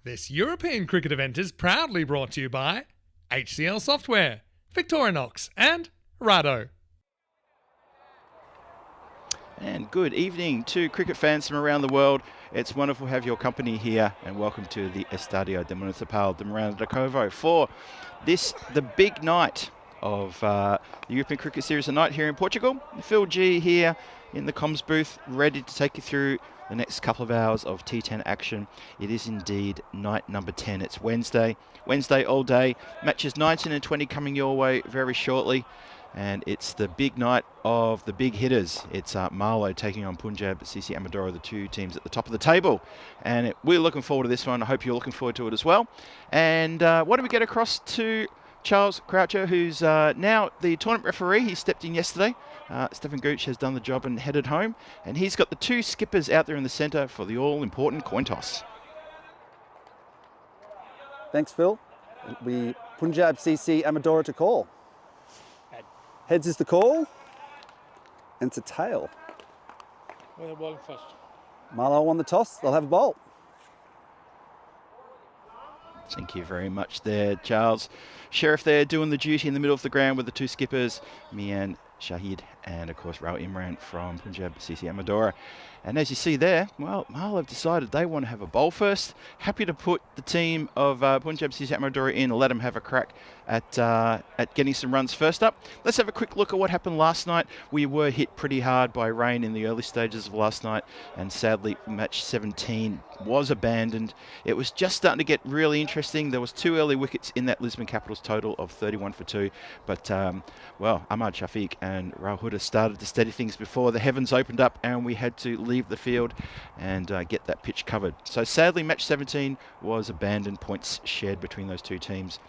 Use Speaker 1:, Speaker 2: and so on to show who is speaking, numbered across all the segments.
Speaker 1: This European cricket event is proudly brought to you by HCL Software, Victorinox and Rado.
Speaker 2: And good evening to cricket fans from around the world. It's wonderful to have your company here, and welcome to the Estadio de Municipal de Miranda de Covo for this, the big night of the European Cricket Series tonight here in Portugal. Phil G here in the comms booth, ready to take you through the next couple of hours of T10 action. It is indeed night number 10. It's Wednesday all day. Matches 19 and 20 coming your way very shortly. And it's the big night of the big hitters. It's Marlow taking on Punjab, CC Amadora, the two teams at the top of the table. And we're looking forward to this one. I hope you're looking forward to it as well. And what do we get across to Charles Croucher, who's now the tournament referee? He stepped in yesterday. Stephen Gooch has done the job and headed home. And he's got the two skippers out there in the centre for the all-important coin toss.
Speaker 3: Thanks, Phil. We Punjab CC Amadora to call. Heads is the call, and it's a tail.
Speaker 4: We're bowling first.
Speaker 3: Marlow won the toss. They'll have a bowl.
Speaker 2: Thank you very much there, Charles. Sheriff there doing the duty in the middle of the ground with the two skippers, Mian Shahid and, of course, Rao Imran from Punjab CC Amadora. And as you see there, well, Marlow have decided they want to have a bowl first. Happy to put the team of Punjab CC Amadora in and let them have a crack at getting some runs first up. Let's have a quick look at what happened last night. We were hit pretty hard by rain in the early stages of last night, and sadly match 17 was abandoned. It was just starting to get really interesting. There was two early wickets in that Lisbon Capitals total of 31 for 2, but well, Ahmad Shafiq and Rahul Huda started to steady things before the heavens opened up and we had to leave the field and get that pitch covered. So sadly match 17 was abandoned, points shared between those two teams.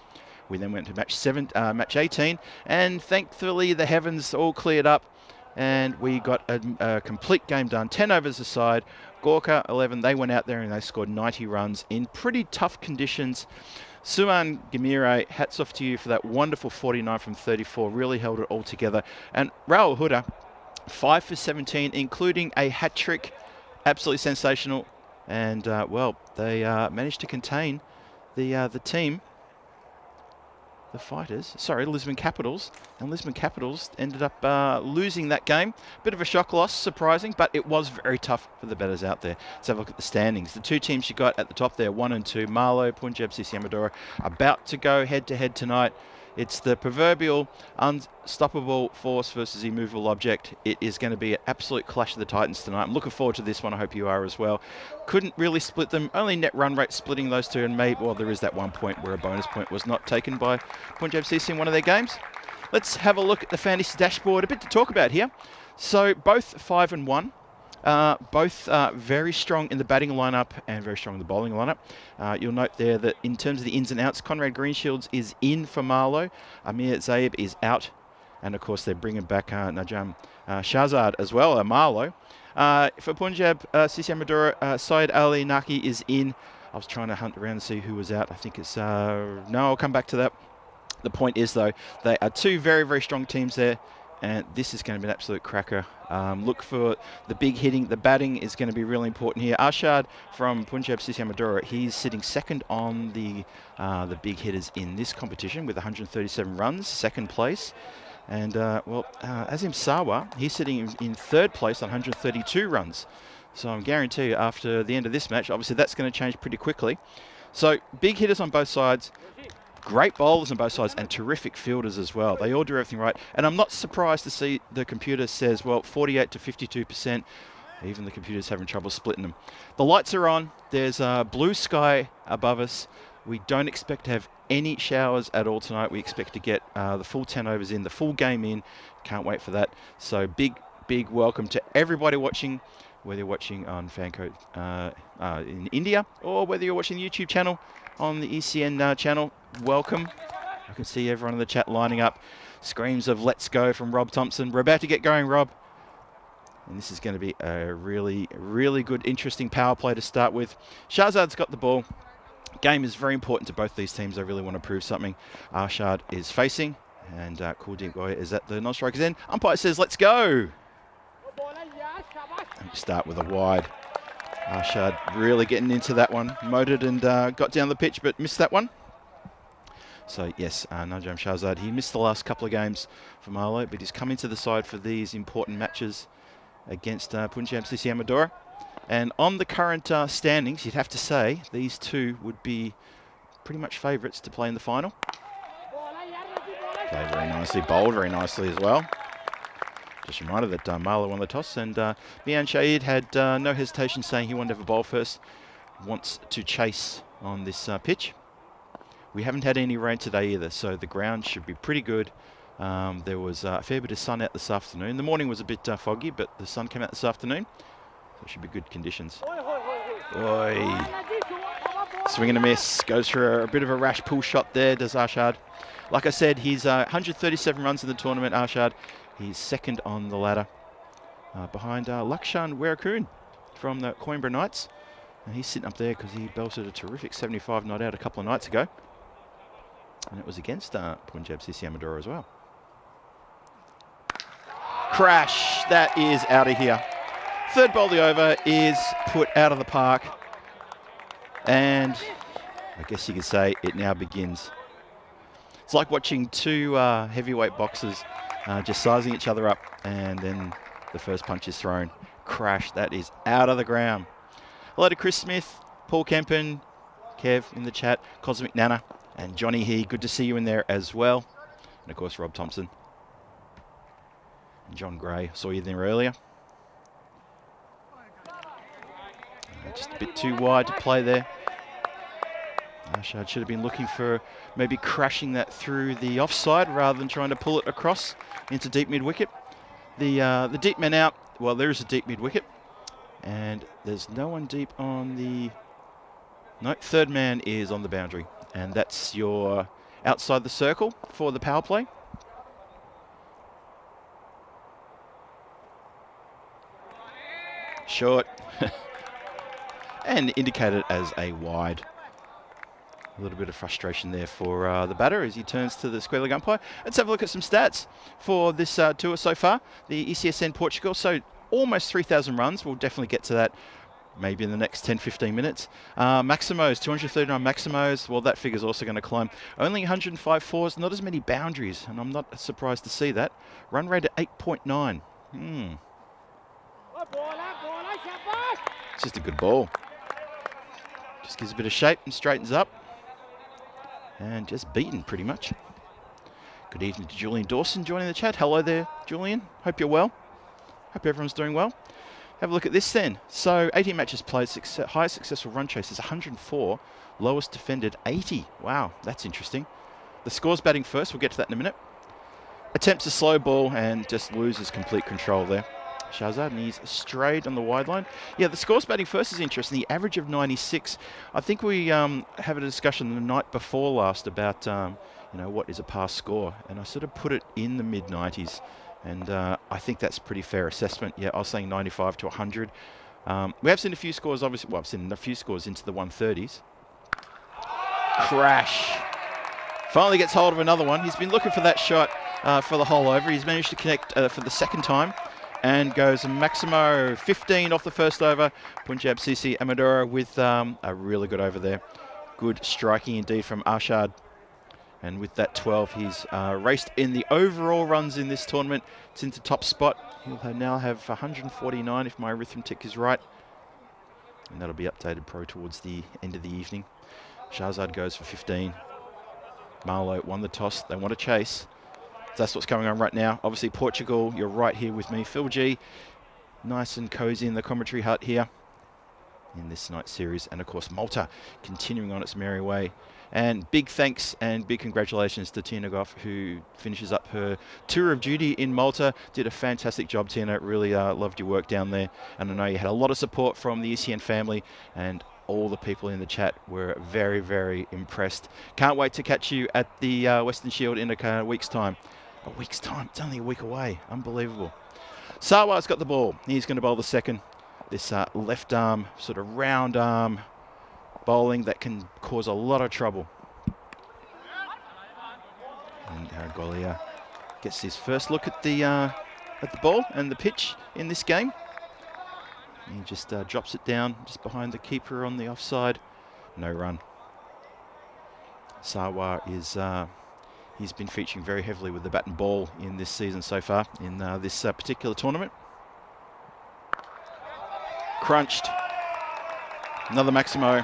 Speaker 2: We then went to match 18, and thankfully the heavens all cleared up and we got a complete game done. 10 overs aside, Gorka 11, they went out there and they scored 90 runs in pretty tough conditions. Suman Gamire, hats off to you for that wonderful 49 from 34, really held it all together. And Rahul Huda, 5 for 17, including a hat trick, absolutely sensational. And well, they managed to contain the team, the fighters, sorry, Lisbon Capitals. And Lisbon Capitals ended up losing that game. Bit of a shock loss, surprising, but it was very tough for the batters out there. Let's have a look at the standings. The two teams you got at the top there, 1 and 2, Marlow, Punjab CC Amadora, about to go head-to-head tonight. It's the proverbial unstoppable force versus immovable object. It is going to be an absolute clash of the Titans tonight. I'm looking forward to this one. I hope you are as well. Couldn't really split them. Only net run rate splitting those two, and maybe, well, there is that one point where a bonus point was not taken by Punjab CC in one of their games. Let's have a look at the fantasy dashboard. A bit to talk about here. So both 5 and 1. Both very strong in the batting lineup and very strong in the bowling lineup. You'll note there that in terms of the ins and outs, Conrad Greenshields is in for Marlow. Amir Zaib is out. And, of course, they're bringing back Najam Shahzad as well, Marlow. For Punjab, CC Amadora, Syed Ali Naki is in. I was trying to hunt around to see who was out. I think it's... no, I'll come back to that. The point is, though, they are two very, very strong teams there. And this is going to be an absolute cracker. Look for the big hitting. The batting is going to be really important here. Arshad from Punjab CC Amadora, he's sitting second on the big hitters in this competition with 137 runs, second place. And, well, Azim Sawa, he's sitting in third place on 132 runs. So I'm guarantee you after the end of this match, obviously that's going to change pretty quickly. So big hitters on both sides. Great bowlers on both sides and terrific fielders as well. They all do everything right. And I'm not surprised to see the computer says, well, 48 to 52%. Even the computer's having trouble splitting them. The lights are on. There's blue sky above us. We don't expect to have any showers at all tonight. We expect to get the full 10 overs in, the full game in. Can't wait for that. So big welcome to everybody watching, whether you're watching on Fanco in India or whether you're watching the YouTube channel on the ECN channel. Welcome. I can see everyone in the chat lining up. Screams of let's go from Rob Thompson. We're about to get going, Rob. And this is going to be a really, really good, interesting power play to start with. Shahzad's got the ball. Game is very important to both these teams. They really want to prove something. Arshad is facing, and Kuldeep Goya is at the non-strikers end. Umpire says, let's go. And start with a wide. Arshad really getting into that one. Motored and got down the pitch, but missed that one. So yes, Najam Shahzad, he missed the last couple of games for Marlow, but he's come into the side for these important matches against Punjab CC Amadora. And on the current standings, you'd have to say these two would be pretty much favourites to play in the final. Played very nicely, bowled very nicely as well. Just reminded that Marlow won the toss, and Mian Shahid had no hesitation saying he wanted to have a bowl first. Wants to chase on this pitch. We haven't had any rain today either, so the ground should be pretty good. There was a fair bit of sun out this afternoon. The morning was a bit foggy, but the sun came out this afternoon. So it should be good conditions. Oi. Swing and a miss. Goes for a bit of a rash pull shot there, does Arshad. Like I said, he's 137 runs in the tournament, Arshad. He's second on the ladder, behind Lakshan Werakun from the Coimbra Knights. And he's sitting up there because he belted a terrific 75 not out a couple of nights ago. And it was against Punjab CC Amadora as well. Crash. That is out of here. Third ball the over is put out of the park. And I guess you could say it now begins. It's like watching two heavyweight boxers just sizing each other up, and then the first punch is thrown. Crash. That is out of the ground. Hello to Chris Smith, Paul Kempen, Kev in the chat, Cosmic Nana, and Johnny here. Good to see you in there as well. And of course, Rob Thompson. And John Gray. Saw you there earlier. Just a bit too wide to play there. Arshad should have been looking for maybe crashing that through the offside rather than trying to pull it across into deep mid-wicket. The deep man out. Well, there is a deep mid-wicket. And there's no one deep on the... No, third man is on the boundary. And that's your outside the circle for the power play. Short. And indicated as a wide. A little bit of frustration there for the batter as he turns to the square leg umpire. Let's have a look at some stats for this tour so far. The ECSN Portugal, so almost 3,000 runs. We'll definitely get to that maybe in the next 10-15 minutes. Maximos, 239 Maximos. Well, that figure's also going to climb. Only 105 fours, not as many boundaries, and I'm not surprised to see that. Run rate at 8.9. It's just a good ball. Just gives a bit of shape and straightens up. And just beaten pretty much. Good evening to Julian Dawson joining the chat. Hello there, Julian. Hope you're well. Hope everyone's doing well. Have a look at this then. So 18 matches played, highest successful run chase is 104, lowest defended 80. Wow, that's interesting. The scores batting first, we'll get to that in a minute. Attempts a slow ball and just loses complete control there. Shahzad, and he's strayed on the wide line. Yeah, the scores batting first is interesting. The average of 96. I think we had a discussion the night before last about, what is a pass score, and I sort of put it in the mid-90s, and I think that's a pretty fair assessment. Yeah, I was saying 95 to 100. We have seen a few scores, obviously. Well, I've seen a few scores into the 130s. Crash. Finally gets hold of another one. He's been looking for that shot for the whole over. He's managed to connect for the second time. And goes Maximo, 15 off the first over. Punjab CC Amadora with a really good over there. Good striking indeed from Arshad. And with that 12, he's raced in the overall runs in this tournament. It's into top spot. He'll now have 149 if my arithmetic is right. And that'll be updated pro towards the end of the evening. Shahzad goes for 15. Marlow won the toss. They want to chase. That's what's going on right now. Obviously, Portugal, you're right here with me. Phil G, nice and cozy in the commentary hut here in this night's series. And, of course, Malta continuing on its merry way. And big thanks and big congratulations to Tina Goff, who finishes up her tour of duty in Malta. Did a fantastic job, Tina. Really loved your work down there. And I know you had a lot of support from the ECN family, and all the people in the chat were very, very impressed. Can't wait to catch you at the Western Shield in a week's time. A week's time. It's only a week away. Unbelievable. Sarwar's got the ball. He's going to bowl the second. This left arm, sort of round arm bowling that can cause a lot of trouble. And Golia gets his first look at the ball and the pitch in this game. He just drops it down just behind the keeper on the offside. No run. Sawa is he's been featuring very heavily with the bat and ball in this season so far in this particular tournament. Crunched. Another Maximo.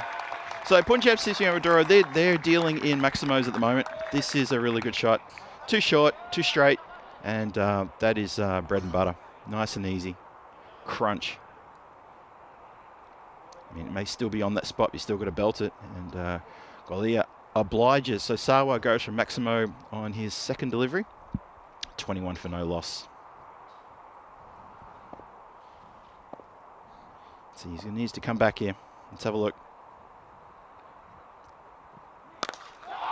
Speaker 2: So Punjab CC Amadora, they're dealing in Maximos at the moment. This is a really good shot. Too short, too straight, and that is bread and butter. Nice and easy. Crunch. I mean, it may still be on that spot, but you still got to belt it. And Golia obliges. So Sawa goes from Maximo on his second delivery. 21 for no loss. So he needs to come back here. Let's have a look.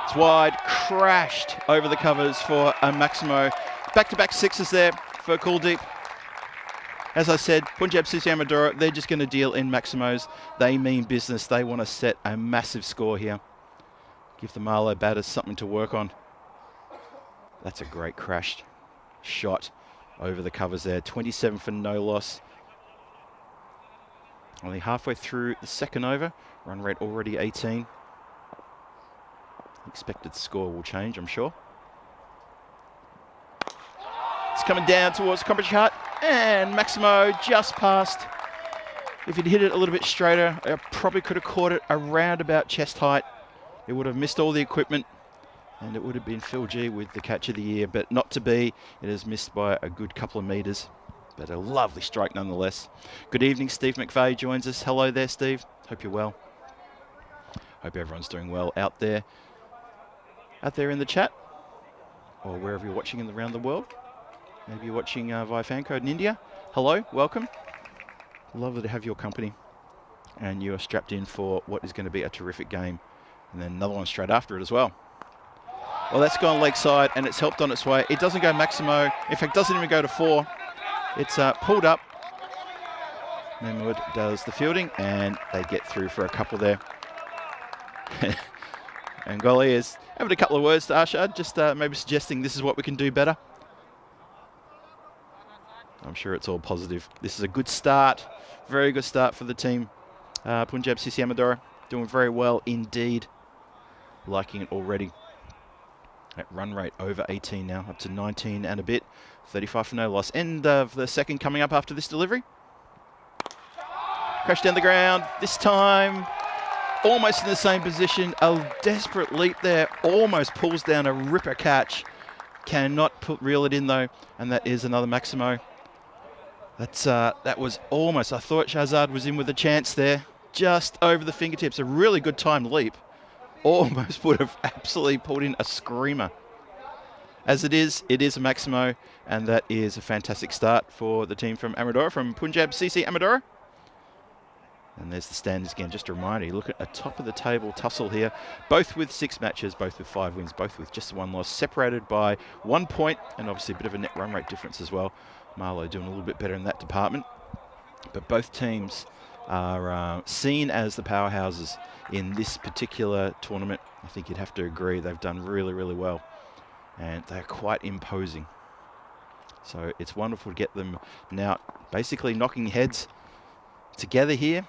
Speaker 2: It's wide, crashed over the covers for a Maximo. Back-to-back sixes there for Kuldeep. As I said, Punjab CC Amadora, they're just going to deal in Maximos. They mean business. They want to set a massive score here. Give the Marlow batters something to work on. That's a great crashed shot over the covers there. 27 for no loss. Only halfway through the second over. Run rate already 18. Expected score will change, I'm sure. It's coming down towards Compage Hut. And Maximo just passed. If he'd hit it a little bit straighter, I probably could have caught it around about chest height. It would have missed all the equipment. And it would have been Phil G with the catch of the year. But not to be. It is missed by a good couple of metres. But a lovely strike nonetheless. Good evening, Steve McVeigh joins us. Hello there, Steve. Hope you're well. Hope everyone's doing well out there in the chat, or wherever you're watching around the world. Maybe you're watching via fan code in India. Hello, welcome. Lovely to have your company. And you are strapped in for what is going to be a terrific game. And then another one straight after it as well. Well, that's gone leg side, and it's helped on its way. It doesn't go Maximo. In fact, doesn't even go to 4. It's pulled up. Memwood does the fielding, and they get through for a couple there. And Golly is having a couple of words to Arshad, just maybe suggesting this is what we can do better. I'm sure it's all positive. This is a good start, very good start for the team. Punjab CC Amadora doing very well indeed. Liking it already. At run rate over 18 now, up to 19 and a bit. 35 for no loss. End of the second coming up after this delivery. Crash down the ground, this time almost in the same position. A desperate leap there, almost pulls down a ripper catch. Cannot reel it in though, and that is another Maximo. That was almost, I thought Shahzad was in with a chance there. Just over the fingertips, a really good timed leap. Almost would have absolutely pulled in a screamer. As it is a Maximo, and that is a fantastic start for the team from Amadora, from Punjab CC Amadora. And there's the standings again. Just a reminder, you look at a top of the table tussle here, both with 6 matches, both with 5 wins, both with just 1 loss, separated by 1 point, and obviously a bit of a net run rate difference as well. Marlow doing a little bit better in that department. But both teams are seen as the powerhouses in this particular tournament. I think you'd have to agree they've done really, really well. And they're quite imposing. So it's wonderful to get them now basically knocking heads together here.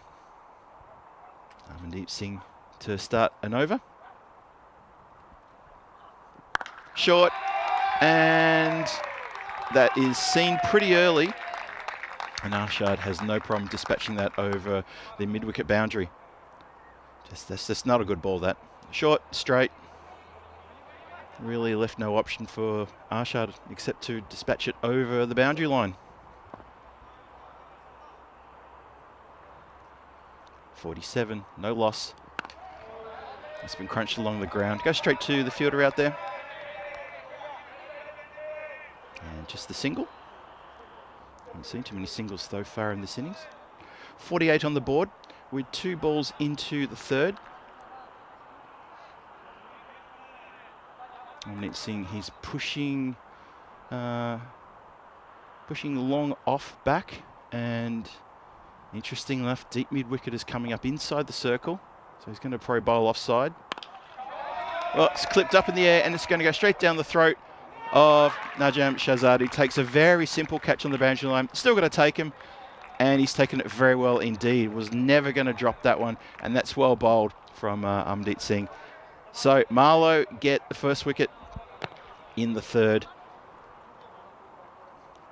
Speaker 2: Amandeep Singh to start an over. Short, and that is seen pretty early. And Arshad has no problem dispatching that over the mid-wicket boundary. That's just not a good ball, that. Short, straight. Really left no option for Arshad except to dispatch it over the boundary line. 47, no loss. It's been crunched along the ground. Go straight to the fielder out there. And just the single. Haven't seen too many singles so far in this innings. 48 on the board with 2 balls into the third. I'm seeing he's pushing long off back, and interesting enough, deep mid wicket is coming up inside the circle, so he's going to probably bowl offside. Well, it's clipped up in the air, and it's going to go straight down the throat of Najam Shahzad. He takes a very simple catch on the boundary line. Still got to take him. And he's taken it very well indeed. Was never going to drop that one. And that's well bowled from Amdeet Singh. So Marlow get the first wicket in the third.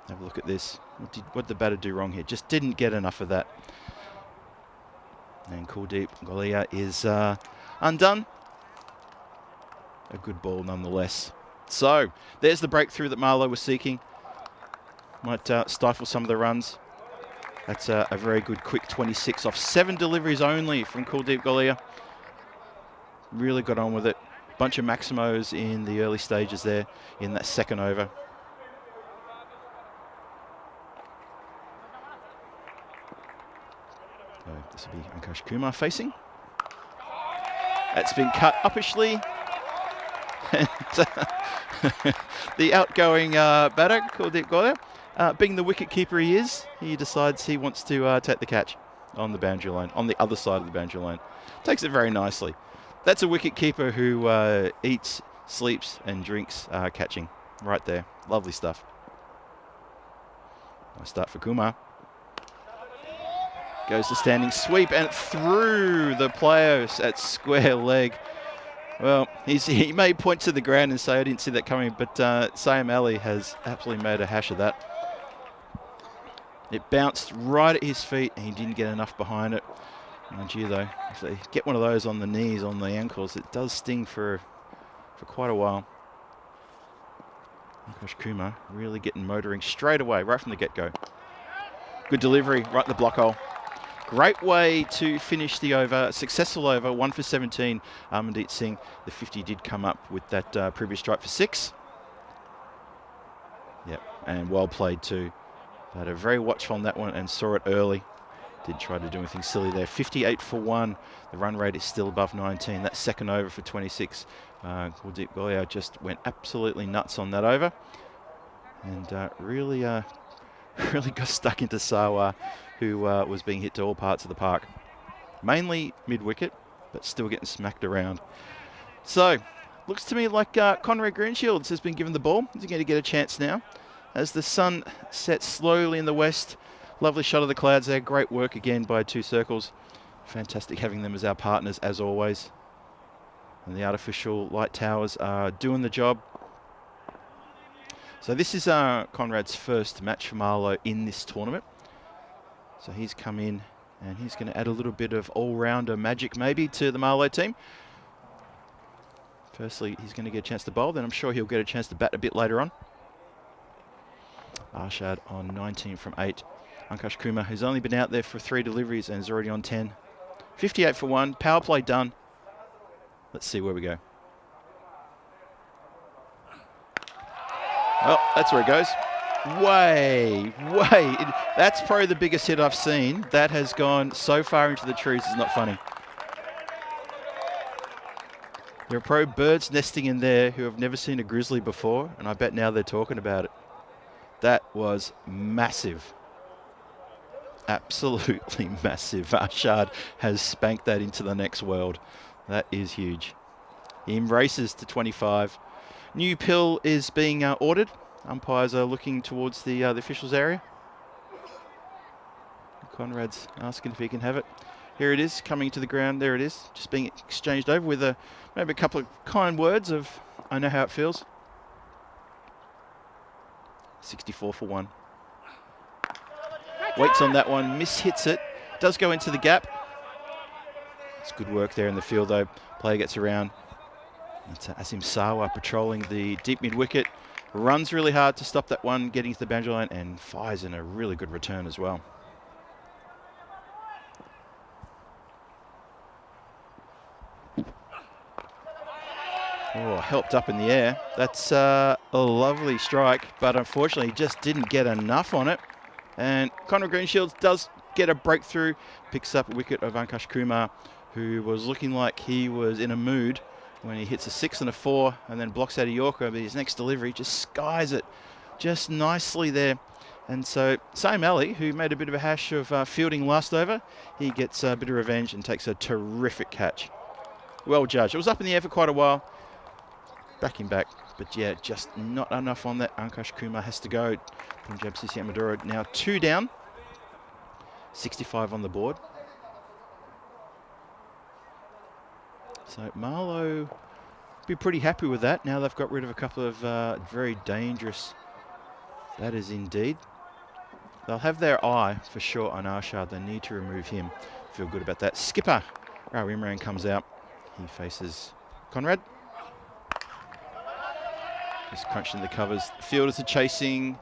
Speaker 2: Have a look at this. What did the batter do wrong here? Just didn't get enough of that. And Kuldeep Golia is undone. A good ball nonetheless. So there's the breakthrough that Marlow was seeking. Might stifle some of the runs. That's a very good quick 26 off 7 deliveries only from Kuldeep Golia. Really got on with it. Bunch of Maximos in the early stages there in that second over. So this will be Ankush Kumar facing. That's been cut uppishly. And the outgoing batter, Kuldeep Golia, being the wicket keeper he is, he decides he wants to take the catch on the boundary line, on the other side of the boundary line. Takes it very nicely. That's a wicket keeper who eats, sleeps and drinks catching. Right there. Lovely stuff. Nice start for Kumar. Goes to standing sweep and through the players at square leg. Well, he may point to the ground and say, I didn't see that coming, but Saim Ali has absolutely made a hash of that. It bounced right at his feet and he didn't get enough behind it. Mind you though, if they get one of those on the knees, on the ankles, it does sting for quite a while. Ankush Kumar really getting motoring straight away, right from the get-go. Good delivery, right in the block hole. Great way to finish the over, successful over, 1 for 17. Amandeep Singh, the 50 did come up with that previous strike for 6. Yep, and well played too. But a very watchful on that one and saw it early. Did try to do anything silly there. 58 for 1. The run rate is still above 19. That second over for 26. Kuldeep Golia just went absolutely nuts on that over. And really got stuck into Sawa, who was being hit to all parts of the park. Mainly mid-wicket, but still getting smacked around. So, looks to me like Conrad Greenshields has been given the ball. He's going to get a chance now. As the sun sets slowly in the west. Lovely shot of the clouds there. Great work again by 2 circles. Fantastic having them as our partners as always. And the artificial light towers are doing the job. So this is Conrad's first match for Marlow in this tournament. So he's come in and he's going to add a little bit of all-rounder magic maybe to the Marlow team. Firstly, he's going to get a chance to bowl, then I'm sure he'll get a chance to bat a bit later on. Arshad on 19 from 8. Ankush Kumar, who's only been out there for 3 deliveries and is already on 10. 58 for 1, power play done. Let's see where we go. Well, that's where it goes. Way. That's probably the biggest hit I've seen. That has gone so far into the trees, it's not funny. There are probably birds nesting in there who have never seen a grizzly before, and I bet now they're talking about it. That was massive. Absolutely massive. Arshad has spanked that into the next world. That is huge. He races to 25. New pill is being ordered. Umpires are looking towards the officials area. Conrad's asking if he can have it. Here it is, coming to the ground. There it is, just being exchanged over with maybe a couple of kind words of, I know how it feels. 64 for 1. Waits on that one, mishits it. Does go into the gap. It's good work there in the field though. Player gets around. It's Asim Sawa patrolling the deep mid-wicket. Runs really hard to stop that one getting to the boundary line and fires in a really good return as well. Oh, helped up in the air. That's a lovely strike, but unfortunately just didn't get enough on it. And Conrad Greenshields does get a breakthrough, picks up a wicket of Ankush Kumar, who was looking like he was in a mood when he hits a 6 and a 4 and then blocks out a Yorker, but his next delivery just skies it just nicely there. And so Saim Ali, who made a bit of a hash of fielding last over, he gets a bit of revenge and takes a terrific catch. Well judged. It was up in the air for quite a while. Back him back. But yeah, just not enough on that. Ankush Kumar has to go. Punjab CC Amadora now 2 down. 65 on the board. So Marlow be pretty happy with that. Now they've got rid of a couple of very dangerous batters indeed. They'll have their eye for sure on Arshad. They need to remove him. Feel good about that. Skipper Rao Imran comes out. He faces Conrad. Just crunching the covers. The fielders are chasing,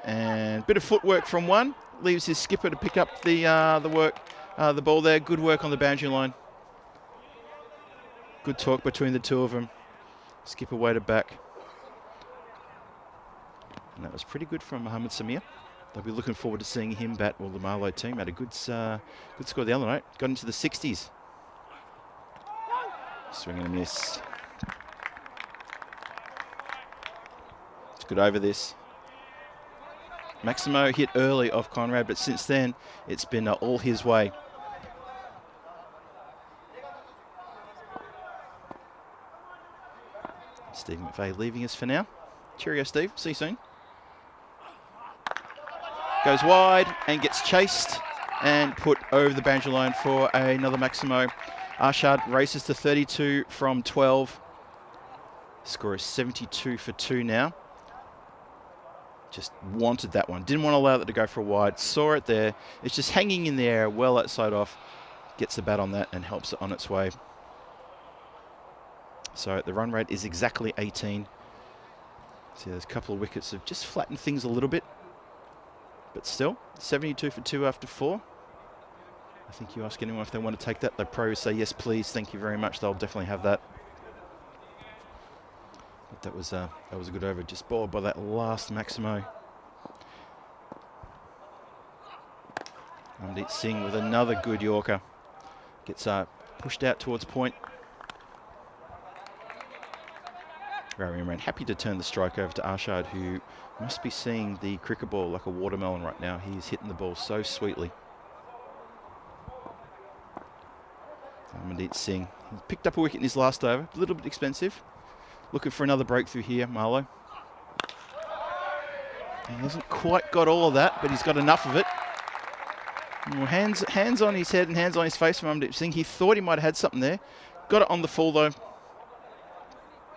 Speaker 2: and a bit of footwork from one. Leaves his skipper to pick up the ball there. Good work on the boundary line. Good talk between the two of them. Skipper waited back. And that was pretty good from Mohammed Samir. They'll be looking forward to seeing him bat. Well, the Marlow team had a good score the other night. Got into the 60s. Swing and a miss. It's good over this. Maximo hit early off Conrad, but since then, it's been all his way. Steve McVeigh leaving us for now. Cheerio, Steve. See you soon. Goes wide and gets chased and put over the boundary line for another Maximo. Arshad races to 32 from 12. Score is 72 for 2 now. Just wanted that one. Didn't want to allow that to go for a wide. Saw it there. It's just hanging in the air, well outside off. Gets the bat on that and helps it on its way. So the run rate is exactly 18. See, there's a couple of wickets have just flattened things a little bit. But still, 72 for 2 after 4. I think you ask anyone if they want to take that, they probably say yes, please, thank you very much. They'll definitely have that. But that was a good over, just bowled by that last Maximo. Amdeep Singh with another good Yorker. Gets pushed out towards point. Ravi Imran happy to turn the strike over to Arshad, who must be seeing the cricket ball like a watermelon right now. He's hitting the ball so sweetly. Amandeep Singh, he picked up a wicket in his last over, a little bit expensive. Looking for another breakthrough here, Marlow. He hasn't quite got all of that, but he's got enough of it. Well, hands on his head and hands on his face from Amandeep Singh. He thought he might have had something there. Got it on the full though.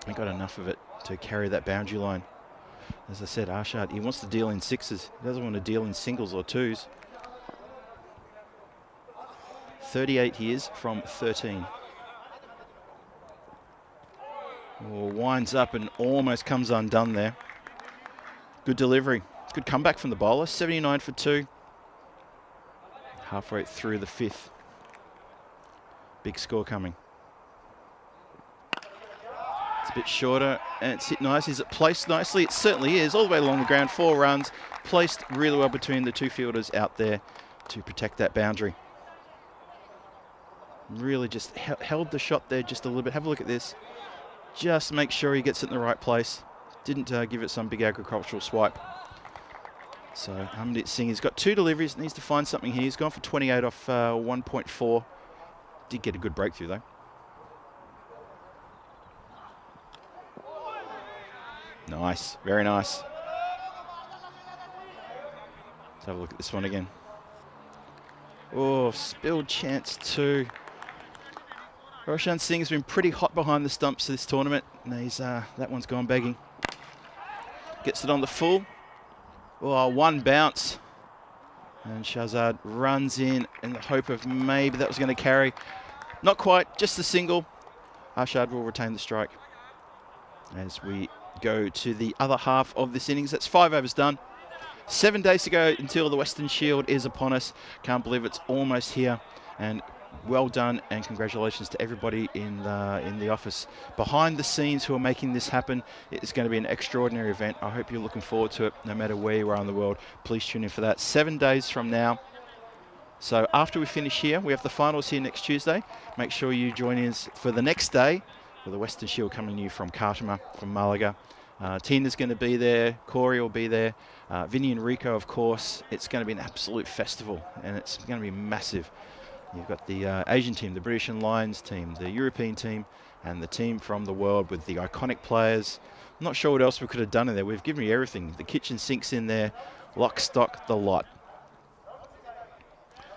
Speaker 2: He got enough of it to carry that boundary line. As I said, Arshad, he wants to deal in sixes. He doesn't want to deal in singles or twos. 38 he is from 13. Oh, winds up and almost comes undone there. Good delivery. Good comeback from the bowler. 79 for 2. Halfway through the 5th. Big score coming. It's a bit shorter and it's hit nice. Is it placed nicely? It certainly is. All the way along the ground. 4 runs. Placed really well between the two fielders out there to protect that boundary. Really just held the shot there just a little bit. Have a look at this. Just make sure he gets it in the right place. Didn't give it some big agricultural swipe. So Hamdeep Singh has got 2 deliveries. Needs to find something here. He's gone for 28 off 1.4. Did get a good breakthrough though. Nice. Very nice. Let's have a look at this one again. Oh, spilled chance 2. Roshan Singh has been pretty hot behind the stumps this tournament. And he's, that one's gone begging. Gets it on the full. Oh, 1 bounce. And Shahzad runs in the hope of maybe that was going to carry. Not quite, just a single. Arshad will retain the strike. As we go to the other half of this innings. That's 5 overs done. 7 days to go until the Western Shield is upon us. Can't believe it's almost here. And well done and congratulations to everybody in the office behind the scenes who are making this happen. It's going to be an extraordinary event. I hope you're looking forward to it no matter where you are in the world. Please tune in for that. 7 days from now. So after we finish here, we have the finals here next Tuesday. Make sure you join us for the next day with the Western Shield coming to you from Khartoum, from Malaga. Tina's going to be there. Corey will be there. Vinny and Rico, of course. It's going to be an absolute festival and it's going to be massive. You've got the Asian team, the British and Lions team, the European team, and the team from the world with the iconic players. I'm not sure what else we could have done in there. We've given you everything. The kitchen sink's in there, lock, stock, the lot.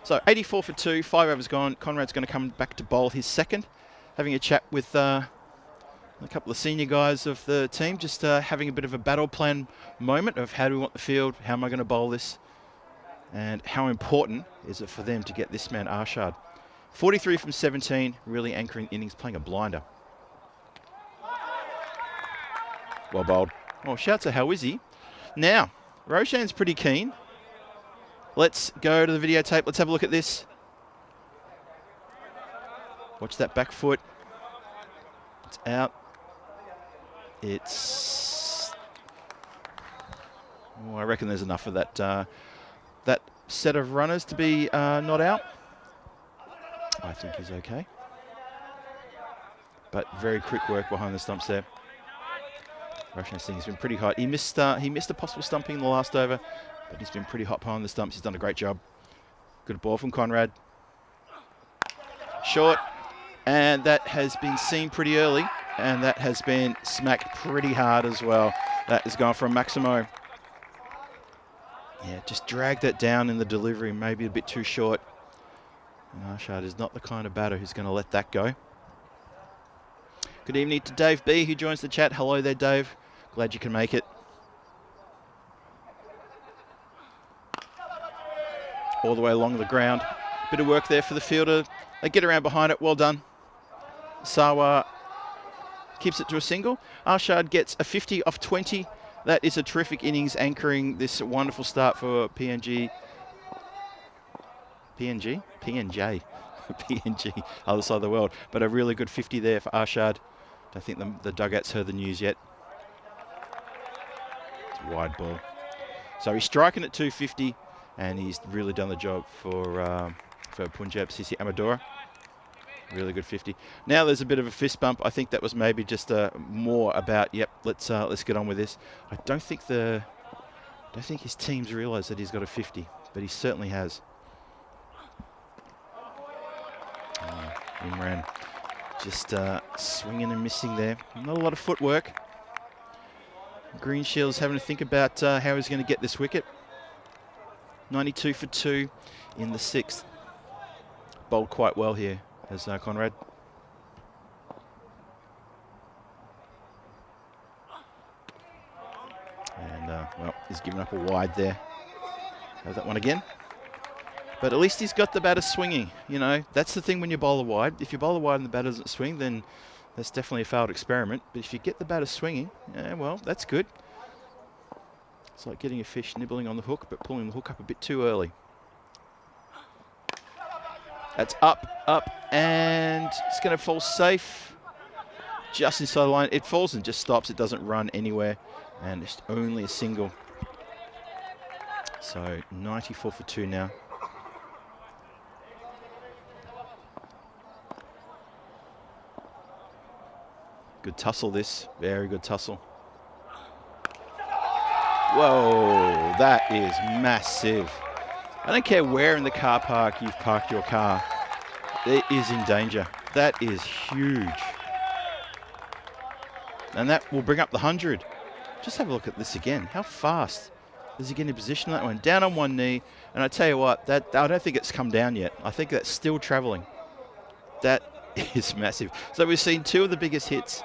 Speaker 2: So 84 for 2, 5 overs gone. Conrad's going to come back to bowl his second. Having a chat with a couple of senior guys of the team, just having a bit of a battle plan moment of how do we want the field, how am I going to bowl this, and how important is it for them to get this man Arshad. 43 from 17, really anchoring innings, playing a blinder. Well bowled. Oh, shouts to how is he? Now, Roshan's pretty keen. Let's go to the videotape. Let's have a look at this. Watch that back foot. It's out. It's... Oh, I reckon there's enough of that that set of runners to be not out. I think he's okay. But very quick work behind the stumps there. Roshan Singh's been pretty hot. He missed a possible stumping in the last over, but he's been pretty hot behind the stumps. He's done a great job. Good ball from Conrad. Short, and that has been seen pretty early, and that has been smacked pretty hard as well. That is gone from Maximo. Yeah, just dragged that down in the delivery, maybe a bit too short. And Arshad is not the kind of batter who's going to let that go. Good evening to Dave B, who joins the chat. Hello there, Dave. Glad you can make it. All the way along the ground. Bit of work there for the fielder. They get around behind it. Well done. Sawa keeps it to a single. Arshad gets a 50 off 20. That is a terrific innings anchoring this wonderful start for PNG. PNG? PNJ. PNG, other side of the world. But a really good 50 there for Arshad. Don't think the dugout's heard the news yet. It's a wide ball. So he's striking at 250, and he's really done the job for Punjab CC Amadora. Really good 50. Now there's a bit of a fist bump. I think that was maybe just more about, yep, let's get on with this. I don't think his team's realised that he's got a 50, but he certainly has. Imran just swinging and missing there. Not a lot of footwork. Green Shield's having to think about how he's going to get this wicket. 92 for 2 in the 6th. Bowled quite well here as Conrad. And, well, he's given up a wide there. Have that one again. But at least he's got the batter swinging. You know, that's the thing when you bowl a wide. If you bowl a wide and the batter doesn't swing, then that's definitely a failed experiment. But if you get the batter swinging, yeah, well, that's good. It's like getting a fish nibbling on the hook, but pulling the hook up a bit too early. That's up, and it's going to fall safe. Just inside the line. It falls and just stops. It doesn't run anywhere. And it's only a single. So 94 for 2 now. Good tussle this, very good tussle. Whoa, that is massive. I don't care where in the car park you've parked your car. It is in danger. That is huge. And that will bring up the 100. Just have a look at this again. How fast does he get in position that one? Down on one knee. And I tell you what, I don't think it's come down yet. I think that's still traveling. That is massive. So we've seen two of the biggest hits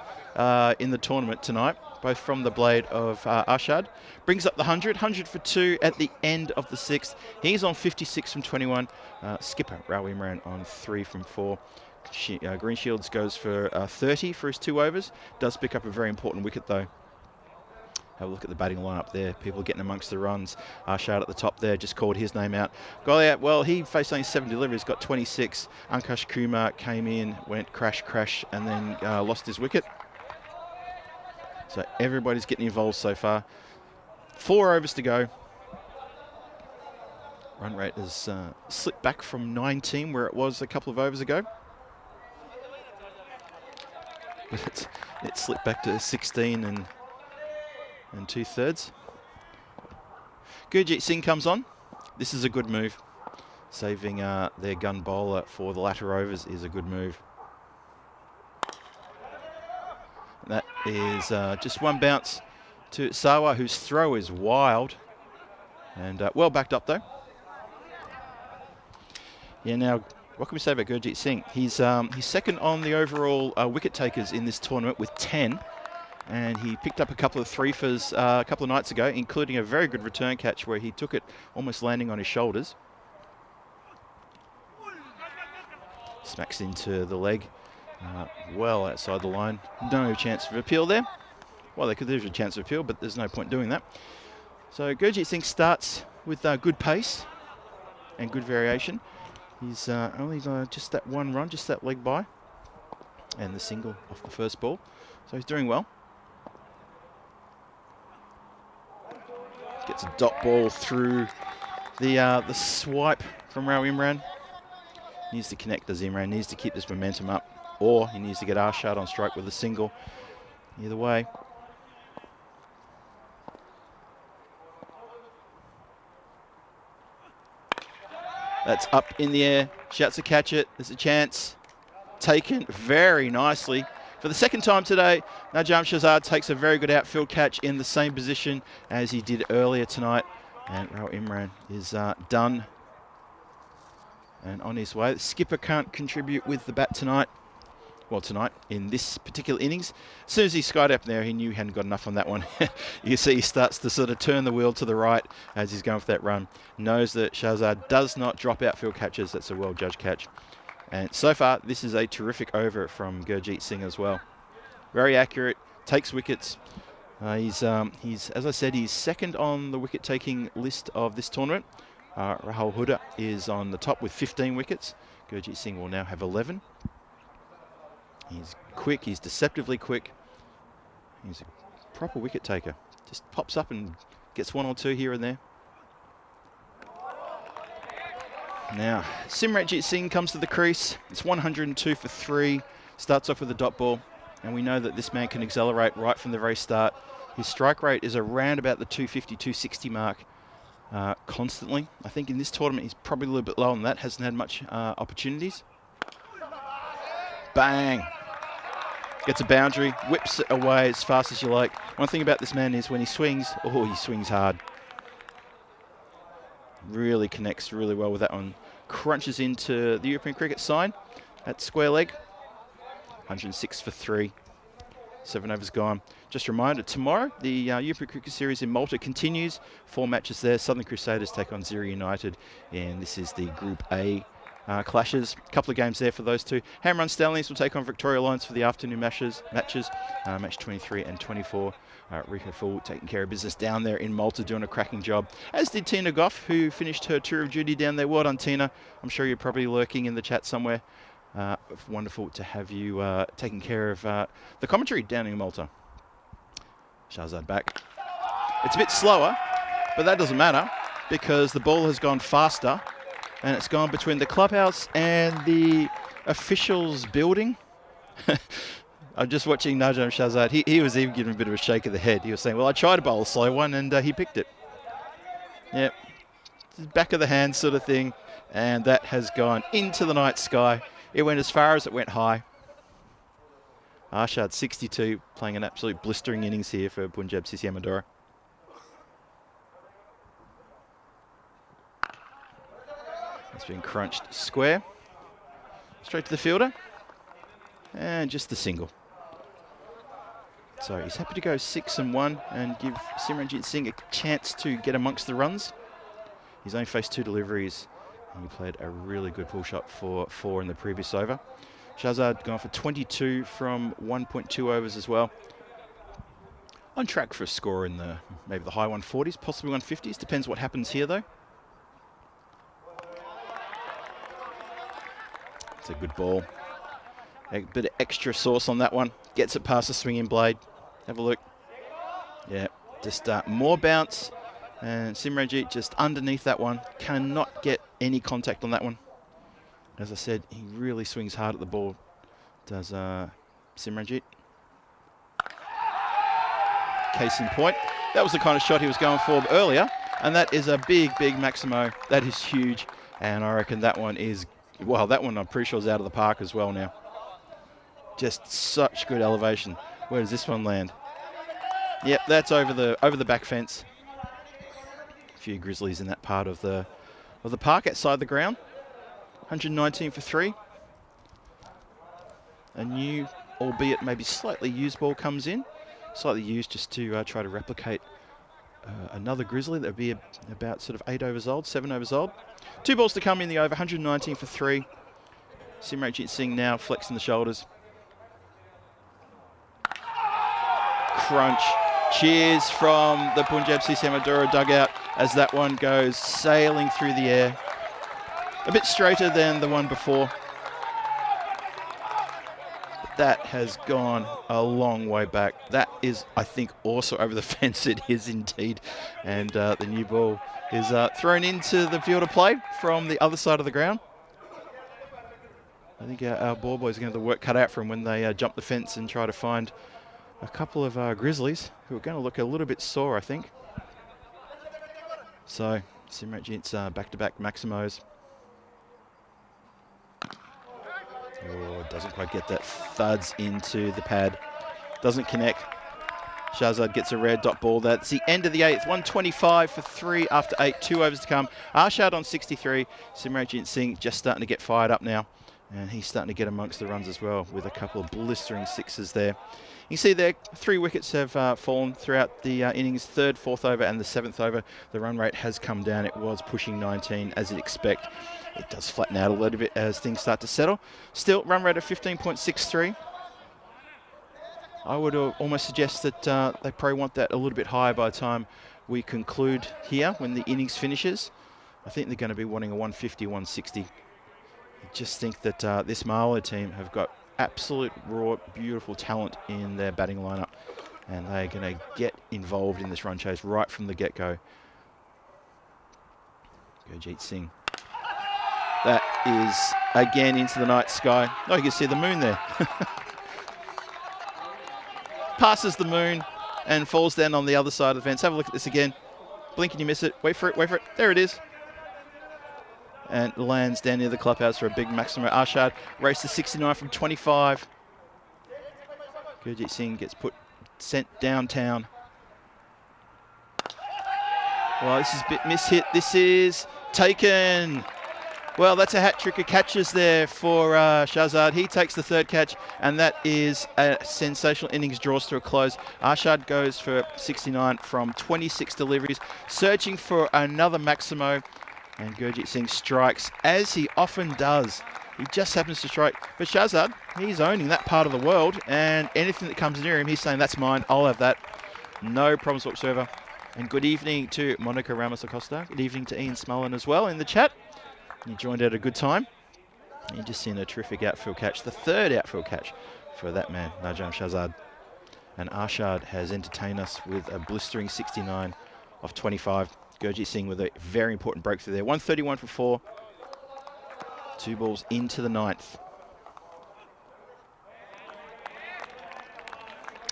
Speaker 2: in the tournament tonight, both from the blade of Arshad. Brings up the 100. 100 for 2 at the end of the 6th. He's on 56 from 21. Skipper Rao Imran on 3 from 4. Green Shields goes for 30 for his 2 overs. Does pick up a very important wicket though. Have a look at the batting lineup there. People getting amongst the runs. Arshad at the top there, just called his name out. Goliath, well, he faced only 7 deliveries, got 26. Ankush Kumar came in, went crash, and then lost his wicket. So everybody's getting involved so far. 4 overs to go. Run rate has slipped back from 19 where it was a couple of overs ago. But it slipped back to 16 and 2/3. Gurjit Singh comes on. This is a good move. Saving their gun bowler for the latter overs is a good move. That is just one bounce to Sawa, whose throw is wild. And well backed up though. Yeah, now, what can we say about Gurjeet Singh? He's second on the overall wicket takers in this tournament with 10. And he picked up a couple of threefers a couple of nights ago, including a very good return catch where he took it almost landing on his shoulders. Smacks into the leg, well outside the line. No chance of appeal there. Well, there's a chance of appeal, but there's no point doing that. So Gurjeet Singh starts with good pace and good variation. He's only just that one run, just that leg by, and the single off the first ball. So he's doing well. Gets a dot ball through the swipe from Rao Imran. Needs to connect, does Imran. Needs to keep this momentum up, or he needs to get Arshad on strike with a single. Either way. That's up in the air. Shouts to catch it. There's a chance. Taken very nicely. For the second time today, Najam Shahzad takes a very good outfield catch in the same position as he did earlier tonight. And Rao Imran is done and on his way. The skipper can't contribute with the bat tonight. Well, tonight, in this particular innings. As soon as he skied up there, he knew he hadn't got enough on that one. You see he starts to sort of turn the wheel to the right as he's going for that run. Knows that Shahzad does not drop outfield catches. That's a well-judged catch. And so far, this is a terrific over from Gurjeet Singh as well. Very accurate, takes wickets. He's, as I said, he's second on the wicket-taking list of this tournament. Rahul Huda is on the top with 15 wickets. Gurjeet Singh will now have 11. He's quick, he's deceptively quick. He's a proper wicket taker. Just pops up and gets one or two here and there. Now, Simranjit Singh comes to the crease. It's 102 for 3. Starts off with a dot ball. And we know that this man can accelerate right from the very start. His strike rate is around about the 250, 260 mark constantly. I think in this tournament he's probably a little bit lower than that. Hasn't had much opportunities. Bang! Gets a boundary, whips it away as fast as you like. One thing about this man is when he swings, oh, he swings hard. Really connects really well with that one. Crunches into the European cricket sign at square leg. 106 for 3. 7 overs gone. Just a reminder, tomorrow the European Cricket Series in Malta continues. 4 matches there. Southern Crusaders take on Zira United, and this is the Group A clashes. A couple of games there for those two. Hamrun Stanleys will take on Victoria Lions for the afternoon matches. Match 23 and 24. Rika Full taking care of business down there in Malta, doing a cracking job. As did Tina Goff, who finished her tour of duty down there. Well done, Tina. I'm sure you're probably lurking in the chat somewhere. Wonderful to have you taking care of the commentary down in Malta. Shahzad back. It's a bit slower, but that doesn't matter because the ball has gone faster and it's gone between the clubhouse and the officials' building. I'm just watching Najam Shahzad. He was even giving a bit of a shake of the head. He was saying, well, I tried to bowl a slow one and he picked it. Yep. Back of the hand sort of thing. And that has gone into the night sky. It went as far as it went high. Arshad, 62, playing an absolute blistering innings here for Punjab CC Amadora. It's been crunched square. Straight to the fielder. And just the single. So he's happy to go 6 and 1 and give Simranjit Singh a chance to get amongst the runs. He's only faced 2 deliveries. And he played a really good pull shot for 4 in the previous over. Shahzad gone for 22 from 1.2 overs as well. On track for a score in the maybe the high 140s, possibly 150s. Depends what happens here though. It's a good ball. A bit of extra sauce on that one. Gets it past the swinging blade. Have a look. Yeah, just more bounce. And Simranjit just underneath that one. Cannot get any contact on that one. As I said, he really swings hard at the ball. Does Simranjit. Case in point. That was the kind of shot he was going for earlier. And that is a big, big Maximo. That is huge. And I reckon that one is, well, that one I'm pretty sure is out of the park as well now. Just such good elevation. Where does this one land? Yep, that's over the back fence. A few grizzlies in that part of the park outside the ground. 119 for 3. A new, albeit maybe slightly used ball comes in. Slightly used just to try to replicate another Grizzly that would be about sort of 8 overs old, 7 overs old. 2 balls to come in the over, 119 for 3. Simranjit Singh now flexing the shoulders. Crunch. Cheers from the Punjab CCM Madura dugout as that one goes sailing through the air. A bit straighter than the one before. But that has gone a long way back. That is, I think, also over the fence. It is indeed. And the new ball is thrown into the field of play from the other side of the ground. I think our ball boys are going to have the work cut out for them when they jump the fence and try to find a couple of Grizzlies who are going to look a little bit sore, I think. So, Simranjit's back-to-back Maximos. Oh, doesn't quite get that. Thuds into the pad. Doesn't connect. Shahzad gets a red dot ball. That's the end of the 8th. 125 for 3 after 8. 2 overs to come. Arshad on 63. Simranjit Singh just starting to get fired up now. And he's starting to get amongst the runs as well with a couple of blistering sixes there. You can see there, 3 wickets have fallen throughout the innings. 3rd, 4th over and the 7th over. The run rate has come down. It was pushing 19 as you'd expect. It does flatten out a little bit as things start to settle. Still, run rate of 15.63. I would almost suggest that they probably want that a little bit higher by the time we conclude here when the innings finishes. I think they're going to be wanting a 150, 160. I just think that this Marlow team have got absolute raw, beautiful talent in their batting lineup, and they're going to get involved in this run chase right from the get-go. Gurjeet Singh. That is again into the night sky. Oh, you can see the moon there. Passes the moon and falls down on the other side of the fence. Have a look at this again. Blink and you miss it. Wait for it, wait for it. There it is. And lands down near the clubhouse for a big maximum. Arshad races to 69 from 25. Gurjeet Singh gets sent downtown. Well, this is a bit mishit. This is taken. Well, that's a hat trick of catches there for Shahzad. He takes the 3rd catch, and that is a sensational innings, draws to a close. Arshad goes for 69 from 26 deliveries, searching for another Maximo. And Gurjeet Singh strikes, as he often does. He just happens to strike. But Shahzad, he's owning that part of the world, and anything that comes near him, he's saying, that's mine, I'll have that. No problems whatsoever. And good evening to Monica Ramos Acosta. Good evening to Ian Smullen as well in the chat. You joined at a good time. You just seen a terrific outfield catch, the 3rd outfield catch for that man, Najam Shahzad. And Arshad has entertained us with a blistering 69 off 25. Gurjeet Singh with a very important breakthrough there. 131 for 4. 2 balls into the 9th.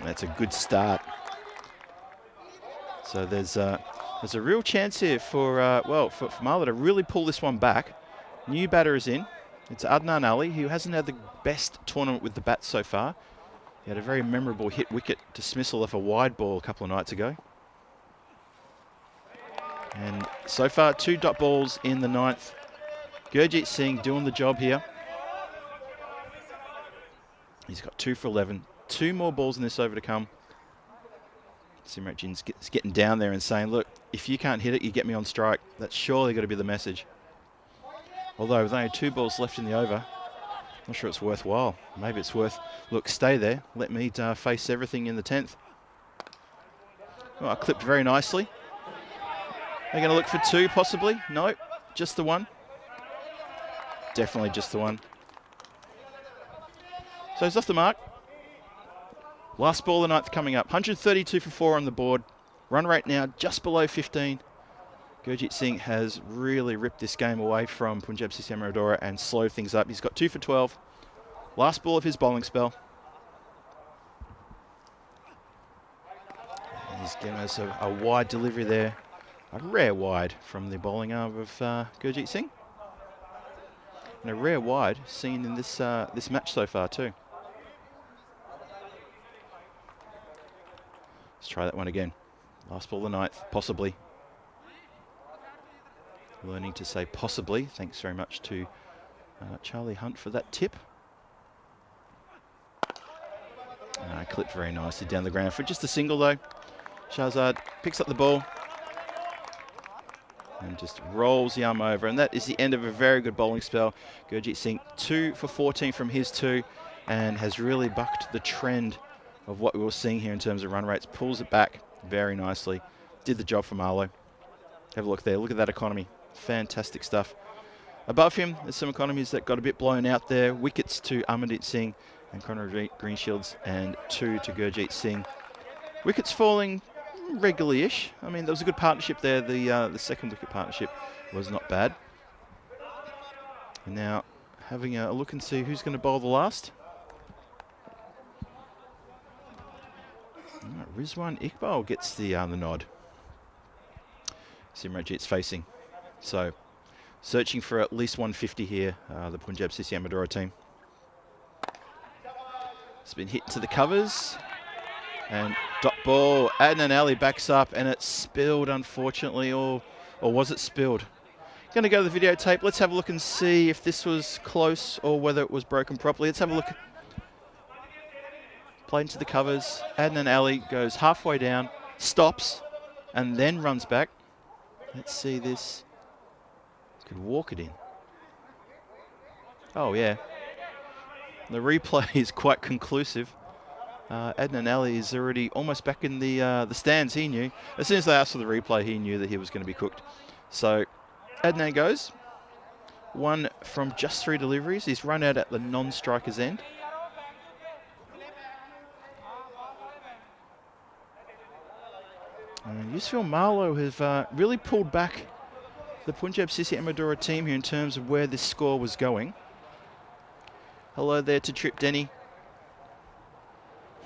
Speaker 2: That's a good start. So there's a real chance here for Marla to really pull this one back. New batter is in. It's Adnan Ali, who hasn't had the best tournament with the bat so far. He had a very memorable hit wicket dismissal of a wide ball a couple of nights ago. And so far, 2 dot balls in the 9th. Gurjeet Singh doing the job here. He's got 2 for 11. 2 more balls in this over to come. Simranjit's getting down there and saying, look, if you can't hit it, you get me on strike. That's surely got to be the message. Although with only 2 balls left in the over, I'm not sure it's worthwhile. Maybe it's worth, look, stay there. Let me face everything in the 10th. Well, clipped very nicely. They're going to look for 2 possibly. No, just the 1. Definitely just the 1. So he's off the mark. Last ball of the 9th coming up. 132 for 4 on the board. Run rate now just below 15. Gurjeet Singh has really ripped this game away from Punjab CCM Rodora and slowed things up. He's got 2 for 12. Last ball of his bowling spell. And he's giving us a wide delivery there. A rare wide from the bowling arm of Gurjeet Singh. And a rare wide seen in this match so far too. Let's try that one again. Last ball of the 9th, possibly. Learning to say possibly. Thanks very much to Charlie Hunt for that tip. Clipped very nicely down the ground for just a single though. Shahzad picks up the ball and just rolls the arm over, and that is the end of a very good bowling spell. Gurjeet Singh 2 for 14 from his 2, and has really bucked the trend of what we were seeing here in terms of run rates. Pulls it back very nicely. Did the job for Marlowe. Have a look there. Look at that economy. Fantastic stuff. Above him, there's some economies that got a bit blown out there. Wickets to Amandeep Singh and Conor Greenshields, and 2 to Gurjeet Singh. Wickets falling regularly-ish. I mean, there was a good partnership there. The second wicket partnership was not bad. And now having a look and see who's going to bowl the last. Rizwan Iqbal gets the nod. Simranjit's facing. So, searching for at least 150 here, the Punjab CC Amadora team. It's been hit to the covers. And dot ball, Adnan Ali backs up, and it's spilled, unfortunately, or was it spilled? Going to go to the videotape. Let's have a look and see if this was close or whether it was broken properly. Let's have a look. Played into the covers. Adnan Ali goes halfway down, stops, and then runs back. Let's see this. Could walk it in. Oh, yeah. The replay is quite conclusive. Adnan Ali is already almost back in the stands. He knew. As soon as they asked for the replay, he knew that he was going to be cooked. So Adnan goes. 1 from just 3 deliveries. He's run out at the non-striker's end. And Yusufil Marlowe have really pulled back the Punjab Sissi Amadora team here in terms of where this score was going. Hello there to Trip Denny.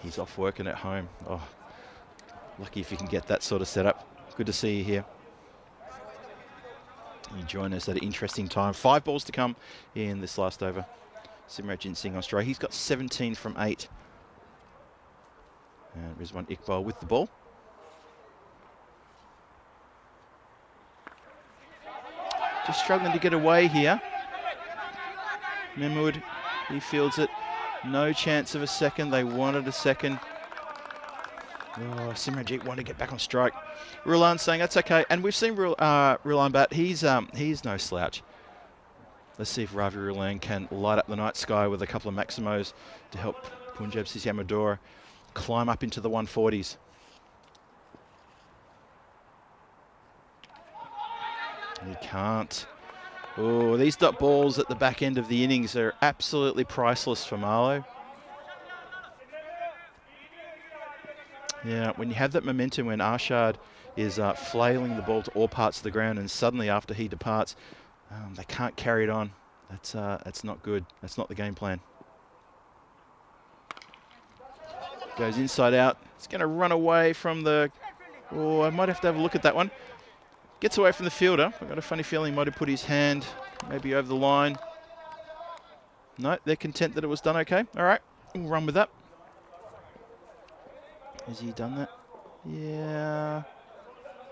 Speaker 2: He's off working at home. Oh, lucky if you can get that sort of setup. Good to see you here. You join us at an interesting time. 5 balls to come in this last over. Simranjit Singh on strike. He's got 17 from 8. And Rizwan Iqbal with the ball. Just struggling to get away here. Mahmood, he fields it. No chance of a second. They wanted a second. Oh, Simranjit wanted to get back on strike. Rulan saying that's okay. And we've seen Rulan bat. He's no slouch. Let's see if Ravi Rulan can light up the night sky with a couple of Maximos to help Punjab Sissi Amadora climb up into the 140s. He can't. Oh, these dot balls at the back end of the innings are absolutely priceless for Marlowe. Yeah, when you have that momentum when Arshad is flailing the ball to all parts of the ground, and suddenly after he departs, they can't carry it on. That's not good. That's not the game plan. Goes inside out. It's going to run away from the... Oh, I might have to have a look at that one. Gets away from the fielder. I've got a funny feeling he might have put his hand maybe over the line. No, they're content that it was done okay. All right, we'll run with that. Has he done that? Yeah.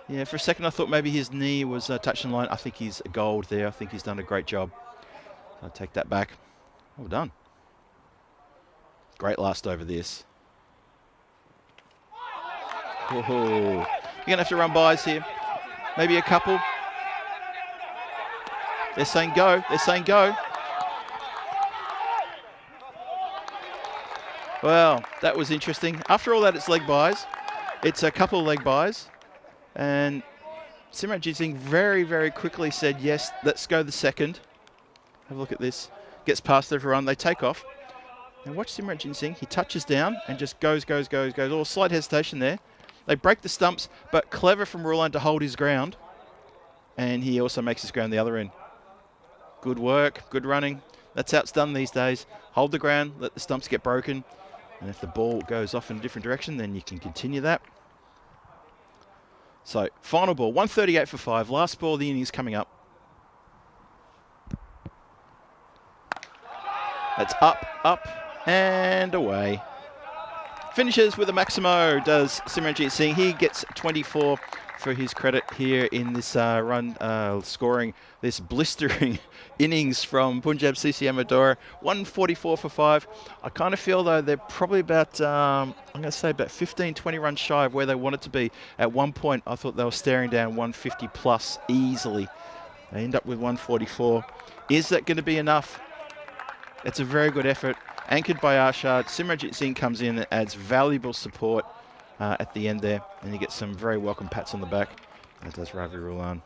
Speaker 2: Yeah, for a second I thought maybe his knee was touching the line. I think he's gold there. I think he's done a great job. I'll take that back. Well done. Great last over this. Whoa. You're going to have to run bys here. Maybe a couple. They're saying go. They're saying go. Well, that was interesting. After all that, it's leg bys. It's a couple of leg bys. And Simranjit Singh very, very quickly said, yes, let's go the second. Have a look at this. Gets past everyone. They take off. Now watch Simranjit Singh. He touches down and just goes. Oh, slight hesitation there. They break the stumps, but clever from Rulan to hold his ground. And he also makes his ground the other end. Good work, good running. That's how it's done these days. Hold the ground, let the stumps get broken. And if the ball goes off in a different direction, then you can continue that. So, final ball, 138 for 5. Last ball of the innings coming up. That's up, and away. Finishes with a Maximo, does Simranjit Singh. He gets 24 for his credit here in this run, scoring this blistering innings from Punjab CC Amadora. 144 for 5. I kind of feel, though, they're probably about, I'm going to say about 15, 20 runs shy of where they wanted to be. At one point, I thought they were staring down 150 plus easily. They end up with 144. Is that going to be enough? It's a very good effort. Anchored by Arshad, Simranjit Singh comes in and adds valuable support at the end there, and he gets some very welcome pats on the back. That does Ravi Rulan.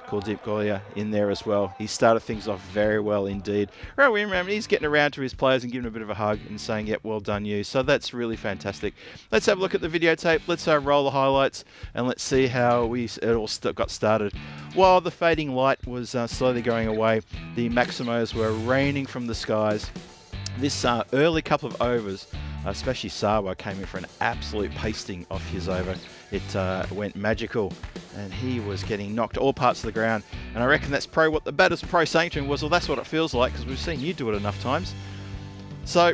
Speaker 2: Kuldeep Golia in there as well. He started things off very well indeed. Ravi Imran, he's getting around to his players and giving them a bit of a hug and saying, yep, well done you. So that's really fantastic. Let's have a look at the videotape. Let's roll the highlights and let's see how it all got started. While the fading light was slowly going away, the Maximos were raining from the skies. This early couple of overs, especially Sawa, came in for an absolute pasting off his over. It went magical, and he was getting knocked all parts of the ground. And I reckon that's probably what the batter's pro saying to him was, well, that's what it feels like, because we've seen you do it enough times. So,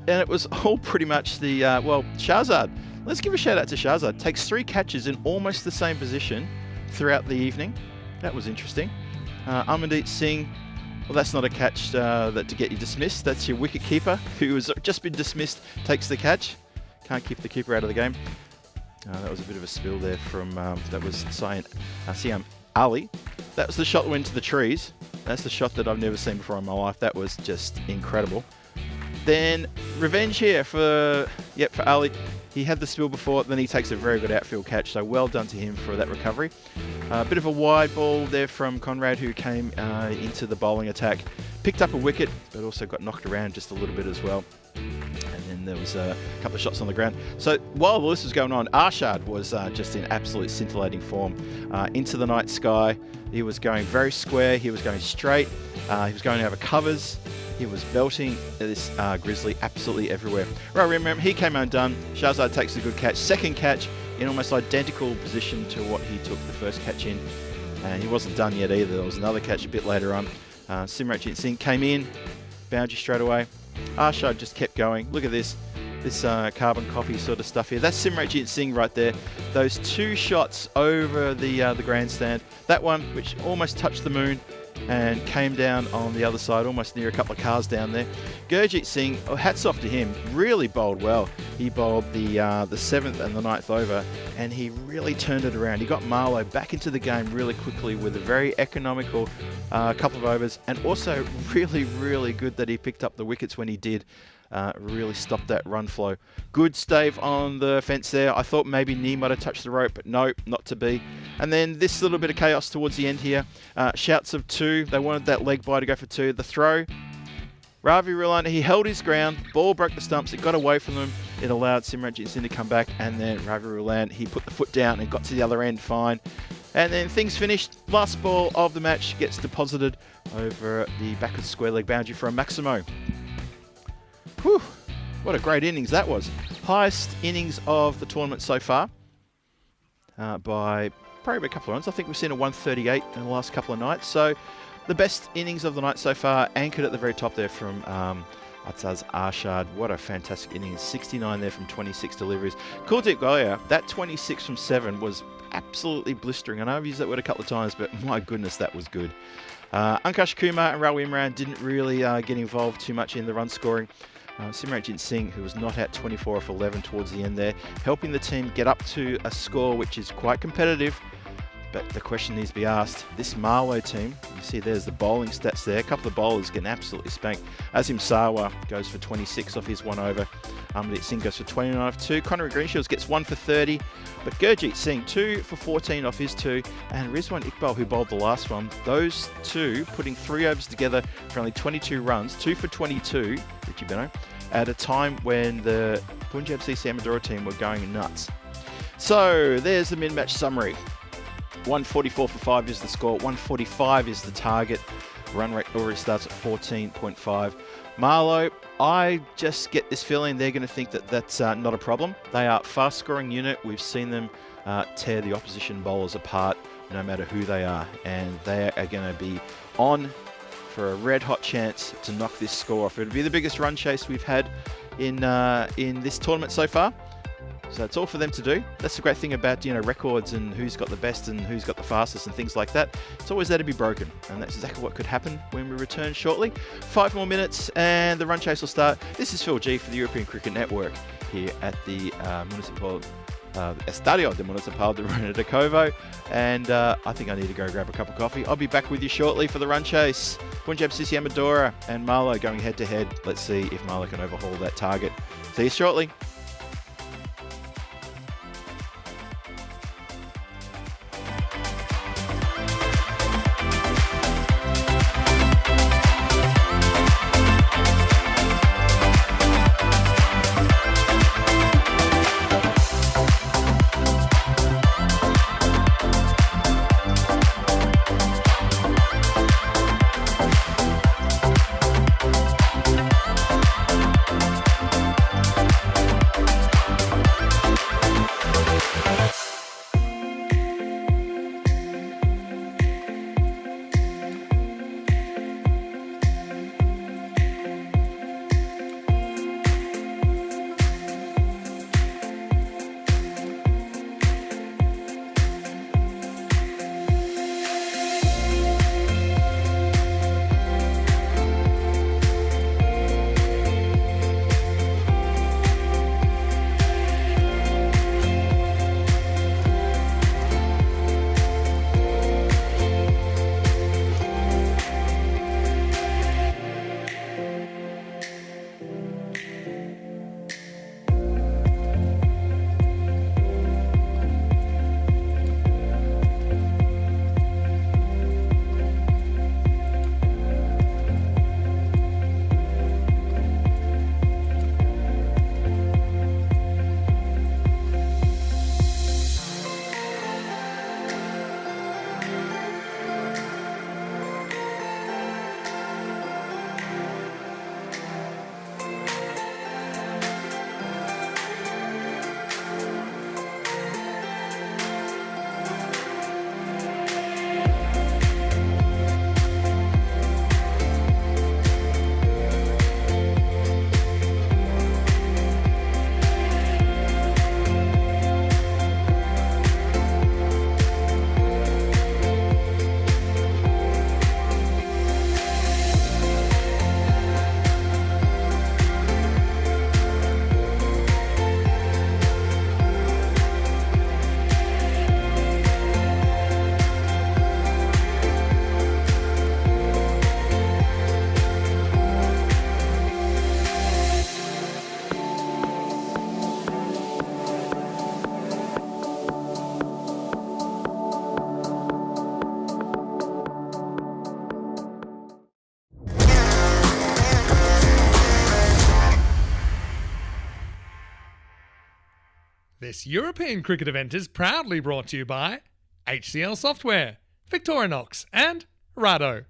Speaker 2: and it was all pretty much the, well, Shahzad. Let's give a shout out to Shahzad. Takes 3 catches in almost the same position throughout the evening. That was interesting. Amandeep Singh. Well, that's not a catch to get you dismissed. That's your wicket keeper, who has just been dismissed, takes the catch. Can't keep the keeper out of the game. That was a bit of a spill there from, that was Siam Ali. That was the shot that went into the trees. That's the shot that I've never seen before in my life. That was just incredible. Then revenge here for Ali. He had the spill before, then he takes a very good outfield catch, so well done to him for that recovery. A bit of a wide ball there from Conrad, who came into the bowling attack. Picked up a wicket, but also got knocked around just a little bit as well. And then there was a couple of shots on the ground. So while all this was going on, Arshad was just in absolute scintillating form. Into the night sky, he was going very square, he was going straight, he was going over covers. He was belting this Grizzly absolutely everywhere. Right, remember, he came undone. Shahzad takes a good catch. Second catch in almost identical position to what he took the first catch in. And he wasn't done yet either. There was another catch a bit later on. Simranjit Singh came in, boundary straight away. Arshad just kept going. Look at this carbon copy sort of stuff here. That's Simranjit Singh right there. Those 2 shots over the grandstand. That one, which almost touched the moon, and came down on the other side, almost near a couple of cars down there. Gurjeet Singh, hats off to him, really bowled well. He bowled the 7th and the 9th over, and he really turned it around. He got Marlowe back into the game really quickly with a very economical couple of overs, and also really, really good that he picked up the wickets when he did. Really stopped that run flow. Good stave on the fence there. I thought maybe Nee might have touched the rope, but no, not to be. And then this little bit of chaos towards the end here. Shouts of 2. They wanted that leg bye to go for 2. The throw. Ravi Rulan, he held his ground. Ball broke the stumps. It got away from them. It allowed Simranjit Singh to come back. And then Ravi Rulan, he put the foot down and got to the other end fine. And then things finished. Last ball of the match gets deposited over the backwards square leg boundary for a Maximo. Whew, what a great innings that was. Highest innings of the tournament so far by probably a couple of runs. I think we've seen a 138 in the last couple of nights. So the best innings of the night so far, anchored at the very top there from Ataz Arshad. What a fantastic innings. 69 there from 26 deliveries. Kuldeep Golia, that 26 from 7 was absolutely blistering. I know I've used that word a couple of times, but my goodness, that was good. Ankush Kumar and Raul Imran didn't really get involved too much in the run scoring. Simranjit Singh, who was not at 24 off 11 towards the end there, helping the team get up to a score which is quite competitive. But the question needs to be asked, this Marlowe team, you see there's the bowling stats there, a couple of bowlers getting absolutely spanked. Azim Sawa goes for 26 off his 1 over. Amandeep Singh goes for 29 off 2. Conrad Greenshields gets 1 for 30. But Gurjeet Singh, 2 for 14 off his 2. And Rizwan Iqbal, who bowled the last one, those 2 putting 3 overs together for only 22 runs, 2 for 22, Richie Beno, at a time when the Punjab CC Amadora team were going nuts. So there's the mid-match summary. 144 for 5 is the score. 145 is the target. Run rate already starts at 14.5. Marlowe, I just get this feeling they're going to think that that's not a problem. They are a fast-scoring unit. We've seen them tear the opposition bowlers apart, no matter who they are. And they are going to be on for a red-hot chance to knock this score off. It'll be the biggest run chase we've had in this tournament so far. So it's all for them to do. That's the great thing about, records and who's got the best and who's got the fastest and things like that. It's always there to be broken, and that's exactly what could happen when we return shortly. 5 more minutes and the run chase will start. This is Phil G for the European Cricket Network here at the Estadio de Municipal de Runa de Covo, and I think I need to go grab a cup of coffee. I'll be back with you shortly for the run chase. Punjab CC Amadora and Marlow going head to head. Let's see if Marlow can overhaul that target. See you shortly.
Speaker 1: This European cricket event is proudly brought to you by HCL Software, Victorinox and Rado.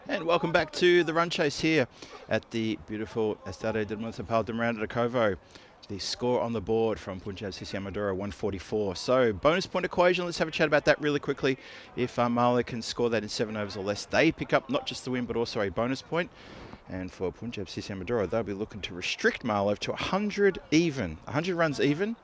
Speaker 2: And welcome back to the run chase here at the beautiful Estadio de Municipal de Runa de Covo. The score on the board from Punjab CC Amadora 144. So bonus point equation, let's have a chat about that really quickly. If Marlow can score that in 7 overs or less, they pick up not just the win but also a bonus point. And for Punjab CC Amadora, they'll be looking to restrict Marlow to 100 even, 100 runs even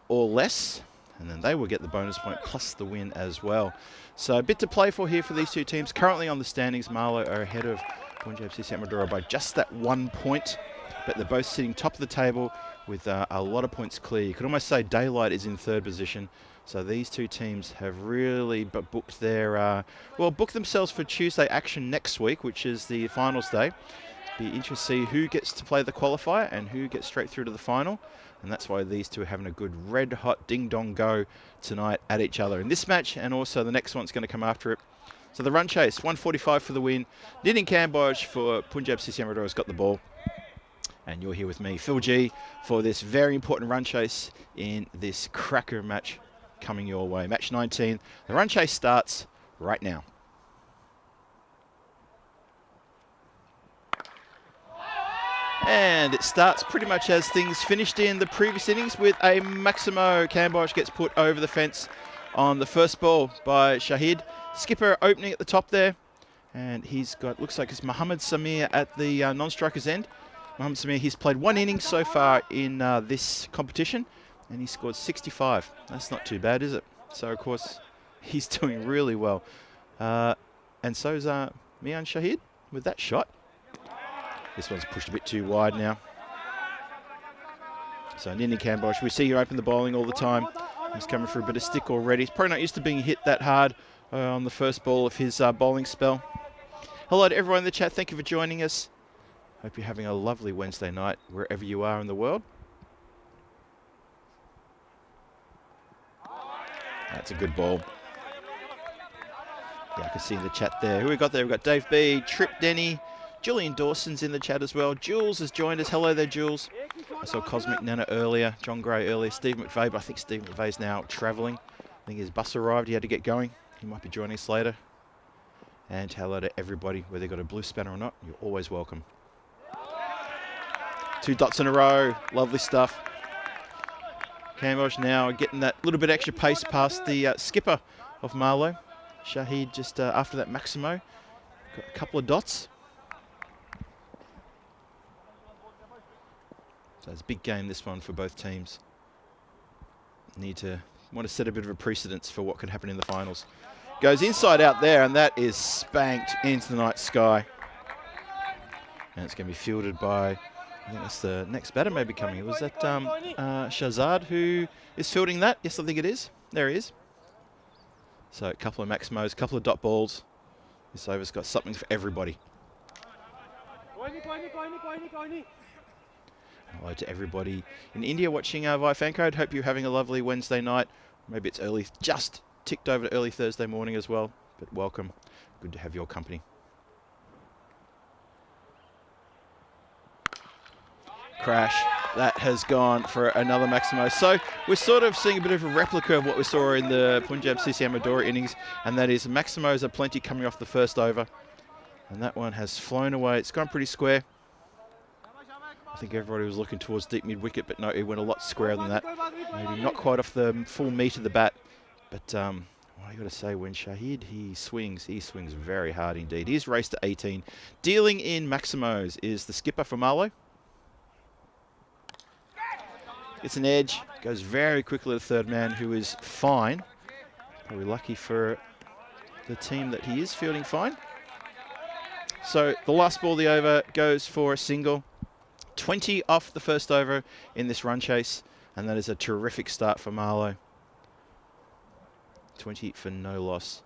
Speaker 2: or less, and then they will get the bonus point plus the win as well. So a bit to play for here for these two teams. Currently on the standings, Marlow are ahead of Punjab CC Amadora by just that 1 point, but they're both sitting top of the table with a lot of points clear. You could almost say Daylight is in 3rd position. So these two teams have really booked their, booked themselves for Tuesday action next week, which is the finals day. Be interesting to see who gets to play the qualifier and who gets straight through to the final. And that's why these two are having a good red-hot ding-dong go tonight at each other in this match, and also the next one's going to come after it. So the run chase, 145 for the win. Nidin Kamboj for Punjab CC Amadora has got the ball. And you're here with me, Phil G, for this very important run chase in this cracker match coming your way. Match 19. The run chase starts right now. And it starts pretty much as things finished in the previous innings with a Maximo. Kamboj gets put over the fence on the first ball by Shahid. Skipper opening at the top there. And he's got, looks like it's Mohammed Samir at the non-striker's end. Mohammed Samir, he's played 1 inning so far in this competition, and he scored 65. That's not too bad, is it? So, of course, he's doing really well. And so's Mian Shahid with that shot. This one's pushed a bit too wide now. So Nini Kambosh, we see you open the bowling all the time. He's coming for a bit of stick already. He's probably not used to being hit that hard on the first ball of his bowling spell. Hello to everyone in the chat. Thank you for joining us. Hope you're having a lovely Wednesday night wherever you are in the world. That's a good ball. Yeah, I can see in the chat there. Who we got there? We've got Dave B, Trip Denny, Julian Dawson's in the chat as well. Jules has joined us. Hello there, Jules. I saw Cosmic Nana earlier, John Gray earlier, Steve McVeigh, but I think Steve McVeigh's now travelling. I think his bus arrived. He had to get going. He might be joining us later. And hello to everybody, whether you've got a blue spanner or not. You're always welcome. 2 dots in a row. Lovely stuff. Kambosh now getting that little bit extra pace past the skipper of Marlow. Shahid just after that Maximo. Got a couple of dots. So it's a big game, this one, for both teams. Want to set a bit of a precedence for what could happen in the finals. Goes inside out there, and that is spanked into the night sky. And it's going to be fielded by, I think that's the next batter maybe coming. Was that Shahzad who is fielding that? Yes, I think it is. There he is. So a couple of Maximos, a couple of dot balls. This over's got something for everybody. Hello to everybody in India watching via fan code. Hope you're having a lovely Wednesday night. Maybe it's early, just ticked over to early Thursday morning as well. But welcome. Good to have your company. Crash. That has gone for another Maximo. So we're sort of seeing a bit of a replica of what we saw in the Punjab CC Amadora innings, and that is Maximos are plenty coming off the first over. And that one has flown away. It's gone pretty square. I think everybody was looking towards deep mid-wicket, but no, it went a lot squarer than that. Maybe not quite off the full meat of the bat. But what I got to say, when Shahid, he swings very hard indeed. He's raced to 18. Dealing in Maximos is the skipper for Marlow. It's an edge, goes very quickly to the third man, who is fine. Probably lucky for the team that he is fielding fine. So the last ball of the over goes for a single. 20 off the first over in this run chase, and that is a terrific start for Marlow. 20 for no loss.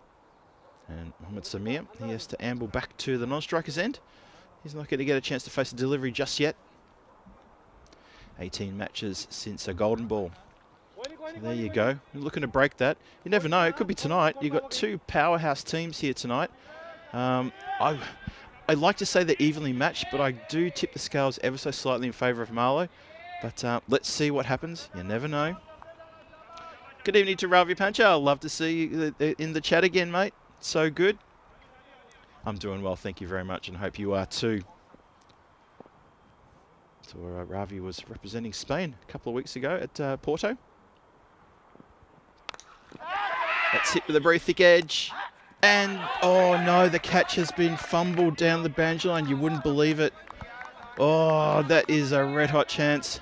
Speaker 2: And Mohammed Samir, he has to amble back to the non-striker's end. He's not going to get a chance to face a delivery just yet. 18 matches since a golden ball. So there you go. You're looking to break that. You never know. It could be tonight. You've got 2 powerhouse teams here tonight. I'd like to say they're evenly matched, but I do tip the scales ever so slightly in favour of Marlow. But let's see what happens. You never know. Good evening to Ravi Pancha. I'd love to see you in the chat again, mate. So good. I'm doing well, thank you very much, and hope you are too. So Ravi was representing Spain a couple of weeks ago at Porto. That's hit with a very thick edge. And, oh no, the catch has been fumbled down the boundary line. You wouldn't believe it. Oh, that is a red hot chance.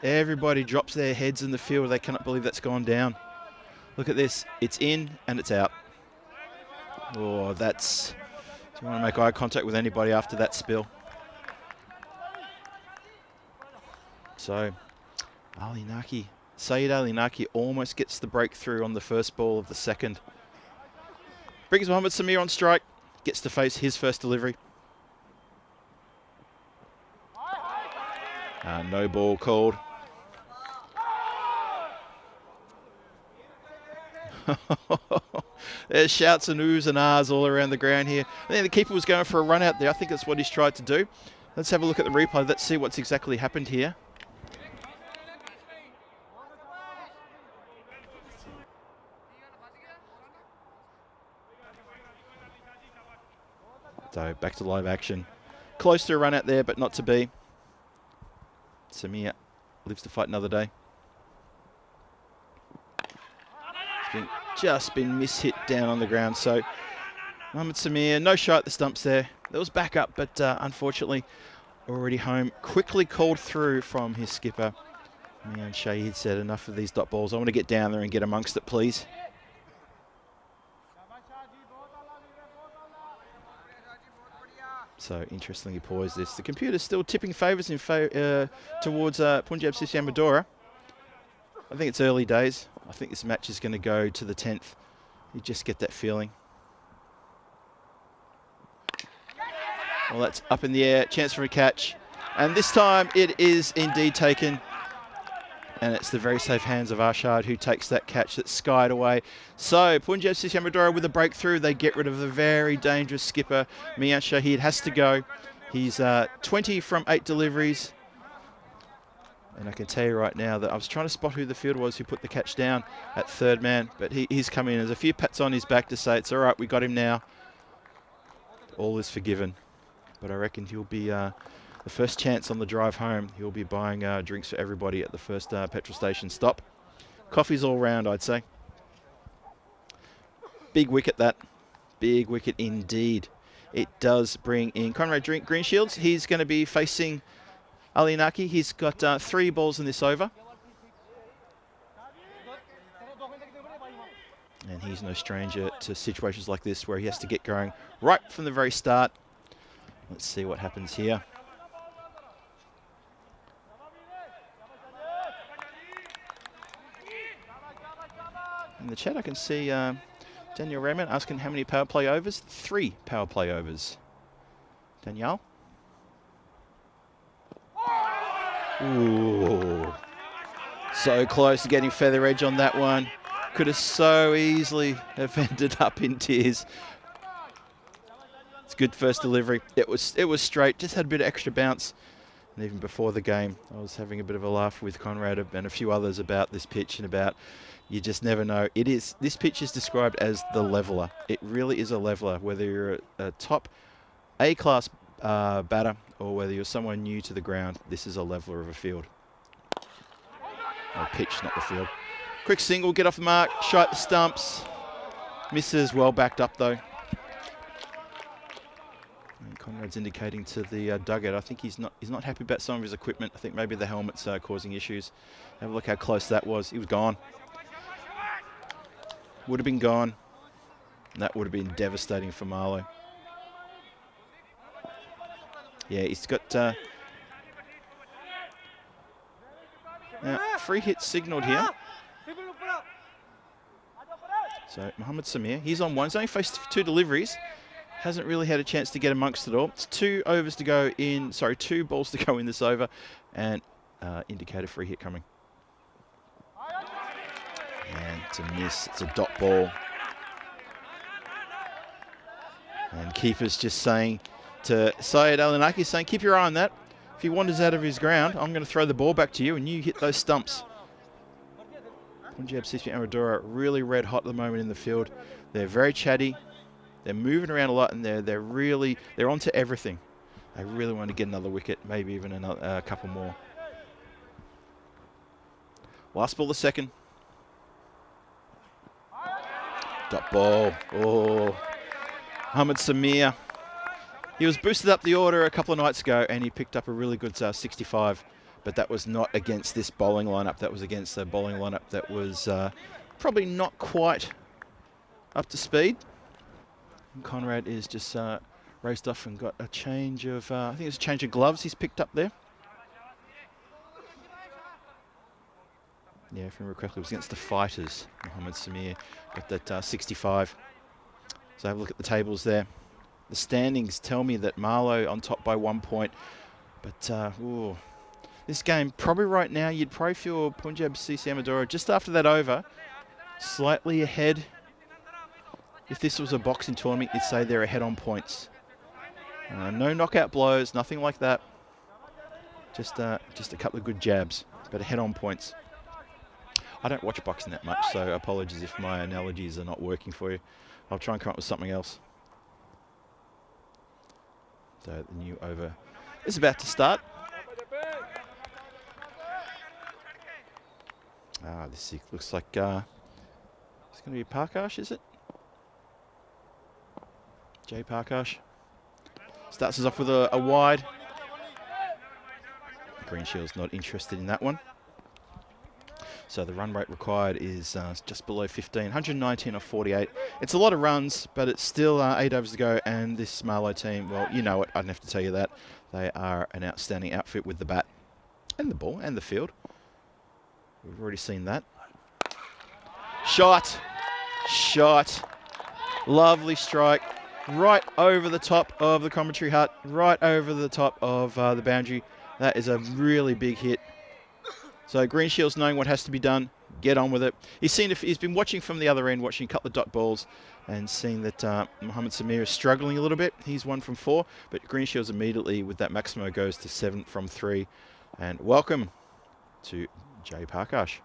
Speaker 2: Everybody drops their heads in the field. They cannot believe that's gone down. Look at this. It's in and it's out. Oh, that's... Do you want to make eye contact with anybody after that spill? So, Saeed Ali Naki almost gets the breakthrough on the first ball of the second. Brings Mohammed Samir on strike. Gets to face his first delivery. No ball called. There's shouts and oohs and ahs all around the ground here. I think the keeper was going for a run out there. I think that's what he's tried to do. Let's have a look at the replay. Let's see what's exactly happened here. So back to live action. Close to a run out there, but not to be. Samir lives to fight another day. just been mishit down on the ground. So Mohamed Samir, no shot at the stumps there. There was backup, but unfortunately already home. Quickly called through from his skipper. Mian Shahid said, enough of these dot balls. I want to get down there and get amongst it, please. So interestingly poised this. The computer's still tipping favours in towards Punjab CC Amadora. I think it's early days. I think this match is going to go to the 10th. You just get that feeling. Well, that's up in the air. Chance for a catch. And this time it is indeed taken. And it's the very safe hands of Arshad who takes that catch that's skied away. So Punjab CC Amadora with a breakthrough. They get rid of the very dangerous skipper. Mian Shahid has to go. He's 20 from 8 deliveries. And I can tell you right now that I was trying to spot who the fielder was who put the catch down at third man. But he's come in. There's a few pats on his back to say, it's all right, we got him now. All is forgiven. But I reckon he'll be... the first chance on the drive home, he'll be buying drinks for everybody at the first petrol station stop. Coffee's all round, I'd say. Big wicket, that. Big wicket indeed. It does bring in Conrad Greenshields. He's going to be facing Ali Naki. He's got 3 balls in this over. And he's no stranger to situations like this where he has to get going right from the very start. Let's see what happens here. In the chat, I can see Daniel Raymond asking how many power play overs. 3 power play overs. Danielle? Ooh. So close to getting feather edge on that one. Could have so easily have ended up in tears. It's good first delivery. It was straight, just had a bit of extra bounce. And even before the game, I was having a bit of a laugh with Conrad and a few others about this pitch and about you just never know. This pitch is described as the leveler. It really is a leveler, whether you're a top A-class batter or whether you're someone new to the ground. This is a leveler of a field. Or pitch, not the field. Quick single, get off the mark, shot the stumps. Misses, well backed up though. And Conrad's indicating to the dugout. I think he's not happy about some of his equipment. I think maybe the helmet's causing issues. Have a look how close that was. He was gone. Would have been gone. And that would have been devastating for Marlow. Yeah, he's got now, free hit signalled here. So Mohamed Samir, he's on 1. He's only faced 2 deliveries. Hasn't really had a chance to get amongst it all. It's 2 overs to go in. Sorry, 2 balls to go in this over, and indicate a free hit coming. And it's a miss. It's a dot ball. And keeper's just saying to Syed Alanaki, saying, keep your eye on that. If he wanders out of his ground, I'm going to throw the ball back to you and you hit those stumps. Punjab CC Amadora really red hot at the moment in the field. They're very chatty. They're moving around a lot and they're onto everything. They really want to get another wicket, maybe even a couple more. Last ball, the second. Dot ball. Oh. Mohamed Samir. He was boosted up the order a couple of nights ago and he picked up a really good 65. But that was not against this bowling lineup. That was against a bowling lineup that was probably not quite up to speed. And Conrad is just raced off and got a change of, I think it's a change of gloves he's picked up there. Yeah, if I remember correctly, it was against the Fighters. Mohamed Samir got that 65. So have a look at the tables there. The standings tell me that Marlow on top by 1 point. But, ooh. This game, probably right now, you'd probably feel Punjab CC Amadora just after that over, slightly ahead. If this was a boxing tournament, you'd say they're ahead on points. No knockout blows, nothing like that. Just a couple of good jabs, but ahead on points. I don't watch boxing that much, so apologies if my analogies are not working for you. I'll try and come up with something else. So the new over is about to start. This looks like It's going to be Parkash, is it? Jay Parkash. Starts us off with a wide. Greenshield's not interested in that one. So the run rate required is just below 15, 119 off 48. It's a lot of runs, but it's still 8 overs to go. And this Marlow team, well, you know it. I don't have to tell you that. They are an outstanding outfit with the bat and the ball and the field. We've already seen that. Shot. Shot. Lovely strike. Right over the top of the commentary hut. Right over the top of the boundary. That is a really big hit. So Greenshield's knowing what has to be done. Get on with it. He's been watching from the other end, watching a couple of dot balls, and seen that Mohammed Samir is struggling a little bit. He's 1 from 4, but Greenshield's immediately with that Maximo goes to 7 from 3. And welcome to Jay Parkash.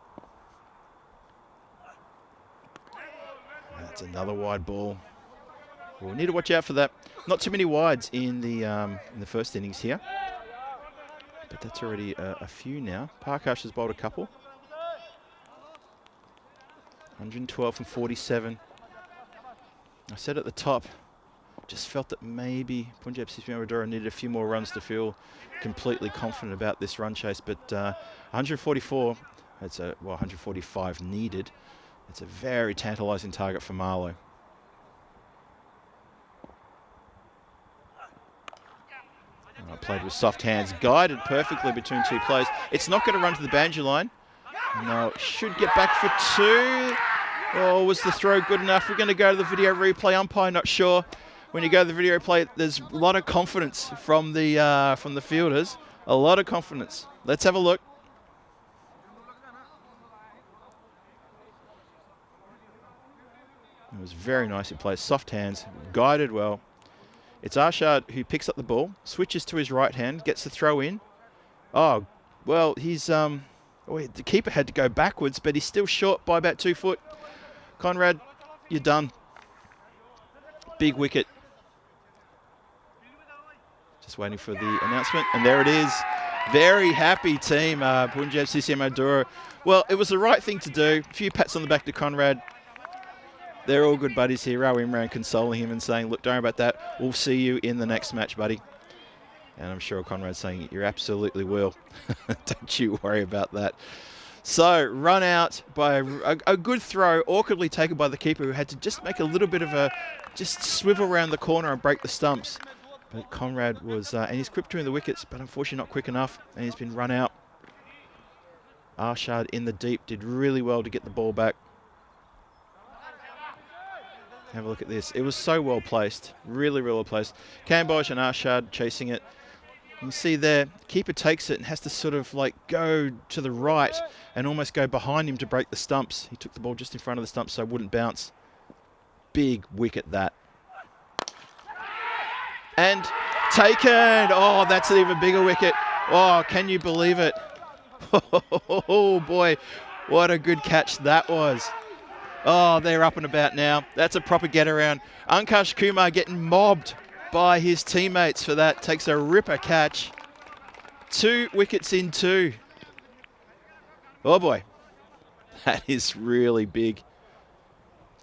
Speaker 2: That's another wide ball. We'll need to watch out for that. Not too many wides in the first innings here. But that's already a few now. Parkash has bowled a couple. 112 from 47. I said at the top, just felt that maybe Punjab CC Madura needed a few more runs to feel completely confident about this run chase. But 144, that's 145 needed. It's a very tantalising target for Marlow. Played with soft hands, guided perfectly between two players. It's not going to run to the boundary line. No, should get back for 2. Oh, was the throw good enough? We're going to go to the video replay. Umpire not sure. When you go to the video replay, there's a lot of confidence from the fielders. A lot of confidence. Let's have a look. It was very nicely played. Soft hands, guided well. It's Arshad who picks up the ball, switches to his right hand, gets the throw in. Oh, well, he's the keeper had to go backwards, but he's still short by about 2 foot. Conrad, you're done. Big wicket. Just waiting for the announcement, and there it is. Very happy team, Punjab CC Madura. Well, it was the right thing to do. A few pats on the back to Conrad. They're all good buddies here. Raul Imran consoling him and saying, look, don't worry about that. We'll see you in the next match, buddy. And I'm sure Conrad's saying, you absolutely will. Don't you worry about that. So, run out by a good throw, awkwardly taken by the keeper, who had to just make a little bit of just swivel around the corner and break the stumps. But Conrad was, and he's quick between the wickets, but unfortunately not quick enough, and he's been run out. Arshad in the deep did really well to get the ball back. Have a look at this. It was so well placed. Really, really well placed. Kamboj and Arshad chasing it. You can see there, keeper takes it and has to sort of like go to the right and almost go behind him to break the stumps. He took the ball just in front of the stumps so it wouldn't bounce. Big wicket that. And taken. Oh, that's an even bigger wicket. Oh, can you believe it? Oh boy, what a good catch that was. Oh, they're up and about now. That's a proper get around. Ankush Kumar getting mobbed by his teammates for that. Takes a ripper catch. 2 wickets in 2. Oh boy, that is really big.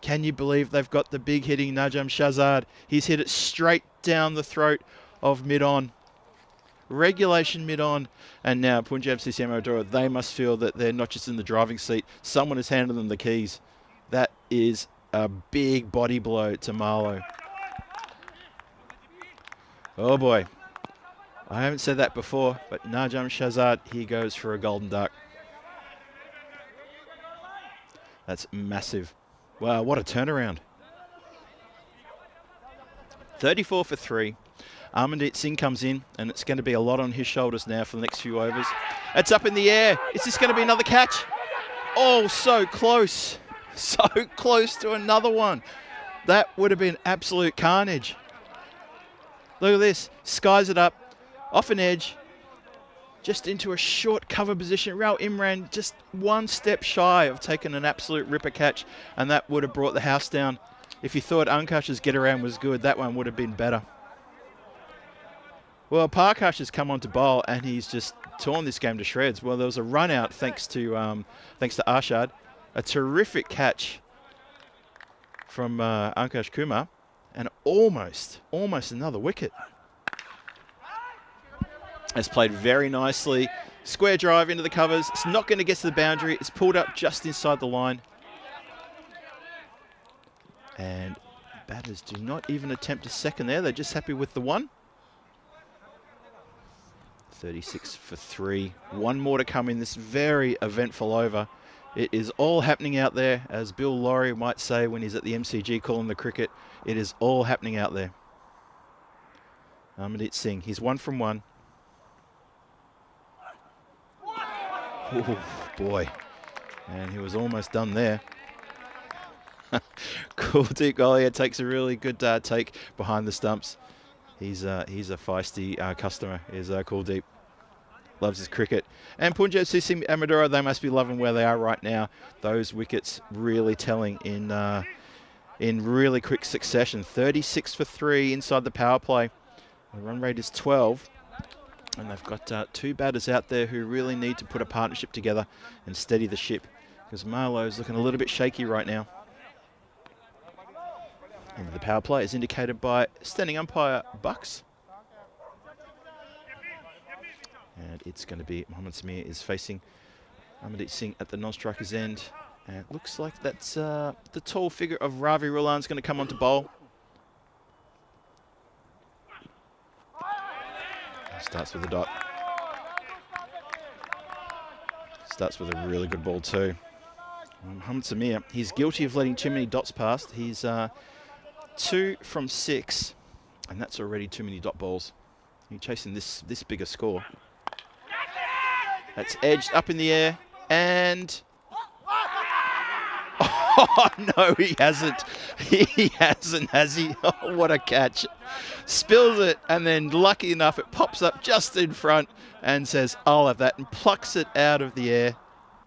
Speaker 2: Can you believe they've got the big hitting Najam Shahzad? He's hit it straight down the throat of mid-on. Regulation mid-on. And now Punjab CC Madura, they must feel that they're not just in the driving seat. Someone has handed them the keys. That is a big body blow to Marlow. Oh boy. I haven't said that before, but Najam Shahzad, he goes for a golden duck. That's massive. Wow, what a turnaround. 34 for 3. Armandeep Singh comes in, and it's going to be a lot on his shoulders now for the next few overs. It's up in the air. Is this going to be another catch? Oh, so close. So close to another one. That would have been absolute carnage. Look at this. Skies it up. Off an edge. Just into a short cover position. Raul Imran just 1 step shy of taking an absolute ripper catch, and that would have brought the house down. If you thought Ankush's get around was good, that one would have been better. Well, Parkash has come on to bowl, and he's just torn this game to shreds. Well, there was a run out thanks to Arshad. A terrific catch from Ankash Kumar, and almost another wicket. It's played very nicely. Square drive into the covers. It's not going to get to the boundary. It's pulled up just inside the line. And batters do not even attempt a second there. They're just happy with the one. 36 for 3. One more to come in this very eventful over. It is all happening out there, as Bill Laurie might say when he's at the MCG calling the cricket. It is all happening out there. Amandeep Singh, he's 1 from 1. Oh, boy. And he was almost done there. Kuldeep Gollier takes a really good take behind the stumps. He's a feisty customer, is Kuldeep. Loves his cricket. And Punjab CC Amadora, they must be loving where they are right now. Those wickets really telling in really quick succession. 36 for 3 inside the power play. The run rate is 12. And they've got 2 batters out there who really need to put a partnership together and steady the ship, because Marlowe's looking a little bit shaky right now. And the power play is indicated by standing umpire Bucks. And it's going to be Mohammad Samir is facing Amandeep Singh at the non-striker's end. And it looks like that's the tall figure of Ravi Rulan's going to come on to bowl. Starts with a dot. Starts with a really good ball too. Mohammad Samir, he's guilty of letting too many dots past. He's 2 from 6, and that's already too many dot balls. He's chasing this bigger score. That's edged up in the air, and oh no, he hasn't. He hasn't, has he? Oh, what a catch. Spills it, and then lucky enough it pops up just in front and says, I'll have that, and plucks it out of the air.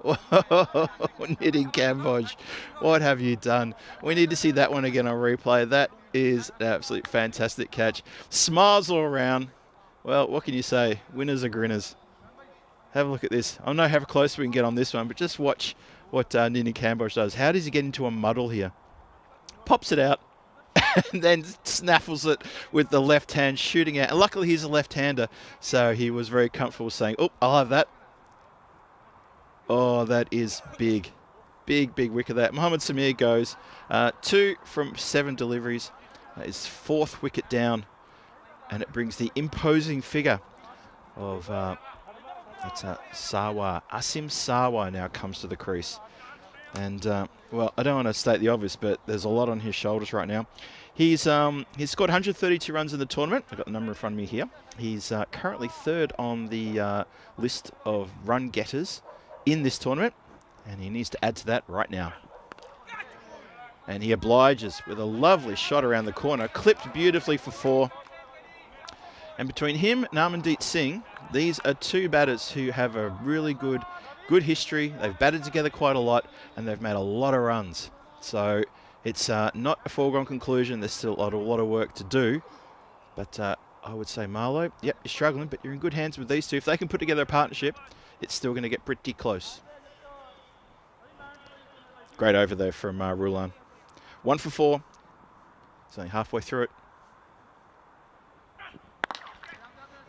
Speaker 2: Knitting Cambodge, what have you done? We need to see that one again on replay. That is an absolute fantastic catch. Smiles all around. Well, what can you say? Winners are grinners. Have a look at this. I don't know how close we can get on this one, but just watch what Knitting Cambodge does. How does he get into a muddle here? Pops it out and then snaffles it with the left hand, shooting out. And luckily he's a left-hander, so he was very comfortable saying, oh, I'll have that. Oh, that is big. Big wicket that. Mohammad Samir goes 2 from 7 deliveries. His 4th wicket down. And it brings the imposing figure of Sarwar. Asim Sarwar now comes to the crease. And, well, I don't want to state the obvious, but there's a lot on his shoulders right now. He's scored 132 runs in the tournament. I've got the number in front of me here. He's currently 3rd on the list of run getters in this tournament, and he needs to add to that right now. And he obliges with a lovely shot around the corner, clipped beautifully for 4. And between him and Amandeep Singh, these are 2 batters who have a really good history. They've batted together quite a lot, and they've made a lot of runs. So it's not a foregone conclusion. There's still a lot of work to do. But I would say Marlowe, yep, you're struggling, but you're in good hands with these 2. If they can put together a partnership, it's still going to get pretty close. Great over there from Rulan. 1 for 4. He's only halfway through it.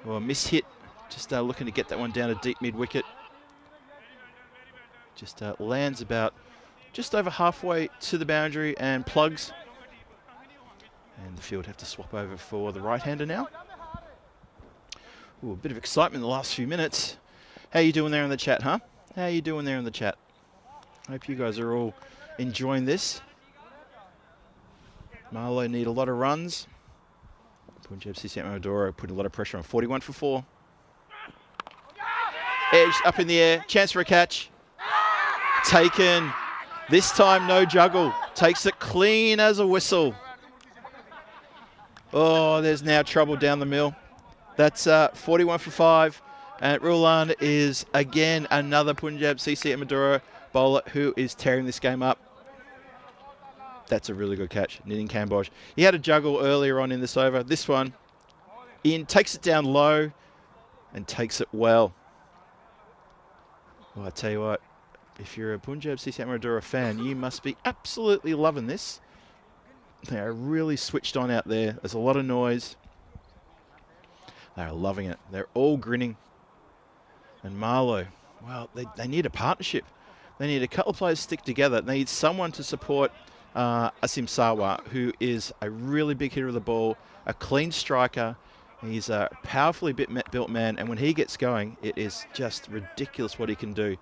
Speaker 2: Well, a miss hit. Just looking to get that one down a deep mid-wicket. Just lands about just over halfway to the boundary and plugs. And the field have to swap over for the right-hander now. Ooh, a bit of excitement in the last few minutes. How you doing there in the chat, huh? How you doing there in the chat? Hope you guys are all enjoying this. Marlowe need a lot of runs. Punjab CC Amadora put a lot of pressure on. 41 for 4. Edge up in the air. Chance for a catch. Taken. This time no juggle. Takes it clean as a whistle. Oh, there's now trouble down the mill. That's 41 for 5. And Rulan is again another Punjab CC Amadora bowler who is tearing this game up. That's a really good catch, Knitting Cambodge. He had a juggle earlier on in this over. This one, in, takes it down low and takes it well. Well, I tell you what, if you're a Punjab CC Amadora fan, you must be absolutely loving this. They are really switched on out there. There's a lot of noise. They are loving it. They're all grinning. And Marlow, well, they need a partnership. They need a couple of players to stick together. They need someone to support Asim Sawa, who is a really big hitter of the ball, a clean striker. He's a powerfully built man, and when he gets going, it is just ridiculous what he can do.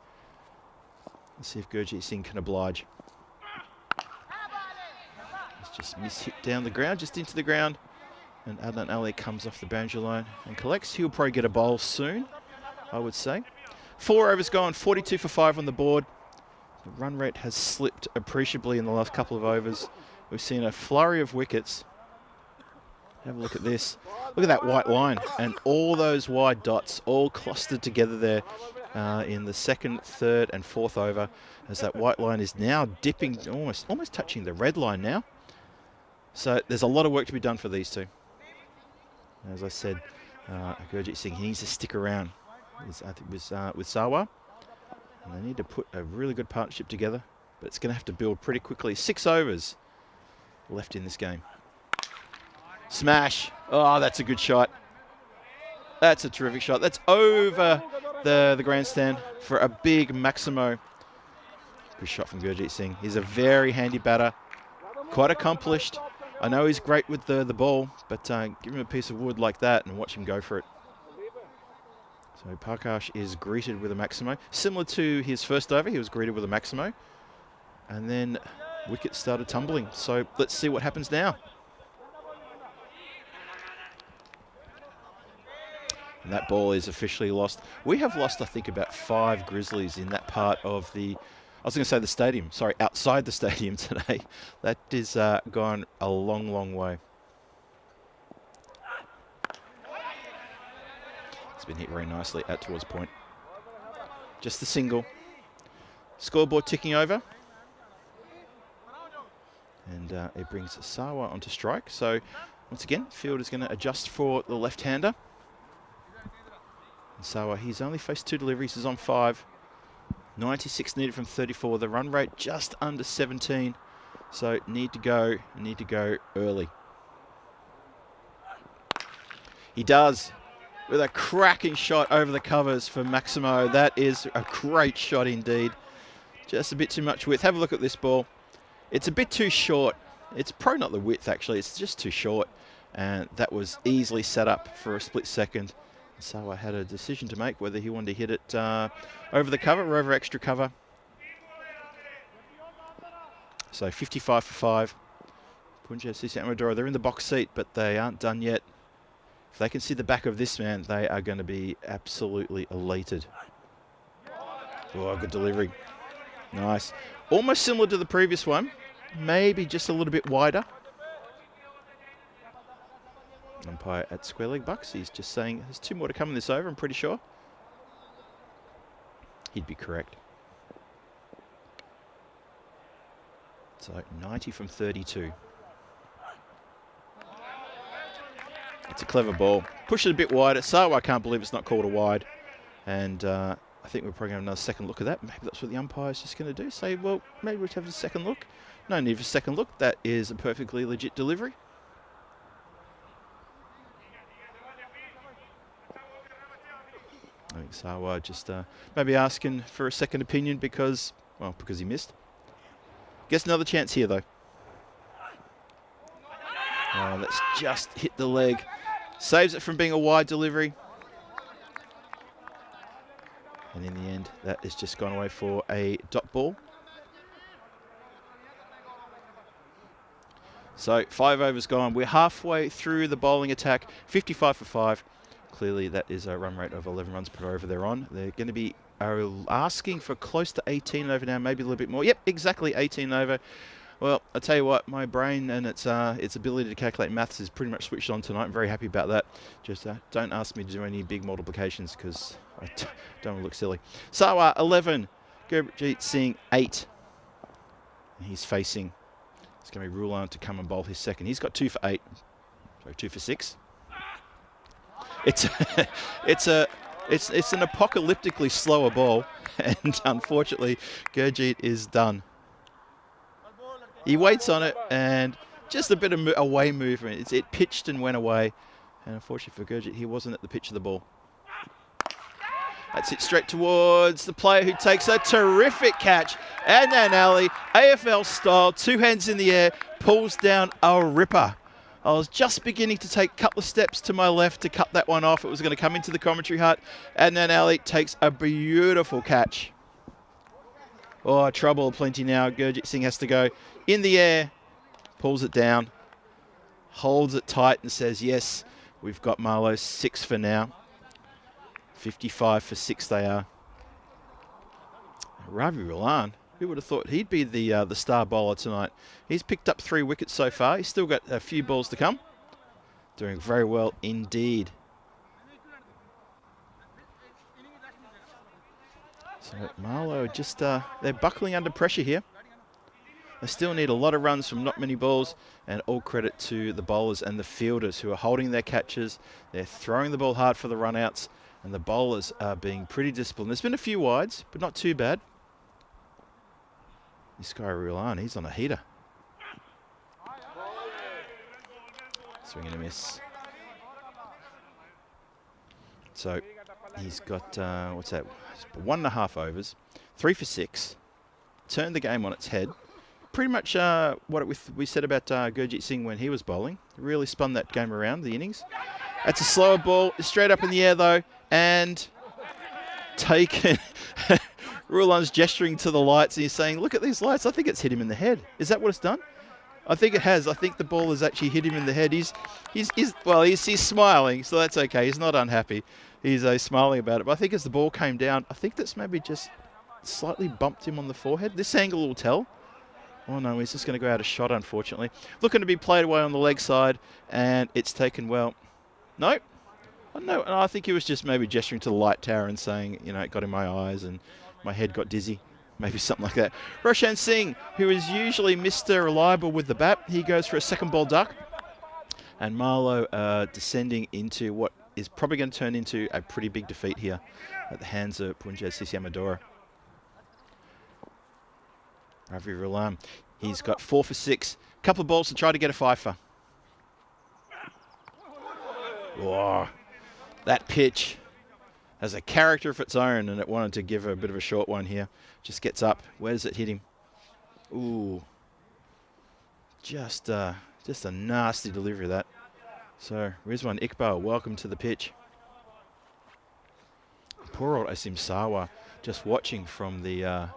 Speaker 2: Let's see if Gurjit Singh can oblige. It's just mishit down the ground, just into the ground. And Adnan Ali comes off the boundary line and collects. He'll probably get a bowl soon, I would say. 4 overs gone, 42 for 5 on the board. The run rate has slipped appreciably in the last couple of overs. We've seen a flurry of wickets. Have a look at this. Look at that white line and all those wide dots all clustered together there in the 2nd, 3rd and 4th over, as that white line is now dipping, almost touching the red line now. So there's a lot of work to be done for these two. As I said, Gurjit Singh, he needs to stick around. I think with Sawa. And they need to put a really good partnership together, but it's going to have to build pretty quickly. 6 overs left in this game. Smash. Oh, that's a good shot. That's a terrific shot. That's over the grandstand for a big Maximo. Good shot from Gurjit Singh. He's a very handy batter, quite accomplished. I know he's great with the ball, but give him a piece of wood like that and watch him go for it. So Prakash is greeted with a Maximo. Similar to his first over, he was greeted with a Maximo. And then Wicket started tumbling. So let's see what happens now. And that ball is officially lost. We have lost, I think, about 5 Grizzlies in that part of the... I was going to say the stadium. Sorry, outside the stadium today. That is gone a long, long way. It's been hit very nicely out towards point. Just the single. Scoreboard ticking over. And it brings Sawa onto strike. So, once again, field is going to adjust for the left-hander. And Sawa, he's only faced 2 deliveries. He's on 5. 96 needed from 34. The run rate just under 17. So, need to go early. He does. With a cracking shot over the covers for Maximo. That is a great shot indeed. Just a bit too much width. Have a look at this ball. It's a bit too short. It's probably not the width, actually. It's just too short. And that was easily set up for a split second. So I had a decision to make whether he wanted to hit it over the cover or over extra cover. So 55 for 5. Punjab CC Amadora, they're in the box seat, but they aren't done yet. If they can see the back of this man, they are going to be absolutely elated. Oh, good delivery. Nice. Almost similar to the previous one. Maybe just a little bit wider. Umpire at square leg bucks. He's just saying there's 2 more to come in this over, I'm pretty sure. He'd be correct. So 90 from 32. It's a clever ball. Push it a bit wider. So I can't believe it's not called a wide. And I think we're probably going to have another second look at that. Maybe that's what the umpire's just going to do. Say, well, maybe we'll have a second look. No need for a second look. That is a perfectly legit delivery. I think Sawa just maybe asking for a second opinion because he missed. Gets another chance here, though. Oh, that's just hit the leg. Saves it from being a wide delivery. And in the end, that has just gone away for a dot ball. So 5 overs gone. We're halfway through the bowling attack. 55 for 5. Clearly, that is a run rate of 11 runs per over they're on. They're going to be asking for close to 18 over now, maybe a little bit more. Yep, exactly 18 over. Well, I'll tell you what, my brain and its ability to calculate maths is pretty much switched on tonight. I'm very happy about that. Just don't ask me to do any big multiplications because I don't want to look silly. Sawa, 11. Gurjit Singh, 8. And he's facing. It's going to be Rulan to come and bowl his second. He's got 2 for 8. Sorry, 2 for 6. It's an apocalyptically slower ball, and unfortunately, Gurjit is done. He waits on it, and just a bit of away movement. It pitched and went away. And unfortunately for Gurjit, he wasn't at the pitch of the ball. That's it straight towards the player who takes a terrific catch. Adnan Ali, AFL style, 2 hands in the air, pulls down a ripper. I was just beginning to take a couple of steps to my left to cut that one off. It was going to come into the commentary hut. Adnan Ali takes a beautiful catch. Oh, trouble plenty now. Gurjit Singh has to go in the air, pulls it down, holds it tight and says, yes, we've got Marlowe 6 for now. 55 for 6 they are. Ravi Rulan, who would have thought he'd be the star bowler tonight? He's picked up 3 wickets so far. He's still got a few balls to come. Doing very well indeed. So Marlowe just, they're buckling under pressure here. They still need a lot of runs from not many balls, and all credit to the bowlers and the fielders who are holding their catches. They're throwing the ball hard for the run-outs, and the bowlers are being pretty disciplined. There's been a few wides, but not too bad. This guy Rulan, he's on a heater. Swing and a miss. So he's got, what's that? 1.5 overs, 3 for 6. Turned the game on its head. Pretty much what we said about Gurjit Singh when he was bowling. Really spun that game around, the innings. That's a slower ball, straight up in the air though, and taken. Rulan's gesturing to the lights and he's saying, look at these lights, I think it's hit him in the head. Is that what it's done? I think it has. I think the ball has actually hit him in the head. He's smiling, so that's okay. He's not unhappy. He's smiling about it. But I think as the ball came down, I think that's maybe just slightly bumped him on the forehead. This angle will tell. Oh no, he's just going to go out of shot, unfortunately. Looking to be played away on the leg side, and it's taken well. No. No, I think he was just maybe gesturing to the light tower and saying, you know, it got in my eyes and my head got dizzy. Maybe something like that. Roshan Singh, who is usually Mr. Reliable with the bat, he goes for a second ball duck. And Marlowe descending into what is probably going to turn into a pretty big defeat here at the hands of Punjab CC Amadora. Ravi Rulan, he's got 4 for 6. Couple of balls to try to get a 5-fer. Oh, that pitch has a character of its own, and it wanted to give a bit of a short one here. Just gets up. Where does it hit him? Ooh. Just a nasty delivery of that. So, Rizwan Iqbal, welcome to the pitch. Poor old Asim Sawa just watching from the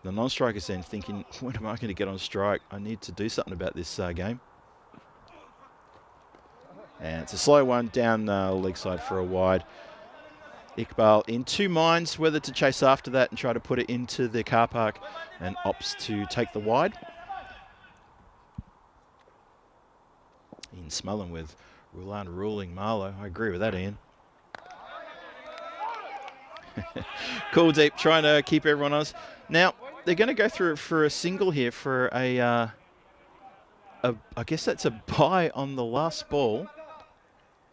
Speaker 2: non-strikers end, thinking, when am I going to get on strike? I need to do something about this game. And it's a slow one down the leg side for a wide. Iqbal in 2 minds whether to chase after that and try to put it into the car park, and opts to take the wide. Ian Smullen with Rulan ruling Marlowe. I agree with that, Ian. Cool deep, trying to keep everyone honest. Now, they're going to go through for a single here for I guess that's a bye on the last ball.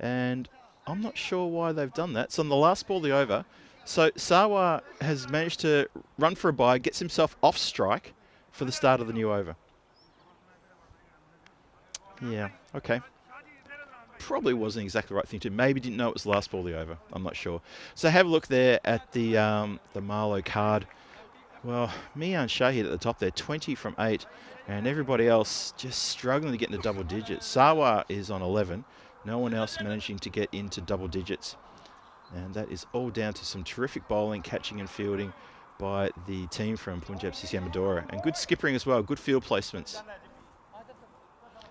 Speaker 2: And I'm not sure why they've done that. So on the last ball, the over. So Sawa has managed to run for a bye, gets himself off strike for the start of the new over. Yeah, okay. Probably wasn't exactly the right thing to do. Maybe didn't know it was the last ball, the over. I'm not sure. So have a look there at the Marlowe card. Well, Mian Shahid at the top there, 20 from 8. And everybody else just struggling to get into double digits. Sawa is on 11. No one else managing to get into double digits. And that is all down to some terrific bowling, catching and fielding by the team from Punjab CC Amadora. And good skippering as well, good field placements.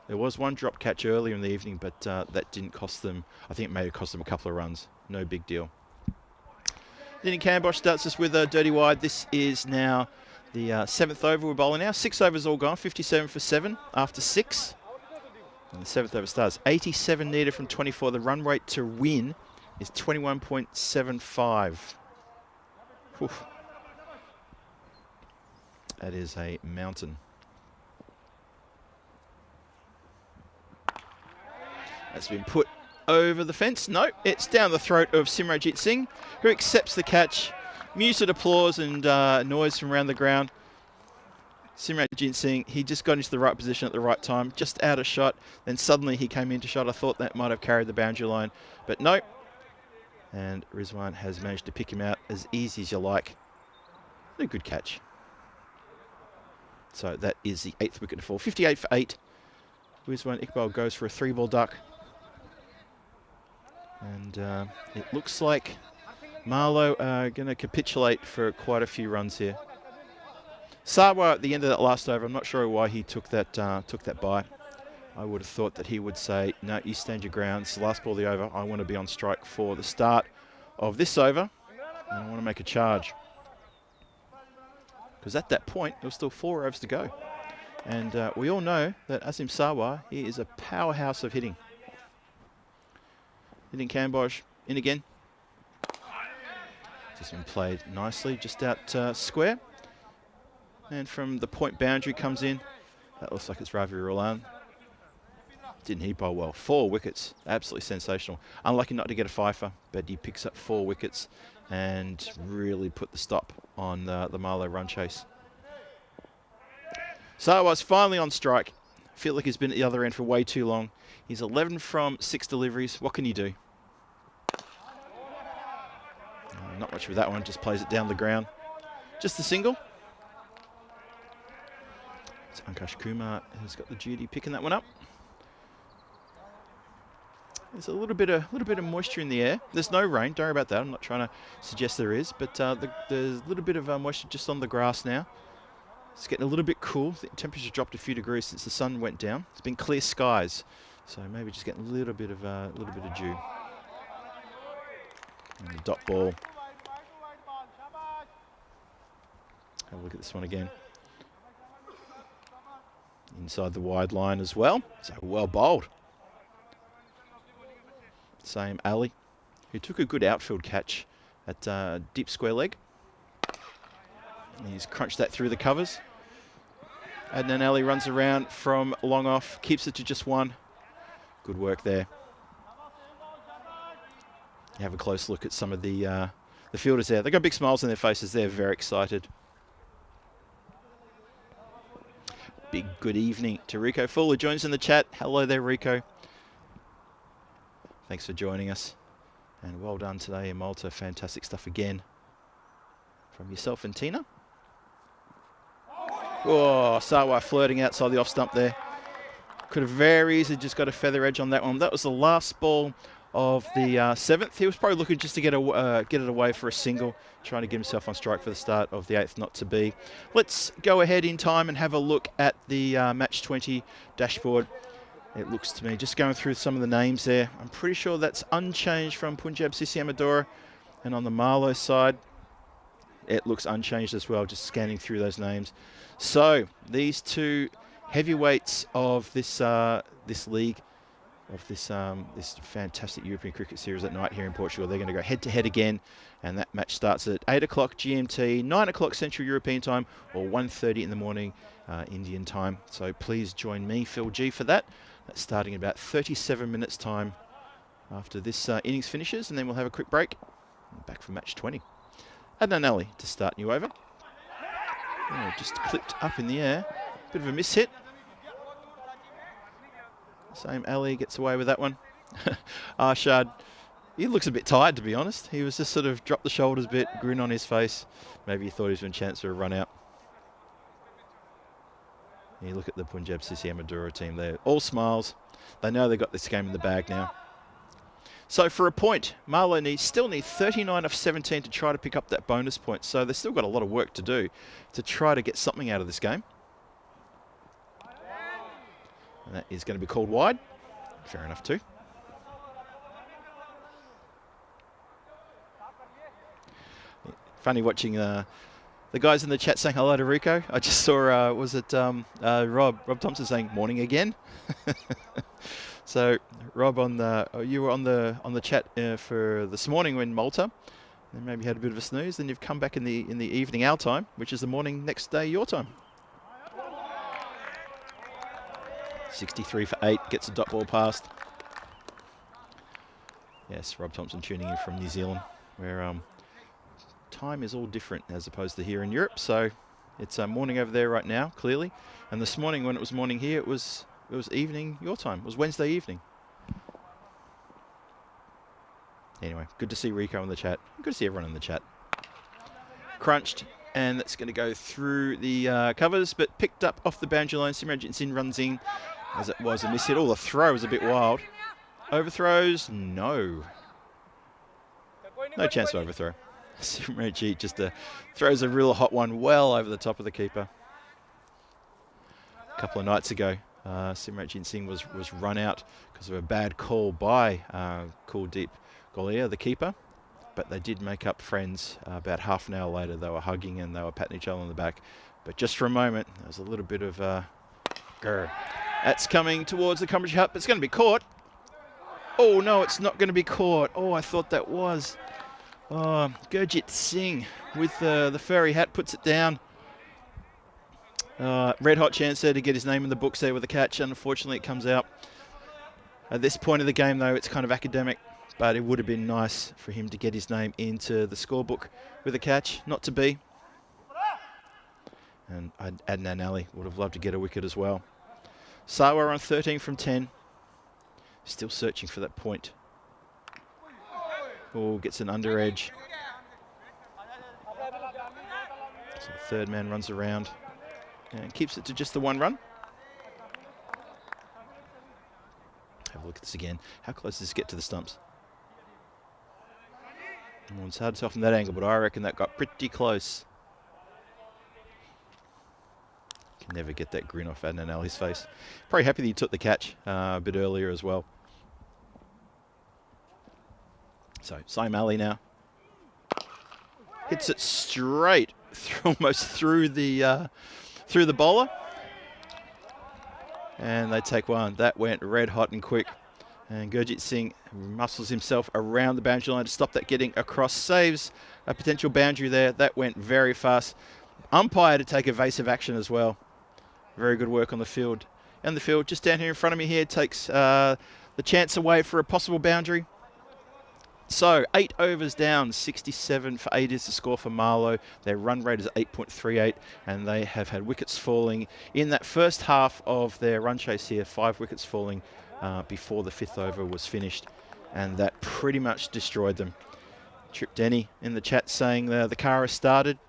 Speaker 2: There was one drop catch earlier in the evening, but that didn't cost them, I think it may have cost them a couple of runs. No big deal. Then Cambosh starts us with a dirty wide. This is now the 7th over we're bowling now. 6 overs all gone, 57 for 7 after 6. And the 7th over starts. 87 needed from 24. The run rate to win is 21.75. Oof. That is a mountain. That's been put over the fence. No, it's down the throat of Simranjit Singh, who accepts the catch. Muted applause and noise from around the ground. Simrat Singh, he just got into the right position at the right time, just out of shot. Then suddenly he came into shot. I thought that might have carried the boundary line, but no. And Rizwan has managed to pick him out as easy as you like. A good catch. So that is the 8th wicket to fall. 58 for 8. Rizwan Iqbal goes for a 3-ball duck. And it looks like Marlow are going to capitulate for quite a few runs here. Sarwar at the end of that last over, I'm not sure why he took that bye. I would have thought that he would say, no, you stand your ground. It's the last ball of the over. I want to be on strike for the start of this over. And I want to make a charge. Because at that point, there was still 4 overs to go. And we all know that Asim Sarwar, he is a powerhouse of hitting. Hitting Kambosh in again. Just been played nicely, just out square. And from the point boundary comes in. That looks like it's Ravi Rolan. Didn't he bowl well? 4 wickets, absolutely sensational. Unlucky not to get a fifer, but he picks up 4 wickets and really put the stop on the Marlow run chase. Sarwar's finally on strike. I feel like he's been at the other end for way too long. He's 11 from 6 deliveries. What can you do? Not much with that one, just plays it down the ground. Just a single. It's Ankash Kumar has got the duty picking that one up. There's a little bit of moisture in the air. There's no rain, don't worry about that. I'm not trying to suggest there is, but there's a little bit of moisture just on the grass now. It's getting a little bit cool. The temperature dropped a few degrees since the sun went down. It's been clear skies, so maybe just getting a little bit of dew. And the dot ball. Have a look at this one again. Inside the wide line as well. So well bowled. Same Ali, who took a good outfield catch at deep square leg. He's crunched that through the covers. Adnan Ali runs around from long off, keeps it to just 1. Good work there. You have a close look at some of the fielders there. They've got big smiles on their faces. They're very excited. Big good evening to Rico Fuller joins in the chat. Hello there, Rico. Thanks for joining us. And well done today in Malta. Fantastic stuff again from yourself and Tina. Oh, Sarwar flirting outside the off stump there. Could have very easily just got a feather edge on that one. That was the last ball of the 7th. He was probably looking just to get it away for a single, trying to get himself on strike for the start of the 8th, not to be. Let's go ahead in time and have a look at the match 20 dashboard. It looks to me, just going through some of the names there, I'm pretty sure that's unchanged from Punjab Sissi Amadora. And on the Marlow side, it looks unchanged as well, just scanning through those names. So these 2 heavyweights of this league, of this fantastic European cricket series at night here in Portugal, they're going to go head-to-head again, and that match starts at 8 o'clock GMT, 9 o'clock Central European time, or 1:30 in the morning Indian time. So please join me, Phil G, for that. That's starting in about 37 minutes time after this innings finishes, and then we'll have a quick break. Back for match 20. Adnan Ali to start new over. Oh, just clipped up in the air. Bit of a miss hit. Same Ali gets away with that one. Arshad, he looks a bit tired, to be honest. He was just sort of dropped the shoulders a bit, grin on his face. Maybe he thought he was in a chance for a run out. You look at the Punjab Sissi Amadora team there, all smiles. They know they've got this game in the bag now. So for a point, Marlow still need 39 of 17 to try to pick up that bonus point. So they've still got a lot of work to do to try to get something out of this game. And that is going to be called wide. Fair enough too. Funny watching the guys in the chat saying hello to Rico. I just saw, was it Rob Thompson saying morning again? So Rob, you were on the chat for this morning in Malta, and maybe had a bit of a snooze. Then you've come back in the evening our time, which is the morning next day your time. 63 for 8, gets a dot ball past. Yes, Rob Thompson tuning in from New Zealand, where time is all different as opposed to here in Europe. So It's morning over there right now, clearly. And this morning, when it was morning here, it was evening your time. It was Wednesday evening. Anyway, good to see Rico in the chat. Good to see everyone in the chat. Crunched, and that's going to go through the covers, but picked up off the boundary line. Simran Singh runs in, as it was a miss hit. Oh, the throw was a bit wild. Overthrows? No. No chance of overthrow. Simran just throws a real hot one well over the top of the keeper. A couple of nights ago, Simran Singh was run out because of a bad call by Kuldeep Golia, the keeper. But they did make up friends about half an hour later. They were hugging and they were patting each other on the back. But just for a moment, there was a little bit of grr. That's coming towards the commentary hut, but it's going to be caught. Oh, no, it's not going to be caught. Oh, I thought that was. Oh, Gurjit Singh with the furry hat puts it down. Red hot chance there to get his name in the books there with the catch. Unfortunately, it comes out. At this point of the game, though, it's kind of academic. But it would have been nice for him to get his name into the scorebook with a catch. Not to be. And Adnan Ali would have loved to get a wicket as well. Sawa on 13 from 10. Still searching for that point. Oh, gets an under edge. So the third man runs around and keeps it to just the one run. Have a look at this again. How close does this get to the stumps? Oh, it's hard to tell from that angle, but I reckon that got pretty close. Can never get that grin off Adnan Ali's face. Probably happy that he took the catch a bit earlier as well. So, Saim Ali now. Hits it straight almost through the bowler. And they take one. That went red hot and quick. And Gurjit Singh muscles himself around the boundary line to stop that getting across. Saves a potential boundary there. That went very fast. Umpire to take evasive action as well. Very good work on the field. And the field just down here in front of me here takes the chance away for a possible boundary. So 8 overs down, 67 for 8 is the score for Marlow. Their run rate is 8.38 and they have had wickets falling in that first half of their run chase here. 5 wickets falling before the 5th over was finished, and that pretty much destroyed them. Trip Denny in the chat saying the car has started.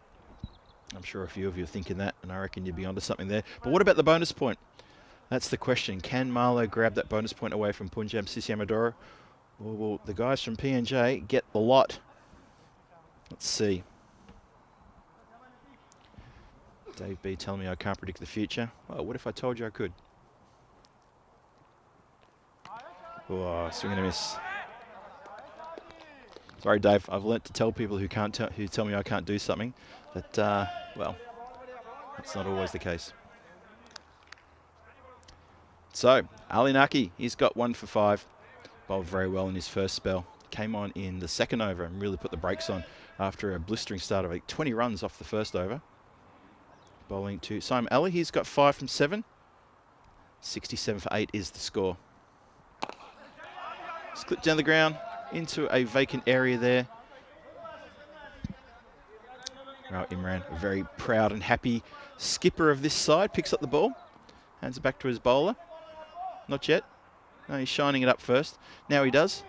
Speaker 2: I'm sure a few of you are thinking that, and I reckon you'd be onto something there. But what about the bonus point? That's the question. Can Marlow grab that bonus point away from Punjab CC Amadora? Or will the guys from PNJ get the lot? Let's see. Dave B telling me I can't predict the future. Well, what if I told you I could? Oh, swing and a miss. Sorry, Dave. I've learnt to tell people who tell me I can't do something that, well, that's not always the case. So, Ali Naki, he's got 1 for 5. Bowled very well in his first spell. Came on in the second over and really put the brakes on after a blistering start of 20 runs off the first over. Bowling to Saim Ali, he's got 5 from 7. 67 for 8 is the score. Clipped down the ground into a vacant area there. Rao Imran, a very proud and happy skipper of this side, picks up the ball, hands it back to his bowler. Not yet. No, he's shining it up first. Now he does.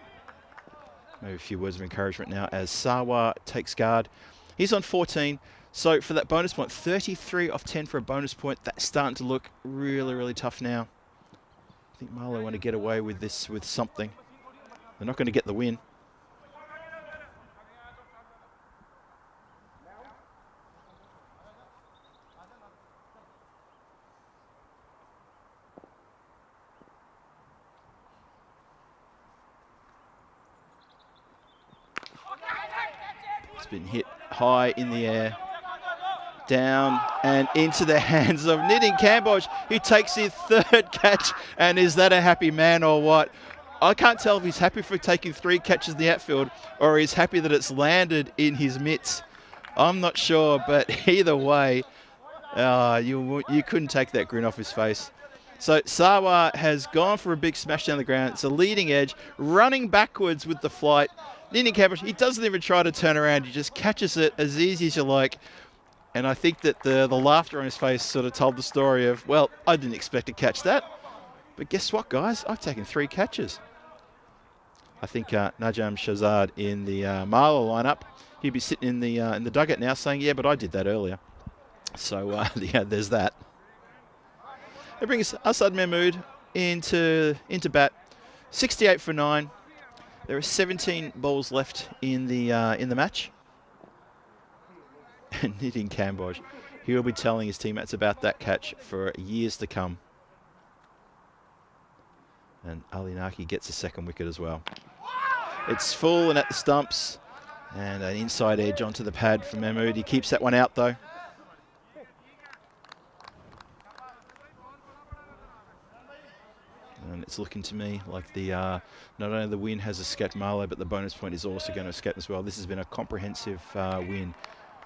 Speaker 2: Maybe a few words of encouragement now as Sawa takes guard. He's on 14. So for that bonus point, 33 off 10 for a bonus point. That's starting to look really, really tough now. I think Marlow want to get away with this with something. They're not going to get the win. It's been hit high in the air. Down and into the hands of Nitin Kamboj, who takes his 3rd catch. And is that a happy man or what? I can't tell if he's happy for taking 3 catches in the outfield or he's happy that it's landed in his mitts. I'm not sure, but either way, you couldn't take that grin off his face. So Sawa has gone for a big smash down the ground. It's a leading edge, running backwards with the flight. Nitin Kamboj, he doesn't even try to turn around. He just catches it as easy as you like. And I think that the laughter on his face sort of told the story of, well, I didn't expect to catch that. But guess what, guys? I've taken 3 catches. I think Najam Shazad in the Marla lineup, he'd be sitting in the dugout now saying, yeah, but I did that earlier. So, yeah, there's that. It brings Asad Mahmood into bat. 68 for 9. There are 17 balls left in the match. And Nitin Kamboj, he will be telling his teammates about that catch for years to come. And Ali Naki gets a second wicket as well. It's full and at the stumps. And an inside edge onto the pad from Mahmood. He keeps that one out though. And it's looking to me like the not only the win has escaped Marlow, but the bonus point is also going to escape as well. This has been a comprehensive win.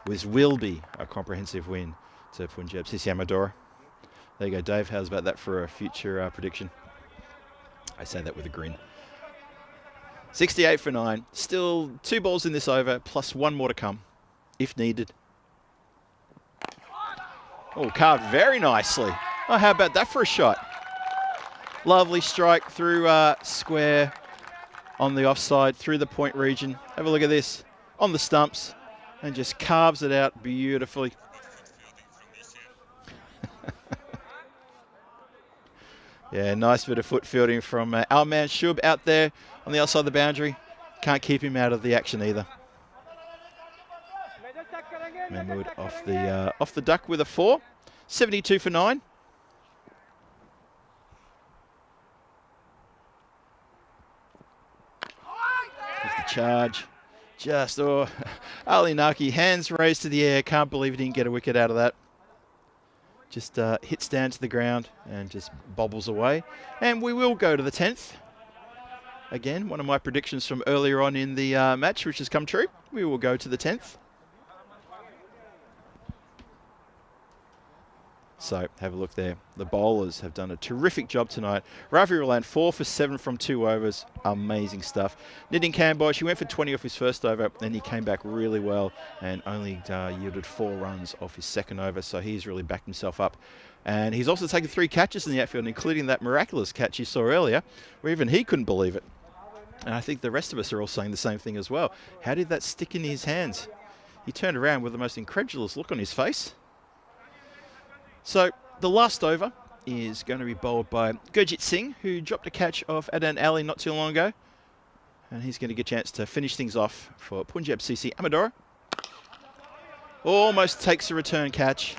Speaker 2: This will be a comprehensive win to Punjab CC Amadora. There you go, Dave. How's about that for a future prediction? I say that with a grin. 68 for 9. Still 2 balls in this over, plus 1 more to come, if needed. Oh, carved very nicely. Oh, how about that for a shot? Lovely strike through square on the offside, through the point region. Have a look at this. On the stumps. And just carves it out beautifully. Yeah, nice bit of foot fielding from our man Shub out there on the outside of the boundary. Can't keep him out of the action either. Mahmood off the duck with a 4. 72 for 9. There's the charge. Just, Ali Naki, hands raised to the air. Can't believe he didn't get a wicket out of that. Just hits down to the ground and just bobbles away. And we will go to the 10th. Again, one of my predictions from earlier on in the match, which has come true. We will go to the 10th. So, have a look there. The bowlers have done a terrific job tonight. Ravi Roland, 4 for 7 from 2 overs. Amazing stuff. Nitin Kamboj, he went for 20 off his first over, and he came back really well and only yielded 4 runs off his second over, so he's really backed himself up. And he's also taken 3 catches in the outfield, including that miraculous catch you saw earlier, where even he couldn't believe it. And I think the rest of us are all saying the same thing as well. How did that stick in his hands? He turned around with the most incredulous look on his face. So the last over is going to be bowled by Gurjit Singh, who dropped a catch off Adan Ali not too long ago. And he's going to get a chance to finish things off for Punjab CC Amadora. Almost takes a return catch.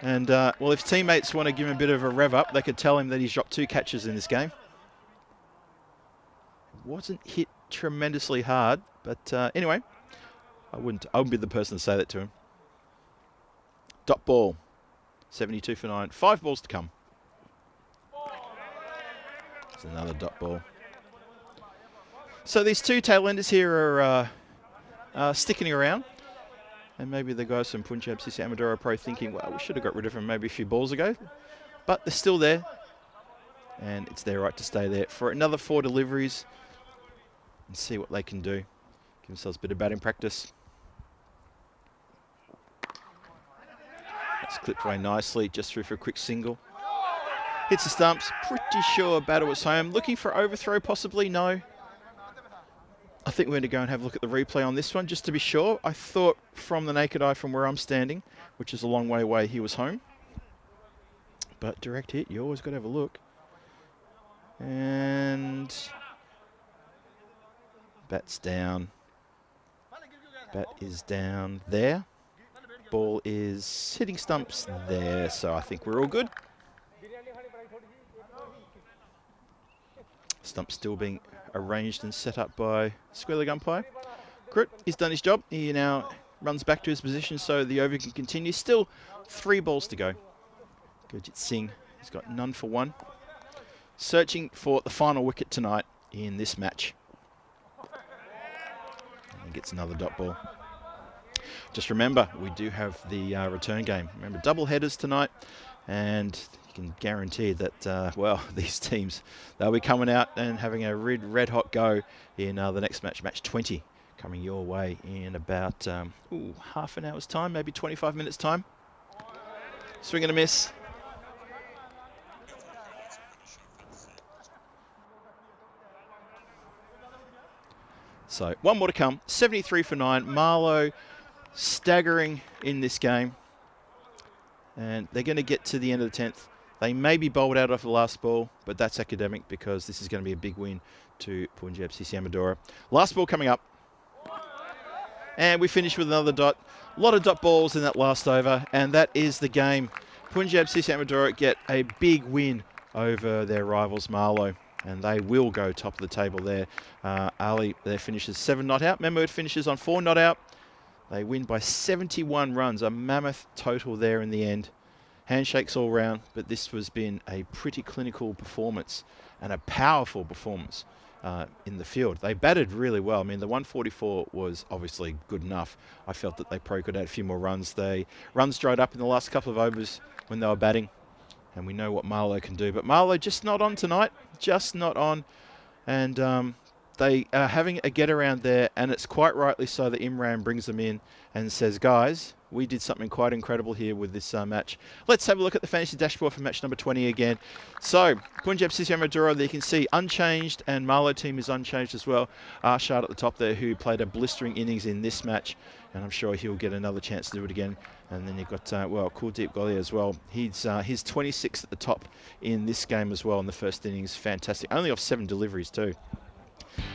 Speaker 2: And, well, if teammates want to give him a bit of a rev up, they could tell him that he's dropped 2 catches in this game. Wasn't hit tremendously hard, but anyway, I wouldn't be the person to say that to him. Dot ball. 72 for 9. 5 balls to come. There's another dot ball. So these 2 tail-enders here are sticking around. And maybe the guys from Punjab CC Amadora are probably thinking, well, we should have got rid of them maybe a few balls ago. But they're still there. And it's their right to stay there for another 4 deliveries. And see what they can do. Give themselves a bit of batting practice. It's clipped away nicely, just through for a quick single. Hits the stumps, pretty sure batter was home. Looking for overthrow possibly, no. I think we're going to go and have a look at the replay on this one, just to be sure. I thought from the naked eye from where I'm standing, which is a long way away, he was home. But direct hit, you always got to have a look. And bat's down. Bat is down there. Ball is hitting stumps there, so I think we're all good. Stump still being arranged and set up by square leg umpire. Krut, he's done his job. He now runs back to his position so the over can continue. Still 3 balls to go. Gurjit Singh, he's got none for 1. Searching for the final wicket tonight in this match. And he gets another dot ball. Just remember, we do have the return game. Remember, double headers tonight, and you can guarantee that, well, these teams, they'll be coming out and having a red hot go in the next match, match 20, coming your way in about half an hour's time, maybe 25 minutes time. Swing and a miss. So one more to come. 73 for 9. Marlow staggering in this game. And they're going to get to the end of the 10th. They may be bowled out off the last ball, but that's academic because this is going to be a big win to Punjab CC Amadora. Last ball coming up. And we finish with another dot. A lot of dot balls in that last over, and that is the game. Punjab CC Amadora get a big win over their rivals Marlow, and they will go top of the table there. Ali, their finishes 7 not out. Mahmood finishes on 4 not out. They win by 71 runs, a mammoth total there in the end. Handshakes all round, but this has been a pretty clinical performance and a powerful performance in the field. They batted really well. I mean, the 144 was obviously good enough. I felt that they probably could add a few more runs. Runs dried up in the last couple of overs when they were batting, and we know what Marlow can do. But Marlow just not on tonight, just not on. And they are having a get around there, and it's quite rightly so that Imran brings them in and says, guys, we did something quite incredible here with this match. Let's have a look at the fantasy dashboard for match number 20 again. So, Punjab CC Amadora, there you can see unchanged, and Marlow team is unchanged as well. Arshad at the top there, who played a blistering innings in this match, and I'm sure he'll get another chance to do it again. And then you've got, Kuldeep Goli as well. He's 26th at the top in this game as well in the first innings. Fantastic. Only off 7 deliveries too.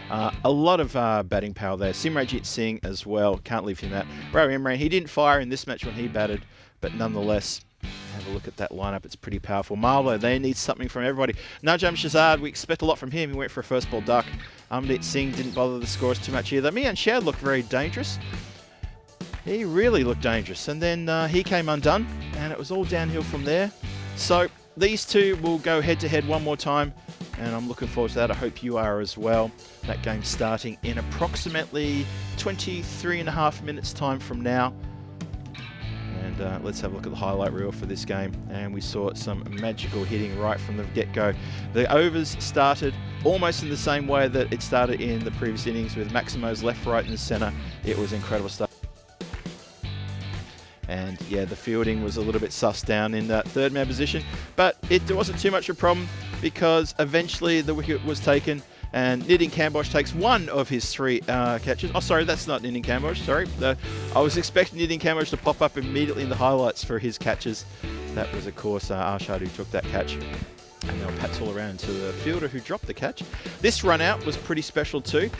Speaker 2: A lot of batting power there. Simranjit Singh as well. Can't leave him out. Ravi Imran, he didn't fire in this match when he batted, but nonetheless, have a look at that lineup. It's pretty powerful. Marlow, they need something from everybody. Najam Shazad, we expect a lot from him. He went for a first ball duck. Amrit Singh didn't bother the scores too much either. Mian Shad looked very dangerous. He really looked dangerous. And then he came undone, and it was all downhill from there. So these two will go head-to-head one more time, and I'm looking forward to that. I hope you are as well. That game's starting in approximately 23.5 minutes time from now. And let's have a look at the highlight reel for this game. And we saw some magical hitting right from the get-go. The overs started almost in the same way that it started in the previous innings, with Maximo's left, right, and centre. It was incredible stuff. And yeah, the fielding was a little bit sussed down in that third man position, but it wasn't too much of a problem because eventually the wicket was taken, and Nitin Kambosh takes one of his 3 catches. Oh, sorry, that's not Nitin Kambosh, sorry. I was expecting Nitin Kambosh to pop up immediately in the highlights for his catches. That was, of course, Arshad who took that catch. And there were pats all around to the fielder who dropped the catch. This run out was pretty special too.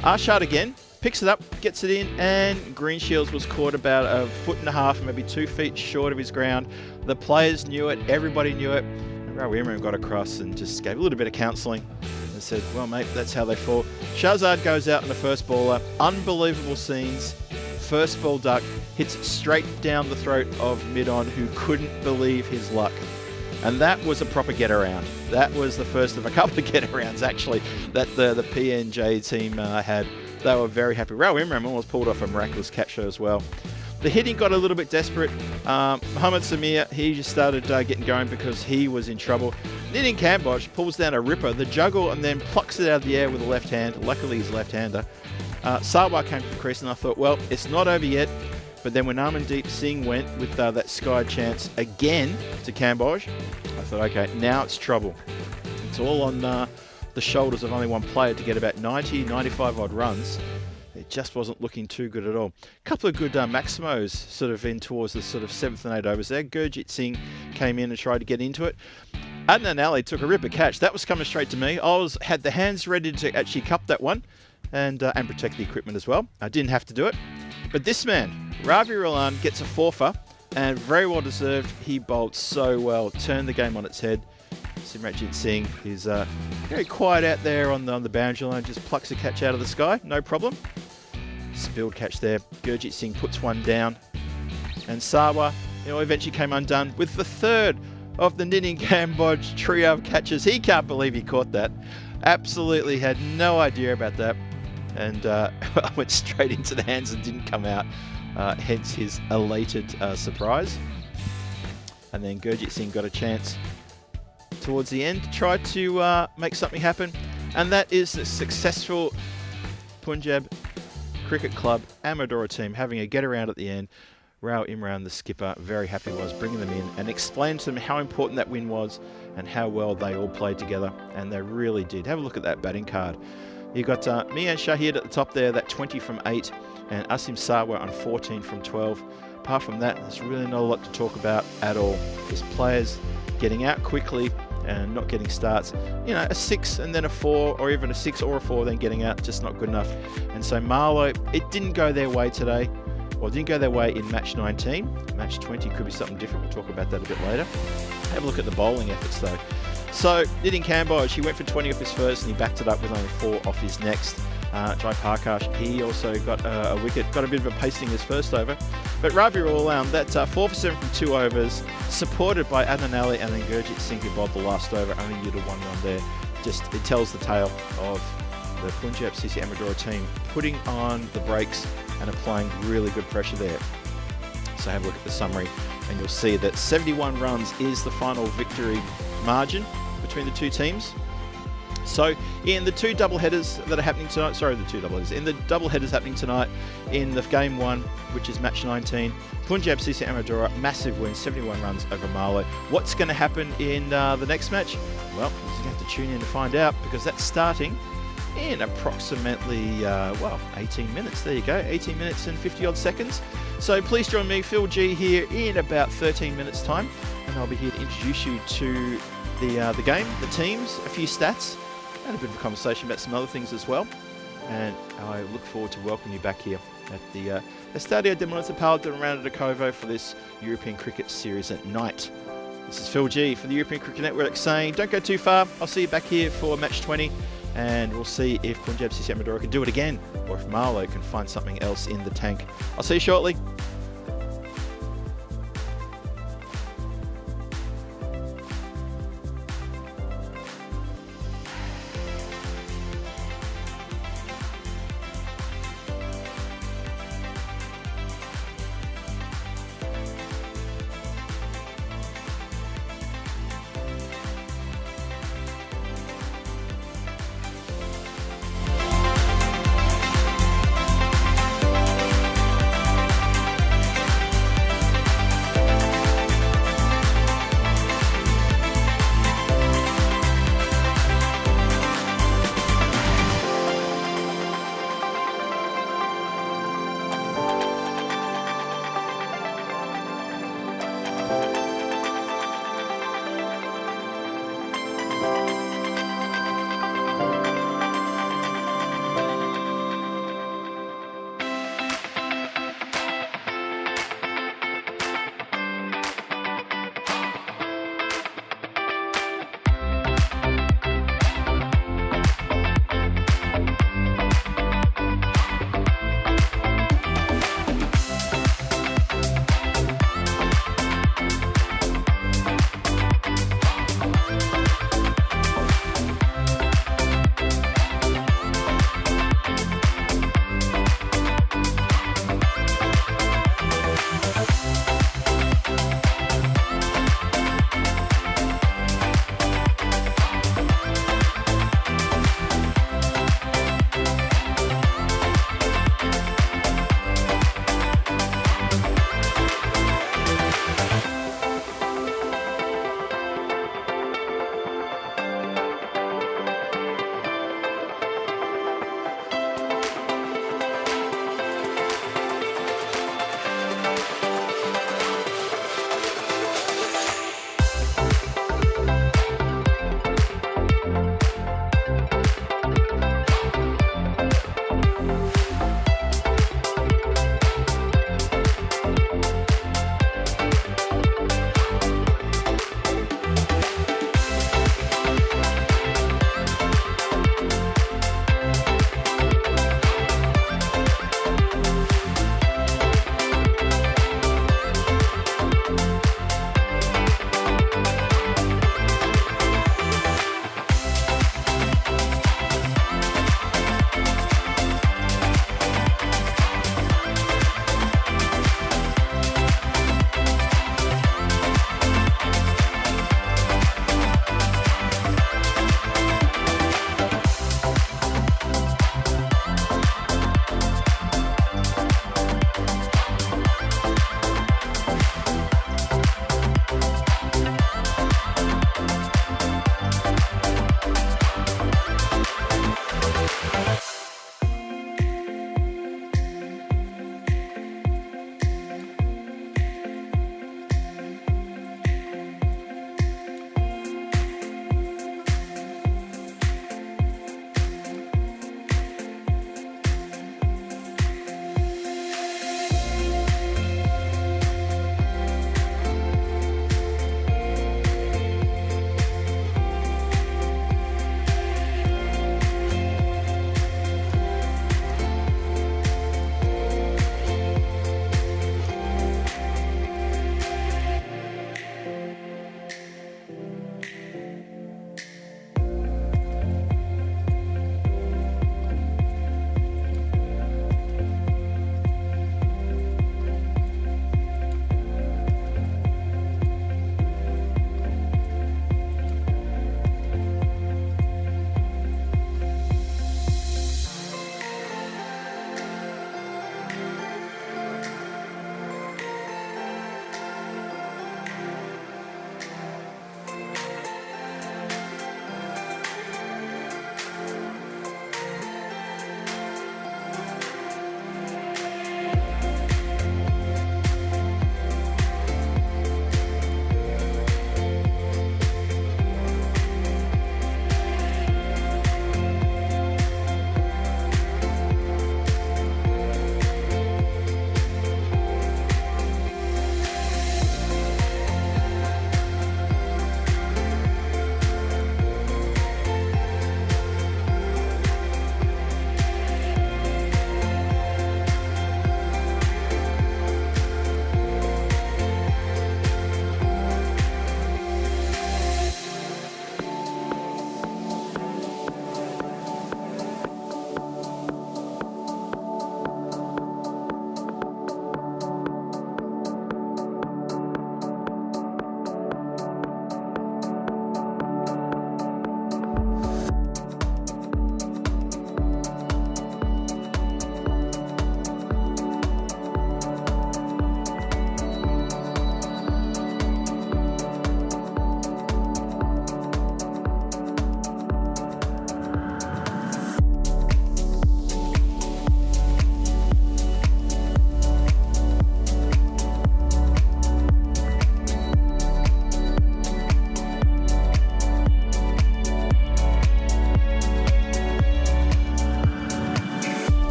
Speaker 2: Arshad again picks it up, gets it in, and Greenshields was caught about 1.5 foot, maybe 2 feet short of his ground. The players knew it, everybody knew it. And Ravi Imran got across and just gave a little bit of counselling and said, well, mate, that's how they fall. Shahzad goes out in the first bowler. Unbelievable scenes. First ball duck hits straight down the throat of mid-on, who couldn't believe his luck. And that was a proper get-around. That was the first of a couple of get-arounds, actually, that the PNJ team had. They were very happy. Ravi Imran almost pulled off a miraculous catch as well. The hitting got a little bit desperate. Mohammad Samir, he just started getting going because he was in trouble. Nitin Kambosh pulls down a ripper, the juggle, and then plucks it out of the air with a left hand. Luckily, he's a left-hander. Sarwar came to the crease, and I thought, well, it's not over yet. But then when Amandeep Singh went with that sky chance again to Kambosh, I thought, okay, now it's trouble. It's all on the shoulders of only one player to get about 90, 95 odd runs. It just wasn't looking too good at all. A couple of good Maximos sort of in towards the sort of 7th and 8th overs there. Gurjit Singh came in and tried to get into it. Adnan Ali took a ripper catch. That was coming straight to me. I had the hands ready to actually cup that one and protect the equipment as well. I didn't have to do it. But this man, Ravi Rolan, gets a 4-fer, and very well deserved. He bowled so well, turned the game on its head. Simranjit Singh is very quiet out there on the boundary line, just plucks a catch out of the sky, no problem. Spilled catch there. Gurjit Singh puts one down. And Sarwar, eventually came undone with the 3rd of the Nitin Kambosh trio of catches. He can't believe he caught that. Absolutely had no idea about that. And went straight into the hands and didn't come out. Hence his elated surprise. And then Gurjit Singh got a chance towards the end to try to make something happen. And that is a successful Punjab Cricket Club Amadora team having a get around at the end. Rao Imran, the skipper, very happy was bringing them in and explained to them how important that win was and how well they all played together, and they really did. Have a look at that batting card. You got Mian Shahid at the top there, that 20 from 8, and Asim Sarwar on 14 from 12. Apart from that, there's really not a lot to talk about at all. Just players getting out quickly and not getting starts. You know, a 6 and then a 4, or even a 6 or a 4 then getting out, just not good enough. And so Marlow, it didn't go their way today. Well, it didn't go their way in match 19. Match 20 could be something different. We'll talk about that a bit later. Have a look at the bowling efforts though. So, Nitin Kamboj, he went for 20 off his first and he backed it up with only 4 off his next. Jai Parkash, he also got a wicket, got a bit of a pasting his first over. But Ravi Rawal, that 4 for 7 from 2 overs, supported by Adnan Ali and then Gurjit Singh, who bowled the last over, only yielded 1 run there. Just, it tells the tale of the Punjab CC Amadora team putting on the brakes and applying really good pressure there. So have a look at the summary and you'll see that 71 runs is the final victory margin between the two teams. So in the 2 double headers that are happening tonight, in the double headers happening tonight in the game 1, which is match 19, Punjab CC Amadora, massive win, 71 runs over Marlow. What's going to happen in the next match? Well, you're going to have to tune in to find out, because that's starting in approximately, 18 minutes. There you go, 18 minutes and 50 odd seconds. So please join me, Phil G, here in about 13 minutes time, and I'll be here to introduce you to the game, the teams, a few stats, and a bit of a conversation about some other things as well. And I look forward to welcoming you back here at the Estadio de Municipal de Miranda de Covo for this European Cricket Series at night. This is Phil G for the European Cricket Network saying don't go too far. I'll see you back here for match 20, and we'll see if Punjab CC Amadora can do it again, or if Marlow can find something else in the tank. I'll see you shortly.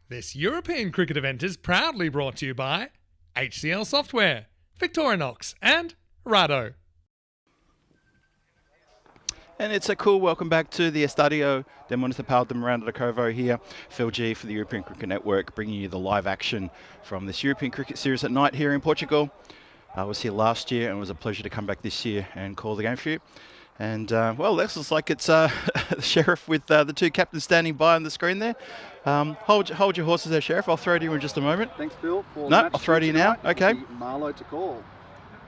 Speaker 1: This European cricket event is proudly brought to you by HCL Software, Victorinox and Rado.
Speaker 2: And it's a cool welcome back to the Estadio de Municipal de Miranda de Covo here. Phil G for the European Cricket Network, bringing you the live action from this European Cricket Series at night here in Portugal. I was here last year and it was a pleasure to come back this year and call the game for you. And, well, this looks like it's the Sheriff with the two captains standing by on the screen there. Hold your horses there, Sheriff. I'll throw to you in just a moment.
Speaker 3: Thanks, Phil.
Speaker 2: No, I'll throw to you now. Okay.
Speaker 3: Marlow to call.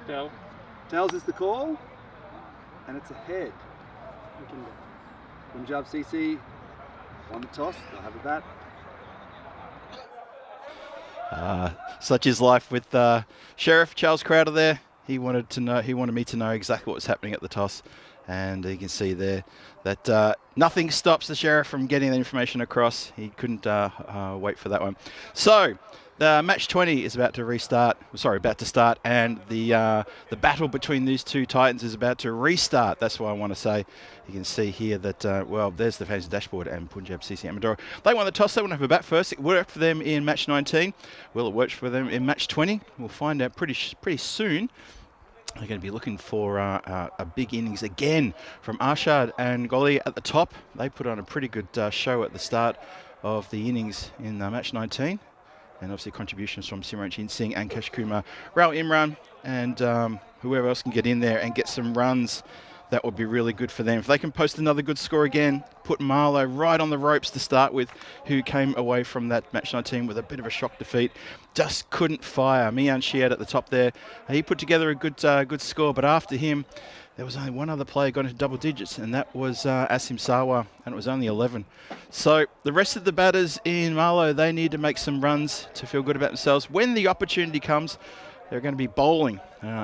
Speaker 4: Tell.
Speaker 3: Tails is the call, and it's a head. Punjab CC won the toss. They'll have a bat.
Speaker 2: Such is life with Sheriff Charles Crowder there. He wanted me to know exactly what was happening at the toss. And you can see there that nothing stops the Sheriff from getting the information across. He couldn't wait for that one. So the match 20 is about to start, and the battle between these two Titans is about to restart. That's what I want to say. You can see here that, well, there's the fancy dashboard and Punjab CC Amadora. They won the toss. They want to have a bat first. It worked for them in match 19. Will it work for them in match 20? We'll find out pretty soon. They're going to be looking for a big innings again from Arshad and Goli at the top. They put on a pretty good show at the start of the innings in match 19. And obviously contributions from Simran Singh and Kesh Kumar, Raul Imran, and whoever else can get in there and get some runs. That would be really good for them. If they can post another good score again, put Marlow right on the ropes to start with, who came away from that match 19 with a bit of a shock defeat. Just couldn't fire. Mian Shiad at the top there. He put together a good score, but after him, there was only one other player got into double digits, and that was Asim Sawa, and it was only 11. So the rest of the batters in Marlow, they need to make some runs to feel good about themselves. When the opportunity comes, they're going to be bowling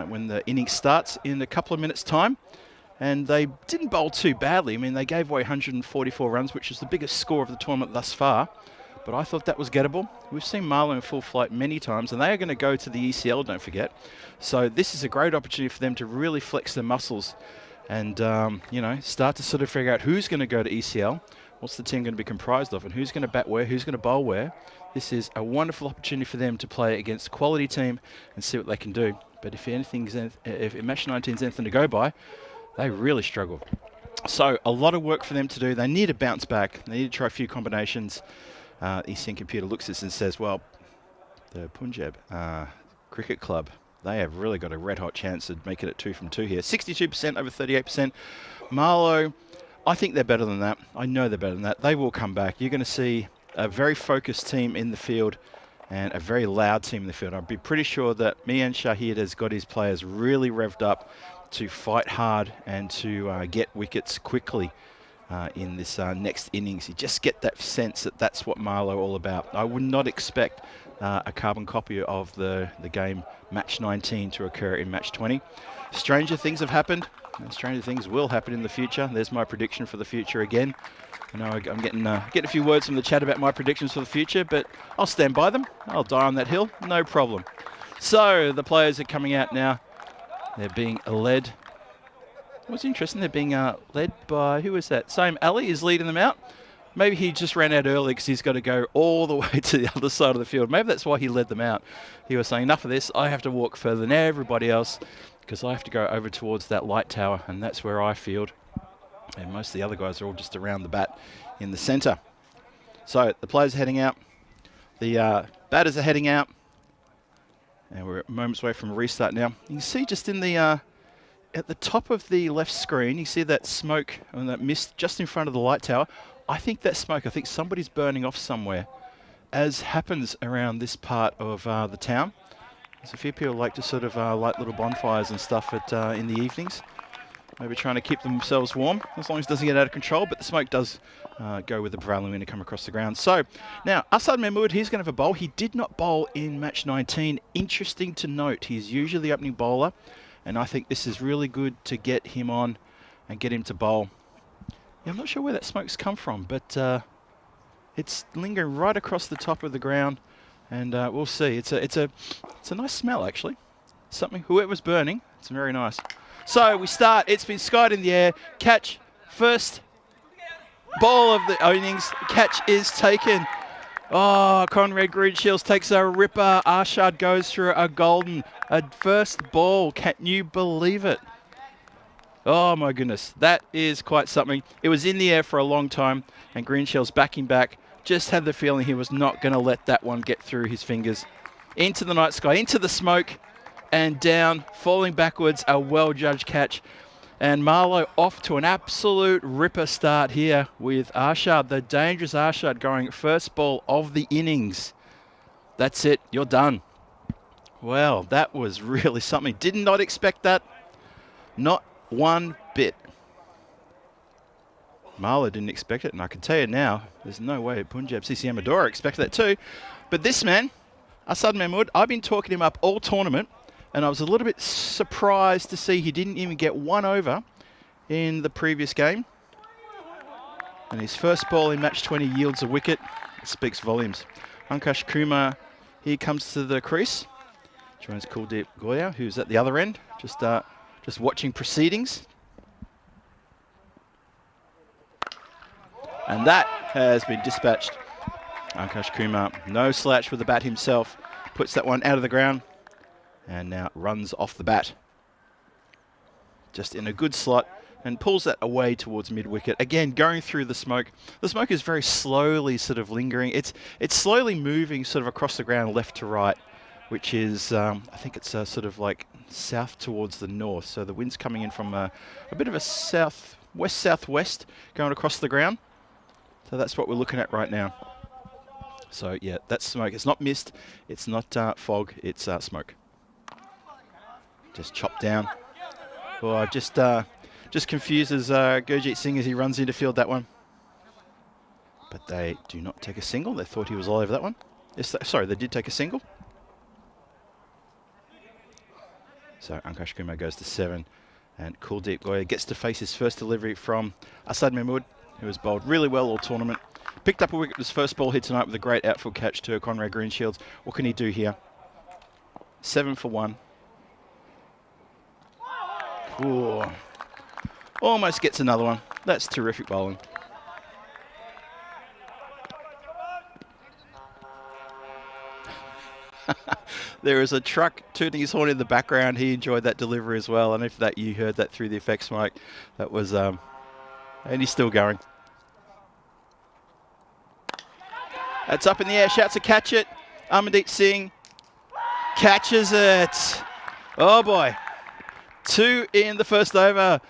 Speaker 2: when the innings starts in a couple of minutes' time. And they didn't bowl too badly. I mean, they gave away 144 runs, which is the biggest score of the tournament thus far. But I thought that was gettable. We've seen Marlow in full flight many times, and they are going to go to the ECL, don't forget. So this is a great opportunity for them to really flex their muscles and, start to sort of figure out who's going to go to ECL, what's the team going to be comprised of, and who's going to bat where, who's going to bowl where. This is a wonderful opportunity for them to play against a quality team and see what they can do. But if match 19 is anything to go by, they really struggle. So a lot of work for them to do. They need to bounce back. They need to try a few combinations. ECSN computer looks at this and says, well, the Punjab Cricket Club, they have really got a red-hot chance of making it 2 from 2 here. 62% over 38%. Marlow, I think they're better than that. I know they're better than that. They will come back. You're going to see a very focused team in the field and a very loud team in the field. I'd be pretty sure that Mian Shahid has got his players really revved up to fight hard and to get wickets quickly in this next innings. You just get that sense that that's what Marlow are all about. I would not expect a carbon copy of the game match 19 to occur in match 20. Stranger things have happened, and stranger things will happen in the future. There's my prediction for the future again. I know I'm getting a few words from the chat about my predictions for the future, but I'll stand by them. I'll die on that hill, no problem. So the players are coming out now. They're being led. What's interesting, they're being led by, who is that? Same Ali is leading them out. Maybe he just ran out early because he's got to go all the way to the other side of the field. Maybe that's why he led them out. He was saying, enough of this. I have to walk further than everybody else because I have to go over towards that light tower, and that's where I field. And most of the other guys are all just around the bat in the centre. So the players are heading out. The batters are heading out. And we're moments away from a restart now. You can see just in the at the top of the left screen, you see that smoke and that mist just in front of the light tower. I think that smoke, I think somebody's burning off somewhere, as happens around this part of the town. There's a few people like to sort of light little bonfires and stuff in the evenings. Maybe trying to keep themselves warm, as long as it doesn't get out of control, but the smoke does go with the prevalent wind to come across the ground. So, now, Asad Mahmood, he's going to have a bowl. He did not bowl in match 19. Interesting to note, he's usually the opening bowler, and I think this is really good to get him on and get him to bowl. Yeah, I'm not sure where that smoke's come from, but it's lingering right across the top of the ground, and we'll see. It's a nice smell, actually. Something, whoever's burning, it's very nice. So we start, it's been skied in the air, catch, first ball of the innings, catch is taken. Oh, Conrad Greenshields takes a ripper, Arshad goes through a golden, a first ball, can you believe it? Oh my goodness, that is quite something. It was in the air for a long time, and Greenshields backing back, just had the feeling he was not going to let that one get through his fingers. Into the night sky, into the smoke, and down, falling backwards, a well-judged catch. And Marlowe off to an absolute ripper start here with Arshad, the dangerous Arshad, going first ball of the innings. That's it, you're done. Well, that was really something. Did not expect that. Not one bit. Marlowe didn't expect it, and I can tell you now, there's no way Punjab CC Amadora expected that too. But this man, Asad Mahmood, I've been talking him up all tournament, and I was a little bit surprised to see he didn't even get one over in the previous game. And his first ball in match 20 yields a wicket. It speaks volumes. Ankush Kumar, here comes to the crease. Joins Kuldeep Goya, who's at the other end, just watching proceedings. And that has been dispatched. Ankush Kumar, no slouch with the bat himself, puts that one out of the ground. And now runs off the bat. Just in a good slot and pulls that away towards mid-wicket. Again, going through the smoke. The smoke is very slowly sort of lingering. It's slowly moving sort of across the ground left to right, which is, I think it's sort of like south towards the north. So the wind's coming in from a bit of a southwest going across the ground. So that's what we're looking at right now. So yeah, that's smoke. It's not mist, it's not fog, it's smoke. Just chopped down. Oh, just confuses Gurjeet Singh as he runs into field that one. But they do not take a single. They thought he was all over that one. Yes, sorry, they did take a single. So Ankush Kumar goes to 7. And Kuldeep Goya gets to face his first delivery from Asad Mahmood, who has bowled really well all tournament. Picked up a wicket with his first ball here tonight with a great outfield catch to Conrad Greenshields. What can he do here? 7 for 1. Ooh. Almost gets another one. That's terrific bowling. There is a truck tooting his horn in the background. He enjoyed that delivery as well. And if that you heard that through the effects mic, that was, and he's still going. That's up in the air, shouts to catch it. Amandeep Singh catches it. Oh boy. 2 in the first over.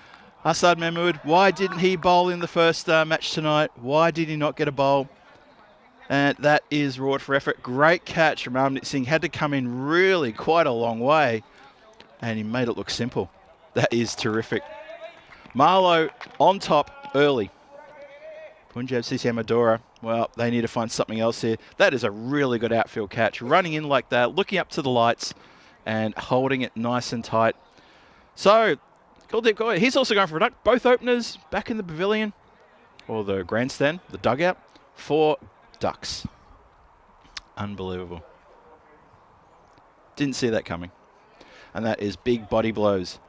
Speaker 2: Asad Mahmood, why didn't he bowl in the first match tonight? Why did he not get a bowl? And that is reward for effort. Great catch from Amandeep Singh. Had to come in really quite a long way. And he made it look simple. That is terrific. Marlowe on top early. Punjab CC Amadora, well, they need to find something else here. That is a really good outfield catch. Running in like that, looking up to the lights and holding it nice and tight. So, Kuldeep Goya, he's also going for a duck. Both openers back in the pavilion, or the grandstand, the dugout, for ducks. Unbelievable. Didn't see that coming. And that is big body blows.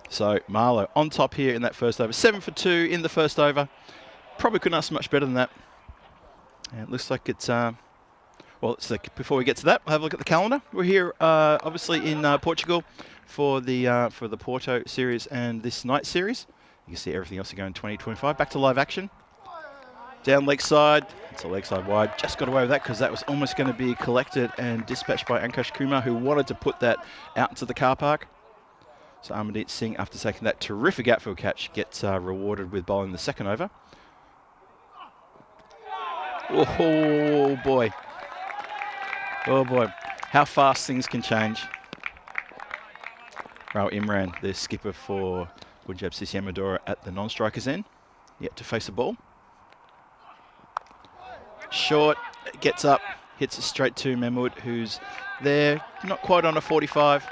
Speaker 2: So, Marlowe on top here in that first over. 7 for 2 in the first over. Probably couldn't ask much better than that. And it looks like it's... well, it's like before we get to that, we'll have a look at the calendar. We're here, obviously, in Portugal for the Porto series and this night series. You can see everything else going in 2025. Back to live action. Down leg side. It's a leg side wide. Just got away with that because that was almost going to be collected and dispatched by Ankush Kumar, who wanted to put that out into the car park. So Amandeep Singh, after taking that terrific outfield catch, gets rewarded with bowling the second over Oh boy. Oh boy. How fast things can change. Raul Imran, the skipper for Punjab CC Amadora at the non-strikers end, yet to face the ball. Short, gets up, hits it straight to Mahmood, who's there, not quite on a 45,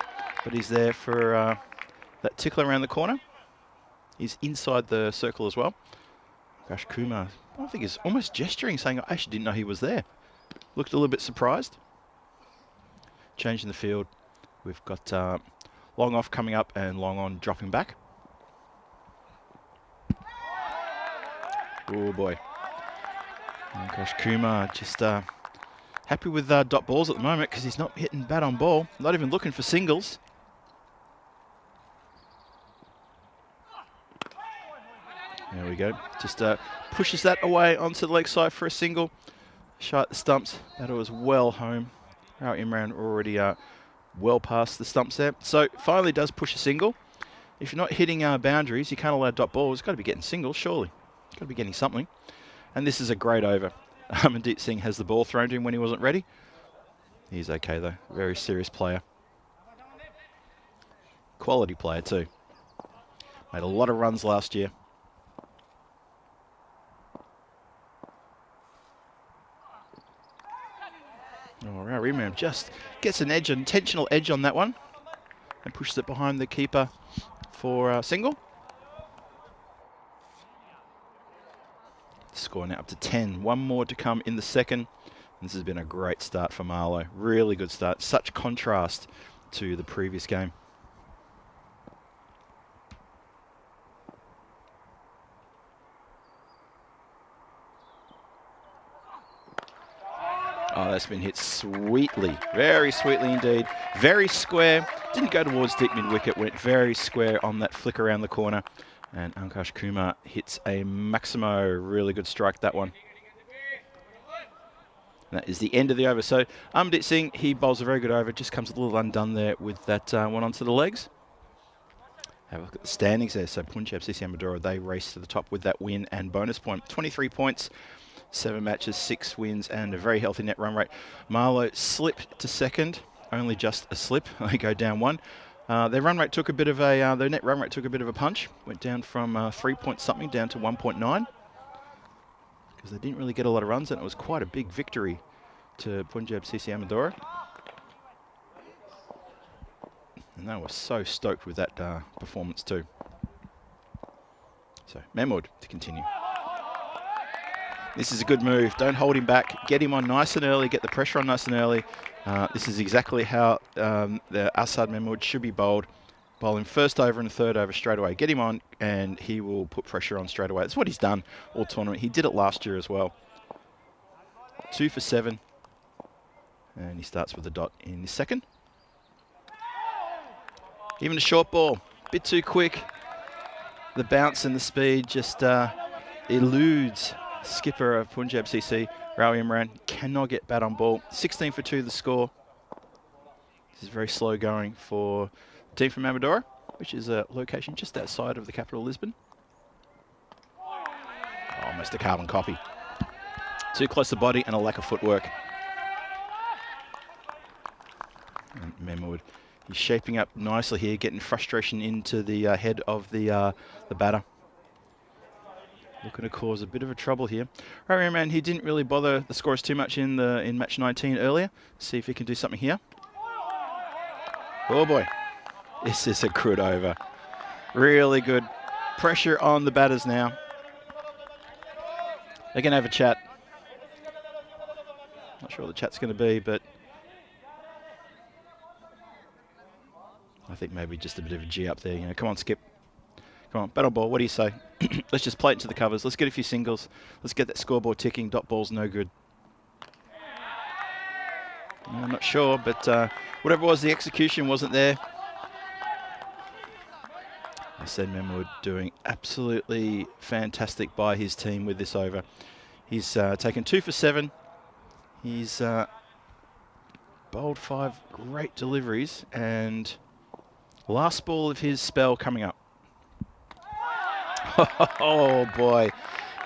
Speaker 2: but he's there for that tickle around the corner. He's inside the circle as well. Gosh, Kumar, I think he's almost gesturing, saying, I actually didn't know he was there. Looked a little bit surprised. Changing the field. We've got long off coming up and long on dropping back. Oh boy. Oh gosh, Kumar just happy with dot balls at the moment because he's not hitting bat on ball. Not even looking for singles. There we go. Just pushes that away onto the leg side for a single. Shot the stumps. That was well home. Raul Imran already well past the stumps there. So finally does push a single. If you're not hitting boundaries, you can't allow dot balls. It's got to be getting singles, surely. It's got to be getting something. And this is a great over. Amandeep Singh has the ball thrown to him when he wasn't ready. He's okay though. Very serious player. Quality player too. Made a lot of runs last year. Oh, Raul Imran just gets an edge, an intentional edge on that one, and pushes it behind the keeper for a single. Score now up to 10. One more to come in the second. This has been a great start for Marlow. Really good start. Such contrast to the previous game. Oh, that's been hit sweetly. Very sweetly indeed. Very square. Didn't go towards deep mid-wicket. Went very square on that flick around the corner. And Ankash Kumar hits a Maximo. Really good strike, that one. And that is the end of the over. So Amandeep Singh, he bowls a very good over. Just comes a little undone there with that one onto the legs. Have a look at the standings there. So Punjab CC Amadora, they race to the top with that win and bonus point. 23 points. 7 matches, 6 wins, and a very healthy net run rate. Marlow slipped to second, only just a slip. They go down 1. Their run rate took a bit of a, their net run rate took a bit of a punch. Went down from 3 point something down to 1.9 because they didn't really get a lot of runs, and it was quite a big victory to Punjab CC Amadora. And they were so stoked with that performance too. So Mahmood to continue. This is a good move. Don't hold him back. Get him on nice and early. Get the pressure on nice and early. This is exactly how the Asad Mahmood should be bowled. Bowl him first over and third over straight away. Get him on and he will put pressure on straight away. That's what he's done all tournament. He did it last year as well. 2 for 7. And he starts with a dot in the second. Even a short ball. Bit too quick. The bounce and the speed just eludes skipper of Punjab CC, Raul Imran. Cannot get bat on ball. 16 for 2 the score. This is very slow going for the team from Amadora, which is a location just outside of the capital, Lisbon. Almost a carbon copy. Too close to body and a lack of footwork. And Mahmood, he's shaping up nicely here, getting frustration into the head of the batter. Looking to cause a bit of a trouble here. Raul Imran, he didn't really bother the scorers too much in match 19 earlier. See if he can do something here. Oh boy, this is a good over. Really good. Pressure on the batters now. They're going to have a chat. Not sure what the chat's going to be, but I think maybe just a bit of a G up there. You know, come on, Skip. Come on, bat on ball. What do you say? Let's just play it to the covers. Let's get a few singles. Let's get that scoreboard ticking. Dot ball's no good. I'm not sure, but whatever it was, the execution wasn't there. I said Mahmood doing absolutely fantastic by his team with this over. He's taken 2 for 7. He's bowled 5 great deliveries, and last ball of his spell coming up. Oh boy,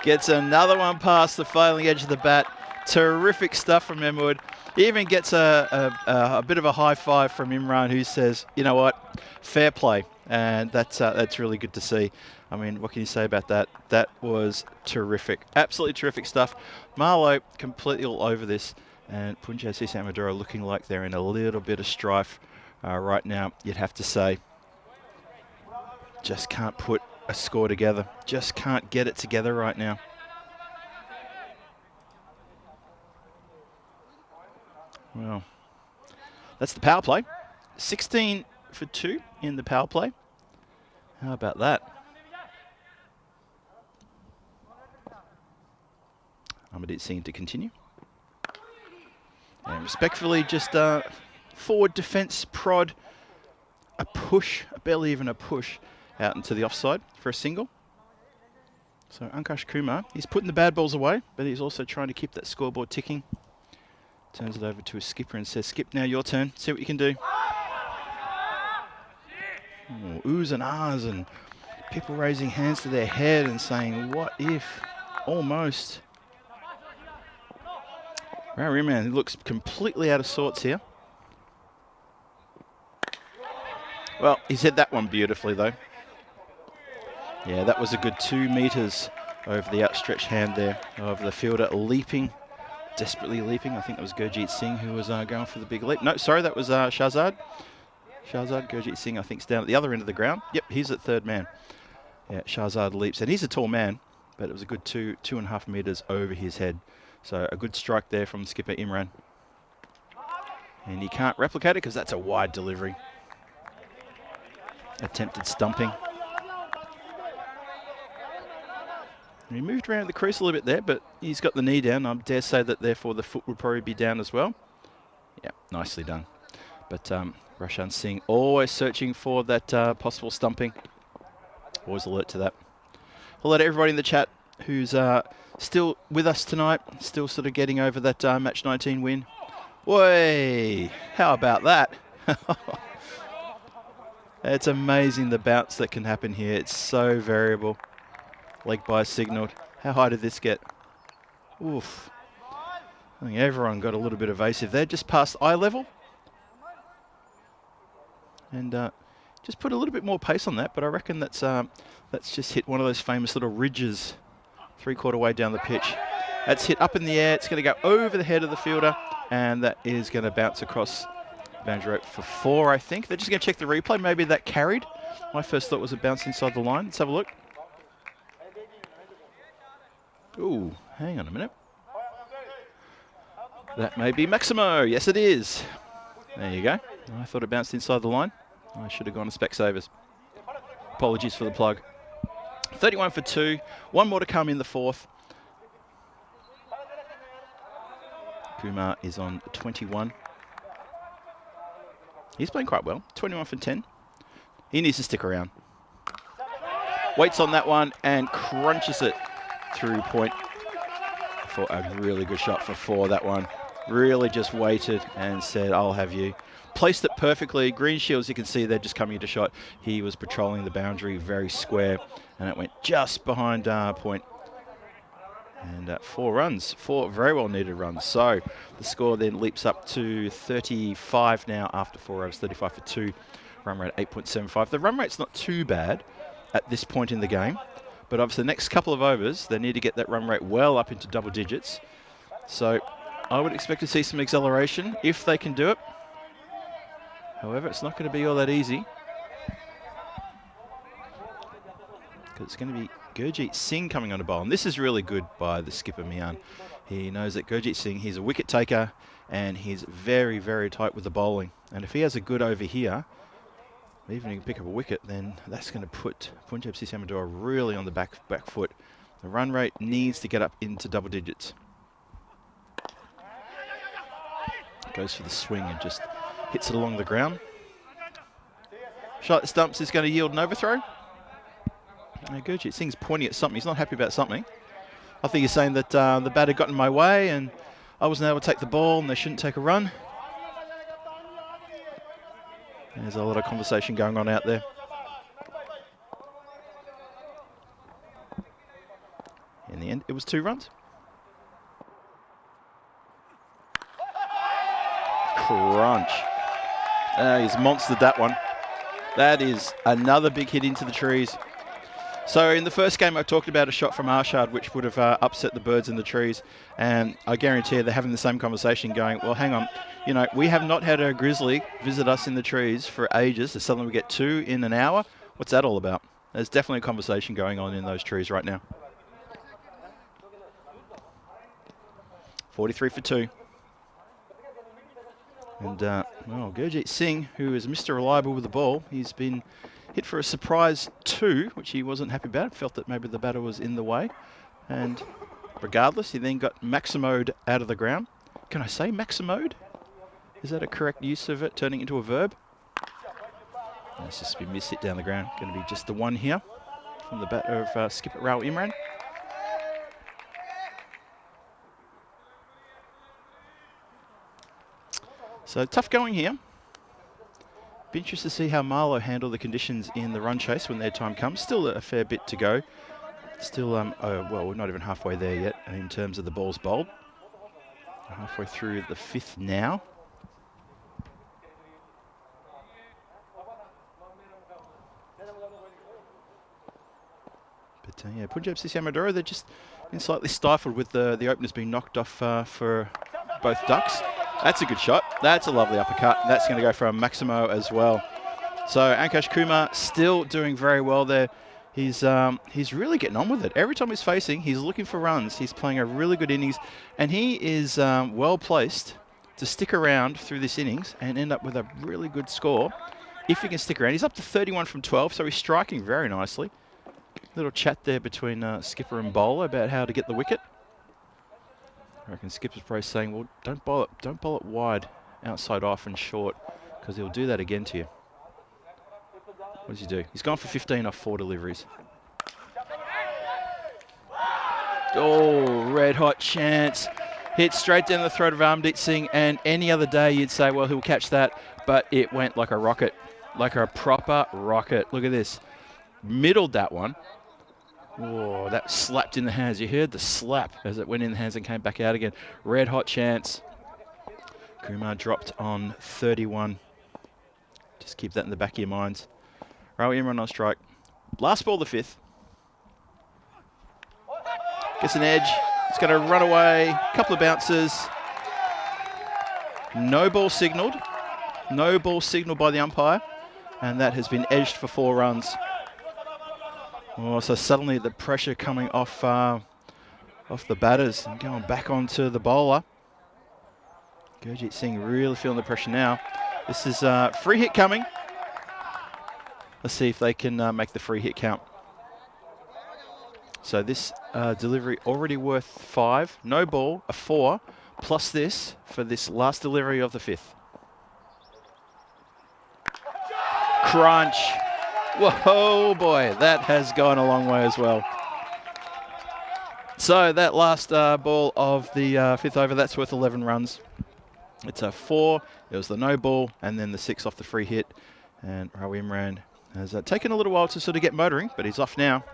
Speaker 2: gets another one past the flailing edge of the bat. Terrific stuff from Emwood. He even gets a bit of a high five from Imran, who says, you know what, fair play. And that's really good to see. I mean, what can you say about that? That was terrific. Absolutely terrific stuff. Marlow completely all over this. And Punjab CC Amadora looking like they're in a little bit of strife right now, you'd have to say. Just can't put a score together. Just can't get it together right now. Well, that's the power play. 16 for 2 in the power play. How about that? Amadit Singh to continue. And respectfully, just forward defence prod, a push, barely even a push, out into the offside for a single. So Ankash Kumar, he's putting the bad balls away, but he's also trying to keep that scoreboard ticking. Turns it over to his skipper and says, Skip, now your turn. See what you can do. Oh, oohs and ahs and people raising hands to their head and saying, what if? Almost. Rariman looks completely out of sorts here. Well, he's hit that one beautifully, though. Yeah, that was a good 2 metres over the outstretched hand there of the fielder leaping. Desperately leaping. I think it was Gurjeet Singh who was going for the big leap. No, sorry, that was Shahzad. Gurjeet Singh, I think, is down at the other end of the ground. Yep, he's at third man. Yeah, Shahzad leaps, and he's a tall man, but it was a good 2.5 metres over his head. So a good strike there from skipper Imran. And he can't replicate it because that's a wide delivery. Attempted stumping. He moved around the crease a little bit there, but he's got the knee down. I dare say that therefore the foot would probably be down as well. Yeah, nicely done. But Rashan Singh always searching for that possible stumping. Always alert to that. Hello to everybody in the chat who's still with us tonight, still sort of getting over that match 19 win. Way, how about that? It's amazing the bounce that can happen here. It's so variable. Leg by signalled. How high did this get? Oof. I think everyone got a little bit evasive there, just past eye level. And just put a little bit more pace on that, but I reckon that's just hit one of those famous little ridges 3/4 way down the pitch. That's hit up in the air. It's going to go over the head of the fielder, and that is going to bounce across the boundary rope for 4, I think. They're just going to check the replay. Maybe that carried. My first thought was a bounce inside the line. Let's have a look. Ooh, hang on a minute. That may be Maximo. Yes, it is. There you go. I thought it bounced inside the line. I should have gone to Specsavers. Apologies for the plug. 31 for 2. 1 more to come in the 4th. Kumar is on 21. He's playing quite well. 21 for 10. He needs to stick around. Waits on that one and crunches it through point for a really good shot for 4. That one really just waited and said, I'll have you. Placed it perfectly. Green shields, you can see they're just coming into shot. He was patrolling the boundary very square, and it went just behind point. And 4 runs, 4 very well needed runs. So the score then leaps up to 35 now after 4 overs, 35 for 2. Run rate 8.75. The run rate's not too bad at this point in the game. But obviously the next couple of overs, they need to get that run rate well up into double digits. So I would expect to see some acceleration if they can do it. However, it's not going to be all that easy. Because it's going to be Gurjeet Singh coming on to bowl. And this is really good by the skipper, Mian. He knows that Gurjeet Singh, he's a wicket taker and he's very, very tight with the bowling. And if he has a good over here, even if he can pick up a wicket, then that's going to put Punjab CC Amadora really on the back foot. The run rate needs to get up into double digits. Goes for the swing and just hits it along the ground. Shot that stumps is going to yield an overthrow. Now Gurjeet Singh's pointing at something. He's not happy about something. I think he's saying that the bat had gotten in my way and I wasn't able to take the ball and they shouldn't take a run. There's a lot of conversation going on out there. In the end, it was 2 runs. crunch. He's monstered that one. That is another big hit into the trees. So in the first game, I talked about a shot from Arshad, which would have upset the birds in the trees. And I guarantee you they're having the same conversation going, well, hang on, you know, we have not had a grizzly visit us in the trees for ages. So suddenly we get 2 in an hour. What's that all about? There's definitely a conversation going on in those trees right now. 43 for 2. And, well, Gurjeet Singh, who is Mr. Reliable with the ball, he's been hit for a surprise 2, which he wasn't happy about. Felt that maybe the batter was in the way. And regardless, he then got maximoed out of the ground. Can I say maximoed? Is that a correct use of it, turning into a verb? That's just been missed hit down the ground. Going to be just the one here from the batter of skipper Raul Imran. So tough going here. Be interested to see how Marlow handle the conditions in the run chase when their time comes. Still a fair bit to go. Still, well, we're not even halfway there yet in terms of the balls bowled. Halfway through the 5th now. But yeah, Punjab CC Amadora, they've just been slightly stifled with the openers being knocked off for both ducks. That's a good shot. That's a lovely uppercut. That's going to go for a Maximo as well. So Ankash Kumar still doing very well there. He's really getting on with it. Every time he's facing, he's looking for runs. He's playing a really good innings, and he is well placed to stick around through this innings and end up with a really good score if he can stick around. He's up to 31 from 12, so he's striking very nicely. Little chat there between skipper and bowler about how to get the wicket. I reckon skipper's probably saying, well, don't bowl it wide, outside off and short, because he'll do that again to you. What does he do? He's gone for 15 off 4 deliveries. Oh, red hot chance. Hit straight down the throat of Armdeep Singh, and any other day you'd say, well, he'll catch that, but it went like a rocket, like a proper rocket. Look at this. Middled that one. Oh, that slapped in the hands. You heard the slap as it went in the hands and came back out again. Red hot chance. Kumar dropped on 31. Just keep that in the back of your minds. Raul Imran on strike. Last ball, the 5th. Gets an edge. It's going to run away. A couple of bounces. No ball signalled. No ball signalled by the umpire. And that has been edged for 4 runs. Oh, so suddenly the pressure coming off the batters and going back onto the bowler. Gurjeet Singh really feeling the pressure now. This is a free hit coming. Let's see if they can make the free hit count. So this delivery already worth 5. No ball, a 4, plus this for this last delivery of the 5th. Crunch. Whoa, boy, that has gone a long way as well. So that last ball of the 5th over, that's worth 11 runs. It's a 4, it was the no ball, and then the 6 off the free hit. And Raul Imran has taken a little while to sort of get motoring, but he's off now.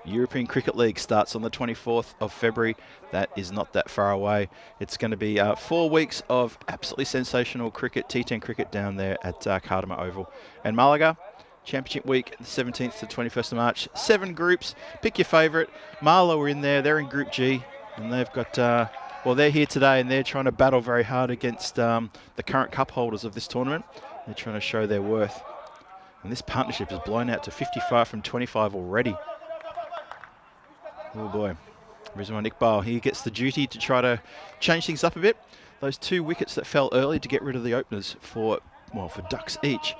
Speaker 2: European Cricket League starts on the 24th of February. That is not that far away. It's going to be 4 weeks of absolutely sensational cricket, T10 cricket down there at Cardamom Oval. And Malaga, Championship Week, the 17th to 21st of March. 7 groups. Pick your favourite. Marlow are in there. They're in Group G. And they've got, well, they're here today and they're trying to battle very hard against the current cup holders of this tournament. They're trying to show their worth. And this partnership has blown out to 55 from 25 already. Oh boy, Rizwan Iqbal, he gets the duty to try to change things up a bit. Those 2 wickets that fell early to get rid of the openers for ducks each.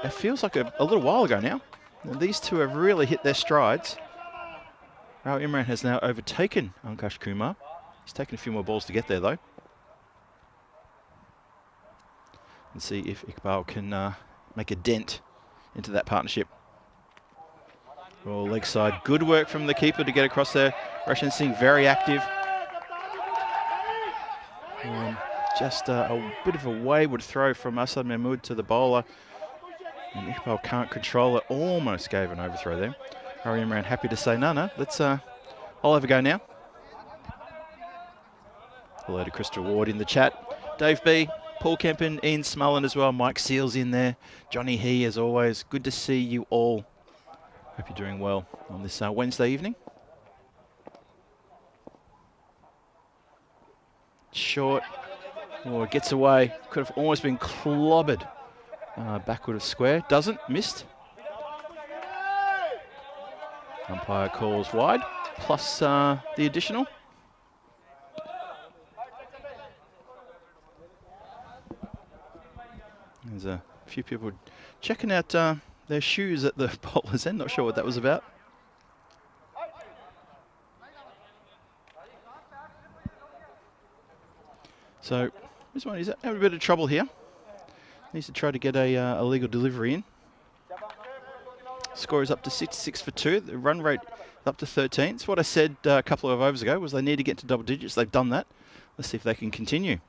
Speaker 2: It feels like a little while ago now. And these 2 have really hit their strides. Raul Imran has now overtaken Ankash Kumar. He's taken a few more balls to get there though. And see if Iqbal can make a dent into that partnership. Well, leg side. Good work from the keeper to get across there. Roshan Singh very active. Just a bit of a wayward throw from Asad Mahmood to the bowler. And Iqbal can't control it. Almost gave an overthrow there. Raul Imran happy to say, no, let's, I'll have a go now. Hello to Crystal Ward in the chat. Dave B, Paul Kempen, Ian Smullen as well, Mike Seals in there, Johnny He as always. Good to see you all. Hope you're doing well on this Wednesday evening. Short, oh, it gets away. Could have almost been clobbered backward of square. Doesn't, missed. Umpire calls wide, plus the additional. There's a few people checking out their shoes at the bowler's end. Not sure what that was about. So this one is having a bit of trouble here. Needs to try to get a legal delivery in. Score is up to 66 for 2. The run rate up to 13. It's what I said a couple of overs ago, was they need to get to double digits. They've done that. Let's see if they can continue.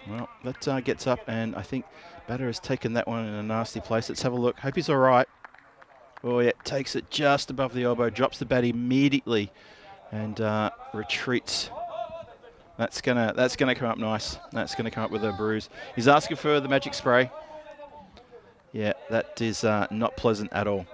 Speaker 2: Well, that gets up, and I think batter has taken that one in a nasty place. Let's have a look. Hope he's all right. Oh, yeah, takes it just above the elbow, drops the bat immediately, and retreats. That's gonna come up nice. That's gonna come up with a bruise. He's asking for the magic spray. Yeah, that is not pleasant at all.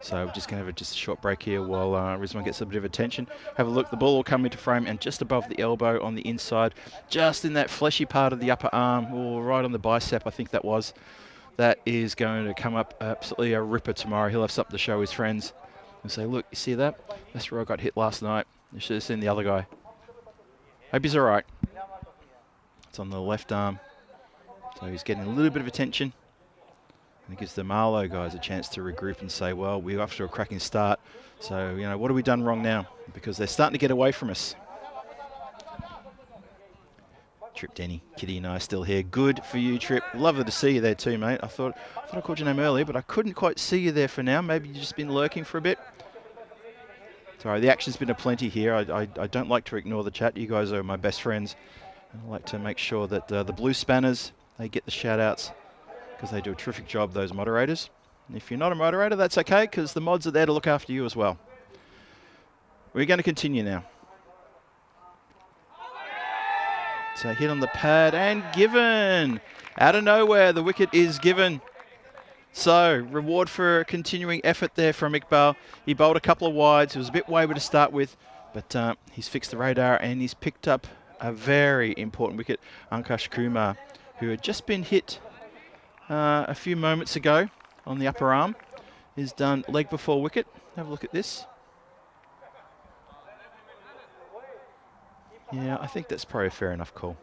Speaker 2: So we're just going to have a short break here while Rizwan gets a bit of attention. Have a look. The ball will come into frame and just above the elbow on the inside, just in that fleshy part of the upper arm, or right on the bicep, I think that was. That is going to come up absolutely a ripper tomorrow. He'll have something to show his friends and say, look, you see that? That's where I got hit last night. You should have seen the other guy. Hope he's all right. It's on the left arm. So he's getting a little bit of attention. And it gives the Marlow guys a chance to regroup and say, well, we're off to a cracking start. So, you know, what have we done wrong now? Because they're starting to get away from us. Trip Denny, Kitty and I are still here. Good for you, Trip. Lovely to see you there too, mate. I thought I called your name earlier, but I couldn't quite see you there for now. Maybe you've just been lurking for a bit. Sorry, the action's been aplenty here. I don't like to ignore the chat. You guys are my best friends. I like to make sure that the Blue Spanners, they get the shout-outs because they do a terrific job, those moderators. And if you're not a moderator, that's okay, because the mods are there to look after you as well. We're going to continue now. So hit on the pad and given. Out of nowhere, the wicket is given. So, reward for continuing effort there from Iqbal. He bowled a couple of wides. It was a bit wayward to start with, but he's fixed the radar and he's picked up a very important wicket. Ankush Kumar, who had just been hit a few moments ago on the upper arm, is done leg before wicket. Have a look at this. Yeah, I think that's probably a fair enough call.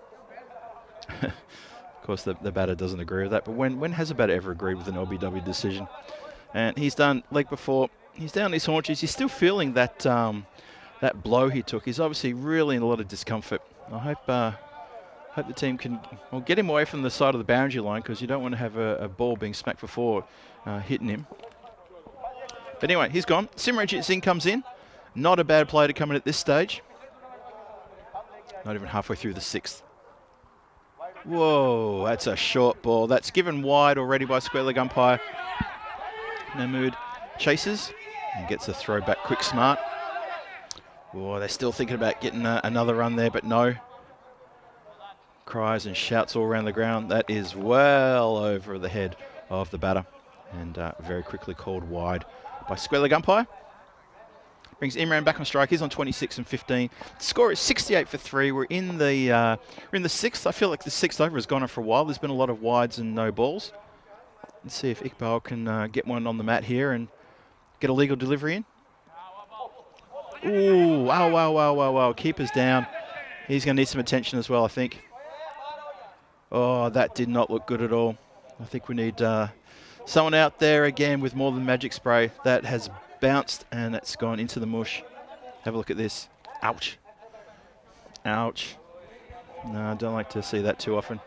Speaker 2: Of course, the batter doesn't agree with that, but when has a batter ever agreed with an LBW decision? And he's done leg before. He's down his haunches. He's still feeling that that blow he took. He's obviously really in a lot of discomfort. I hope the team can get him away from the side of the boundary line, because you don't want to have a ball being smacked before hitting him. But anyway, he's gone. Simranjit Singh comes in. Not a bad player to come in at this stage. Not even halfway through the 6th. Whoa, that's a short ball. That's given wide already by square leg umpire. Mahmood chases and gets a throw back quick smart. Whoa, they're still thinking about getting another run there, but no. Cries and shouts all around the ground. That is well over the head of the batter, and very quickly called wide by square leg umpire. Brings Imran back on strike. He's on 26 and 15. The score is 68 for 3. We're in the 6th. I feel like the 6th over has gone on for a while. There's been a lot of wides and no balls. Let's see if Iqbal can get one on the mat here and get a legal delivery in. Ooh, wow. Keeper's down. He's going to need some attention as well, I think. Oh, that did not look good at all. I think we need someone out there again with more than magic spray. That has bounced and it's gone into the mush. Have a look at this. Ouch. Ouch. No, I don't like to see that too often.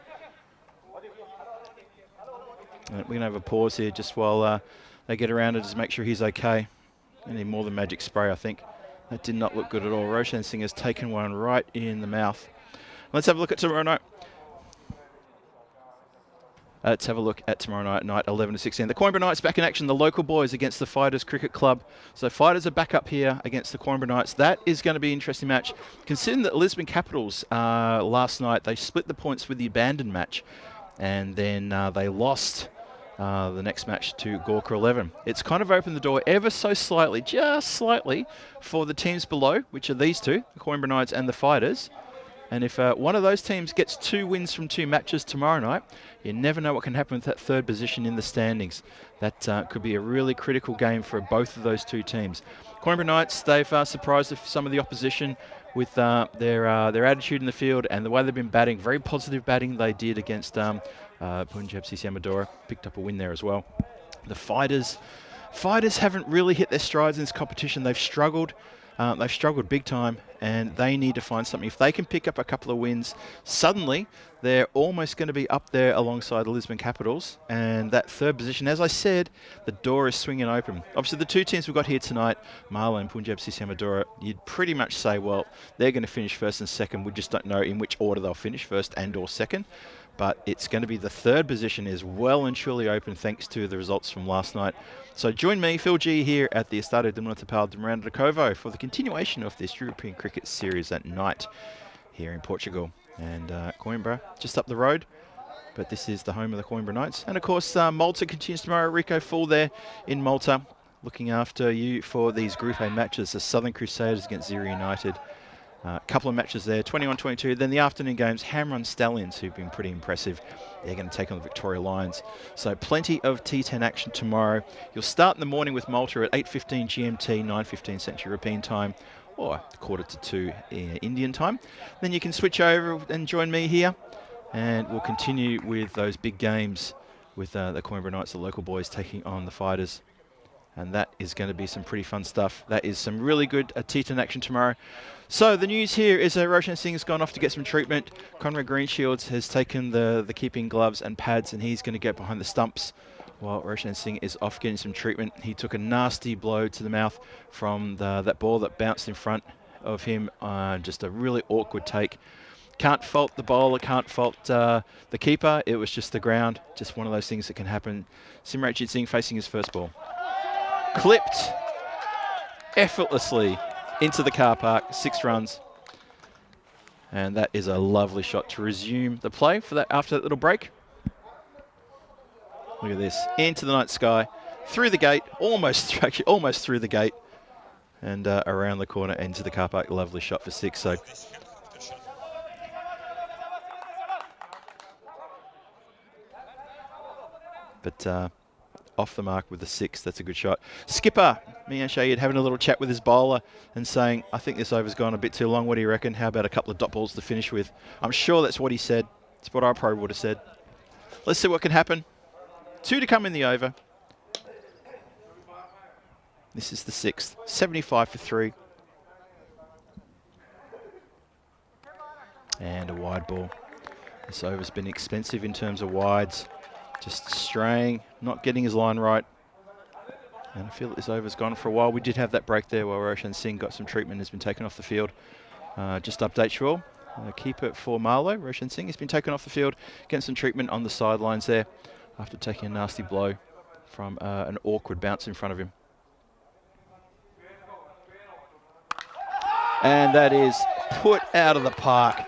Speaker 2: We're going to have a pause here just while they get around it, just make sure he's okay. I need more than magic spray, I think. That did not look good at all. Roshan Singh has taken one right in the mouth. Let's have a look at Toronto. Let's have a look at tomorrow night, 11 to 16. The Coimbra Knights back in action. The local boys against the Fighters Cricket Club. So Fighters are back up here against the Coimbra Knights. That is going to be an interesting match. Considering that Lisbon Capitals last night, they split the points with the abandoned match. And then they lost the next match to Gorka 11. It's kind of opened the door ever so slightly, just slightly, for the teams below, which are these two, the Coimbra Knights and the Fighters. And if one of those teams gets 2 wins from 2 matches tomorrow night, you never know what can happen with that third position in the standings. That could be a really critical game for both of those 2 teams. Coimbra Knights, they've surprised some of the opposition with their attitude in the field and the way they've been batting. Very positive batting they did against Punjab CC Amadora. Picked up a win there as well. The Fighters haven't really hit their strides in this competition. They've struggled. They've struggled big time, and they need to find something. If they can pick up a couple of wins, suddenly they're almost going to be up there alongside the Lisbon Capitals. And that third position, as I said, the door is swinging open. Obviously, the 2 teams we've got here tonight, Marlow and Punjab CC Amadora, you'd pretty much say, well, they're going to finish first and second. We just don't know in which order they'll finish, first and or second. But it's going to be the third position is well and truly open thanks to the results from last night. So join me, Phil G, here at the Estadio de Municipal de Miranda de Covo for the continuation of this European Cricket Series at night here in Portugal. And Coimbra, just up the road. But this is the home of the Coimbra Knights. And of course, Malta continues tomorrow. Rico Full there in Malta, looking after you for these Group A matches. The Southern Crusaders against Ziri United. A couple of matches there, 21-22. Then the afternoon games, Hamrun Stallions, who've been pretty impressive. They're going to take on the Victoria Lions. So plenty of T10 action tomorrow. You'll start in the morning with Malta at 8:15 GMT, 9:15 Central European time, or 1:45 Indian time. Then you can switch over and join me here. And we'll continue with those big games with the Coimbra Knights, the local boys, taking on the Fighters. And that is going to be some pretty fun stuff. That is some really good T10 action tomorrow. So the news here is that Roshan Singh's gone off to get some treatment. Conrad Greenshields has taken the keeping gloves and pads, and he's going to get behind the stumps while Roshan Singh is off getting some treatment. He took a nasty blow to the mouth from that ball that bounced in front of him. Just a really awkward take. Can't fault the bowler, can't fault the keeper. It was just the ground. Just one of those things that can happen. Simranjit Singh facing his first ball. Clipped effortlessly into the car park, 6 runs. And that is a lovely shot to resume the play for that after that little break. Look at this, into the night sky, through the gate, almost through the gate, and around the corner into the car park. Lovely shot for 6. So but off the mark with the 6. That's a good shot. Skipper Mian Shahid having a little chat with his bowler and saying, I think this over's gone a bit too long. What do you reckon? How about a couple of dot balls to finish with? I'm sure that's what he said. It's what I probably would have said. Let's see what can happen. 2 to come in the over. This is the 6th. 75 for 3. And a wide ball. This over's been expensive in terms of wides. Just straying, not getting his line right. And I feel that this over's gone for a while. We did have that break there while Roshan Singh got some treatment, has been taken off the field. Just update you all. Keeper for Marlow, Roshan Singh, has been taken off the field, getting some treatment on the sidelines there after taking a nasty blow from an awkward bounce in front of him. And that is put out of the park.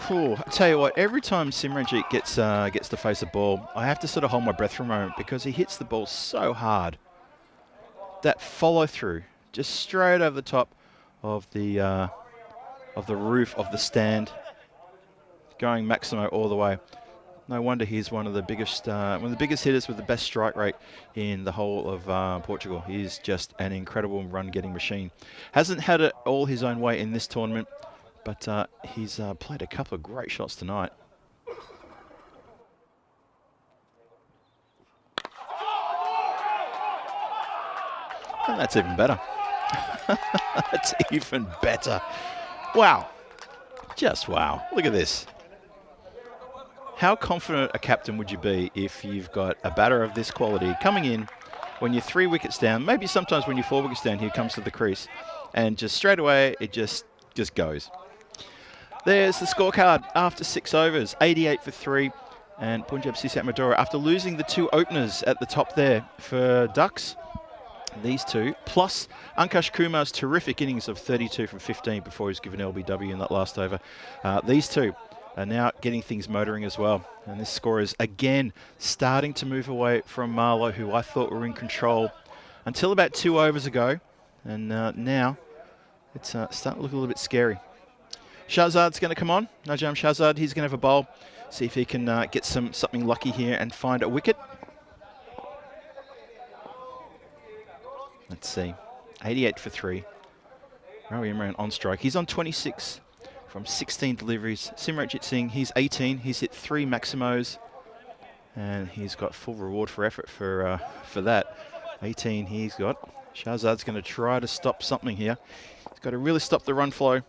Speaker 2: I tell you what, every time Simranjit gets to face a ball, I have to sort of hold my breath for a moment because he hits the ball so hard. That follow through, just straight over the top of the roof of the stand, going Maximo all the way. No wonder he's one of the biggest hitters with the best strike rate in the whole of Portugal. He's just an incredible run-getting machine. Hasn't had it all his own way in this tournament, but he's played a couple of great shots tonight. And that's even better. That's even better. Wow. Just wow. Look at this. How confident a captain would you be if you've got a batter of this quality coming in when you're 3 wickets down, maybe sometimes when you're 4 wickets down, he comes to the crease, and just straight away it just goes. There's the scorecard after 6 overs, 88 for 3. And Punjab CC Amadora, after losing the 2 openers at the top there for Ducks, these 2, plus Ankash Kumar's terrific innings of 32 from 15 before he was given LBW in that last over. These 2 are now getting things motoring as well. And this score is again starting to move away from Marlow, who I thought were in control until about 2 overs ago. And now it's starting to look a little bit scary. Shahzad's going to come on. Najam Shahzad, he's going to have a bowl. See if he can get something lucky here and find a wicket. Let's see. 88 for 3. Ravi Imran on strike. He's on 26 from 16 deliveries. Simranjit Singh, he's 18. He's hit 3 Maximos. And he's got full reward for effort for that. 18 he's got. Shahzad's going to try to stop something here. He's got to really stop the run flow.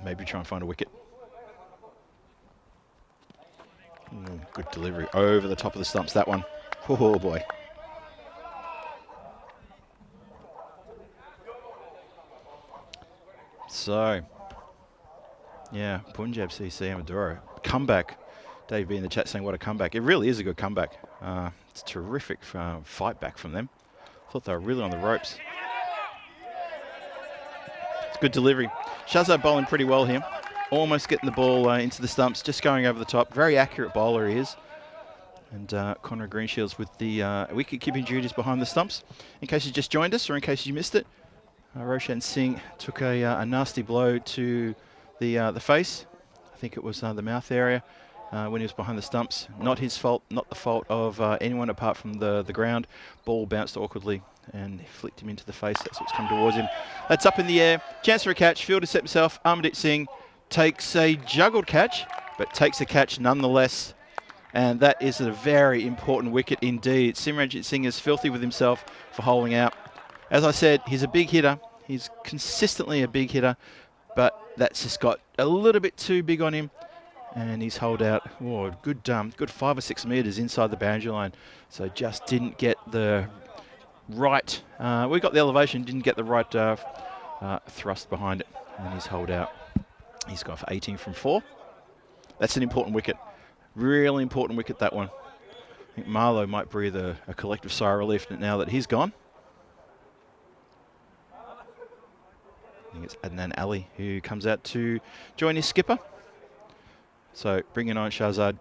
Speaker 2: Maybe try and find a wicket. Good delivery over the top of the stumps, that one. Oh boy. So, yeah, Punjab CC Amadora. Comeback. Dave B in the chat saying what a comeback. It really is a good comeback. It's a terrific fight back from them. Thought they were really on the ropes. It's good delivery. Shahzad bowling pretty well here. Almost getting the ball into the stumps, just going over the top. Very accurate bowler he is. And Conrad Greenshields with the wicket-keeping duties behind the stumps. In case you just joined us or in case you missed it, Roshan Singh took a nasty blow to the face. I think it was the mouth area when he was behind the stumps. Not his fault, not the fault of anyone apart from the ground. Ball bounced awkwardly and flicked him into the face. That's what's come towards him. That's up in the air. Chance for a catch. Fielder set himself. Amardeep Singh takes a juggled catch, but takes a catch nonetheless. And that is a very important wicket indeed. Simranjit Singh is filthy with himself for holding out. As I said, he's a big hitter. He's consistently a big hitter, but that's just got a little bit too big on him. And he's holed out. Oh, good 5 or 6 metres inside the boundary line. So just didn't get the right. We got the elevation, didn't get the right thrust behind it, and he's holed out. He's gone for 18 from 4. That's an important wicket. Really important wicket, that one. I think Marlow might breathe a collective sigh of relief now that he's gone. I think it's Adnan Ali who comes out to join his skipper. So bringing on Shahzad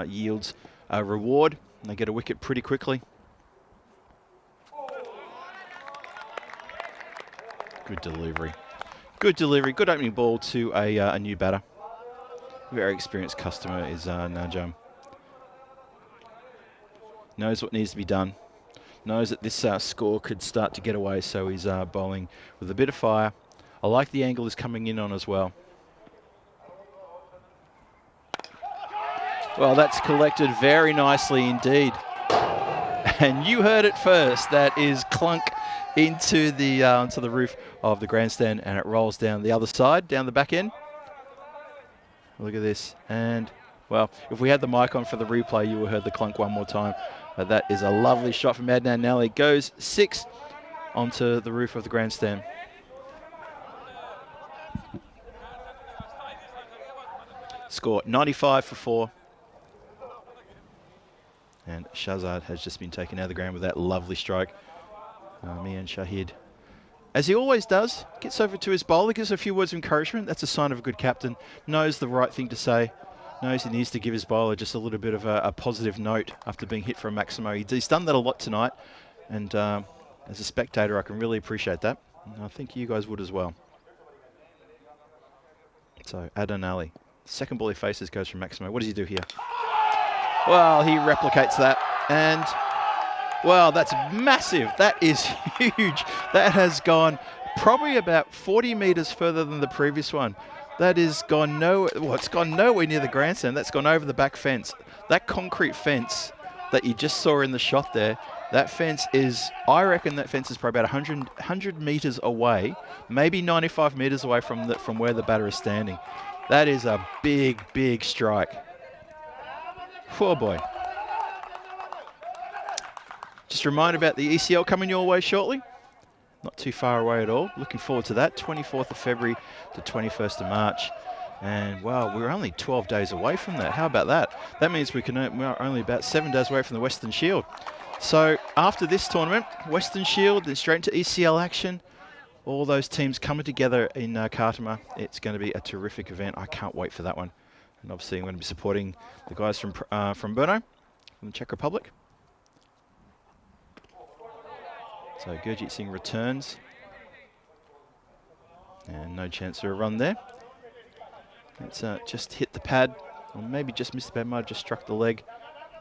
Speaker 2: yields a reward. And they get a wicket pretty quickly. Good delivery. Good delivery. Good opening ball to a new batter. Very experienced customer is Najam. Knows what needs to be done. Knows that this score could start to get away, so he's bowling with a bit of fire. I like the angle he's coming in on as well. Well, that's collected very nicely indeed. And you heard it first. That is clunk into the roof of the grandstand, and it rolls down the other side, down the back end. Look at this. And, well, if we had the mic on for the replay, you would have heard the clunk one more time. But that is a lovely shot from Adnan Ali. Goes 6 onto the roof of the grandstand. Score 95 for 4. And Shahzad has just been taken out of the ground with that lovely strike. Mian Shahid, as he always does, gets over to his bowler, gives a few words of encouragement. That's a sign of a good captain. Knows the right thing to say. Knows he needs to give his bowler just a little bit of a positive note after being hit for a Maximo. He's done that a lot tonight. And as a spectator, I can really appreciate that. And I think you guys would as well. So, Adnan Ali. Second ball he faces goes from Maximo. What does he do here? Well, he replicates that. And, well, that's massive. That is huge. That has gone probably about 40 metres further than the previous one. That has gone it's gone nowhere near the grandstand. That's gone over the back fence. That concrete fence that you just saw in the shot there, that fence is, I reckon that fence is probably about 100 metres away, maybe 95 metres away from where the batter is standing. That is a big, big strike. Oh boy. Just a reminder about the ECL coming your way shortly. Not too far away at all. Looking forward to that. 24th of February to 21st of March. And wow, we're only 12 days away from that. How about that? That means we're only about 7 days away from the Western Shield. So after this tournament, Western Shield, then straight into ECL action. All those teams coming together in Khartoum. It's going to be a terrific event. I can't wait for that one. And obviously I'm going to be supporting the guys from Brno, from the Czech Republic. So Gurjit Singh returns. And no chance of a run there. It's just hit the pad, or maybe just missed the pad, might have just struck the leg.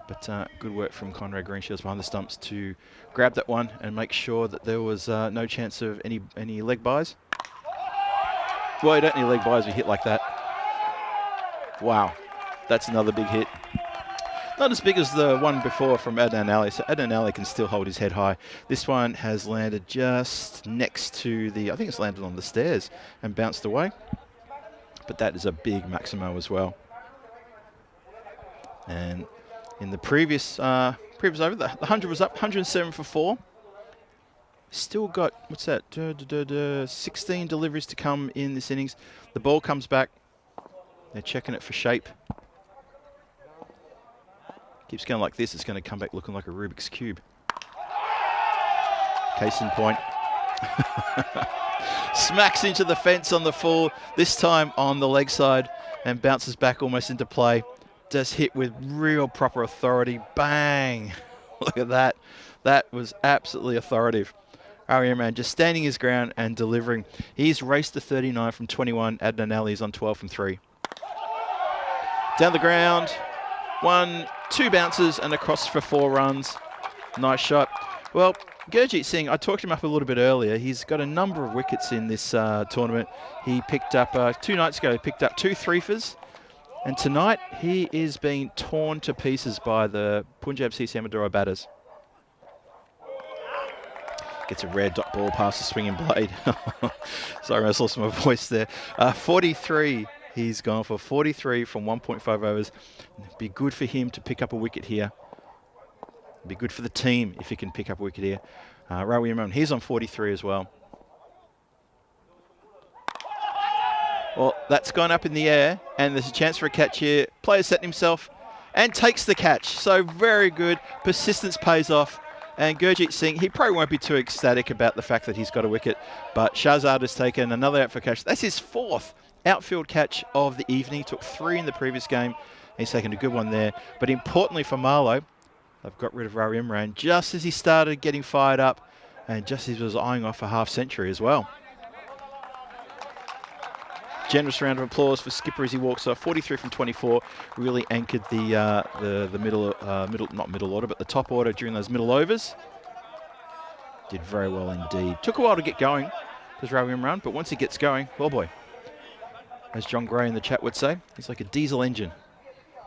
Speaker 2: But good work from Conrad Greenshields behind the stumps to grab that one and make sure that there was no chance of any leg buys. Well, you don't need leg buys if you hit like that. Wow, that's another big hit. Not as big as the one before from Adnan Ali, so Adnan Ali can still hold his head high. This one has landed just next to the, I think it's landed on the stairs and bounced away. But that is a big Maximo as well. And in the previous over, the 100 was up, 107 for 4. Still got, what's that, 16 deliveries to come in this innings. The ball comes back. They're checking it for shape. Keeps going like this, it's going to come back looking like a Rubik's Cube. Case in point. Smacks into the fence on the full, this time on the leg side, and bounces back almost into play. Just hit with real proper authority. Bang! Look at that. That was absolutely authoritative. Ravi Imran just standing his ground and delivering. He's raced to 39 from 21. Adnan Ali is on 12 from 3. Down the ground. 1, 2 bounces and across for 4 runs. Nice shot. Well, Gurjit Singh, I talked him up a little bit earlier. He's got a number of wickets in this tournament. He picked up, 2 nights ago, he picked up 2 threefers. And tonight, he is being torn to pieces by the Punjab CC Amadora batters. Gets a rare dot ball past the swinging blade. Sorry, I lost my voice there. 43, he's gone for 43 from 1.5 overs. It'd be good for him to pick up a wicket here. Be good for the team if he can pick up a wicket here. Rawi Imran, he's on 43 as well. Well, that's gone up in the air, and there's a chance for a catch here. Player setting himself and takes the catch. So very good. Persistence pays off. And Gurjit Singh, he probably won't be too ecstatic about the fact that he's got a wicket, but Shahzad has taken another outfield catch. That's his 4th outfield catch of the evening. Took 3 in the previous game. He's taken a good one there. But importantly for Marlow, they've got rid of Ravi Imran just as he started getting fired up and just as he was eyeing off a half century as well. Generous round of applause for Skipper as he walks off. 43 from 24, really anchored the not middle order, but the top order during those middle overs. Did very well indeed. Took a while to get going, does Ravi Imran, but once he gets going, oh boy, as John Gray in the chat would say, he's like a diesel engine.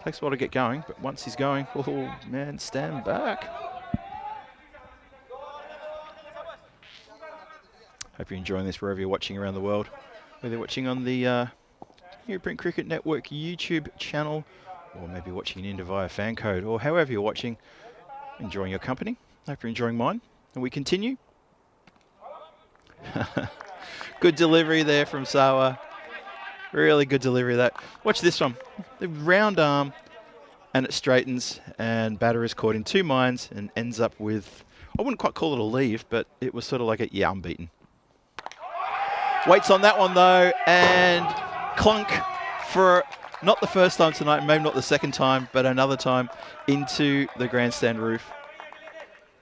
Speaker 2: Takes a while to get going, but once he's going, oh man, stand back. Hope you're enjoying this wherever you're watching around the world. Whether you're watching on the European Cricket Network YouTube channel, or maybe watching in via fan code, or however you're watching, enjoying your company. Hope you're enjoying mine. And we continue. Good delivery there from Sawa. Really good delivery of that. Watch this one. The round arm, and it straightens, and batter is caught in 2 minds and ends up with, I wouldn't quite call it a leave, but it was sort of like a, yeah, I'm beaten. Waits on that one though, and clunk for not the first time tonight, maybe not the second time, but another time into the grandstand roof.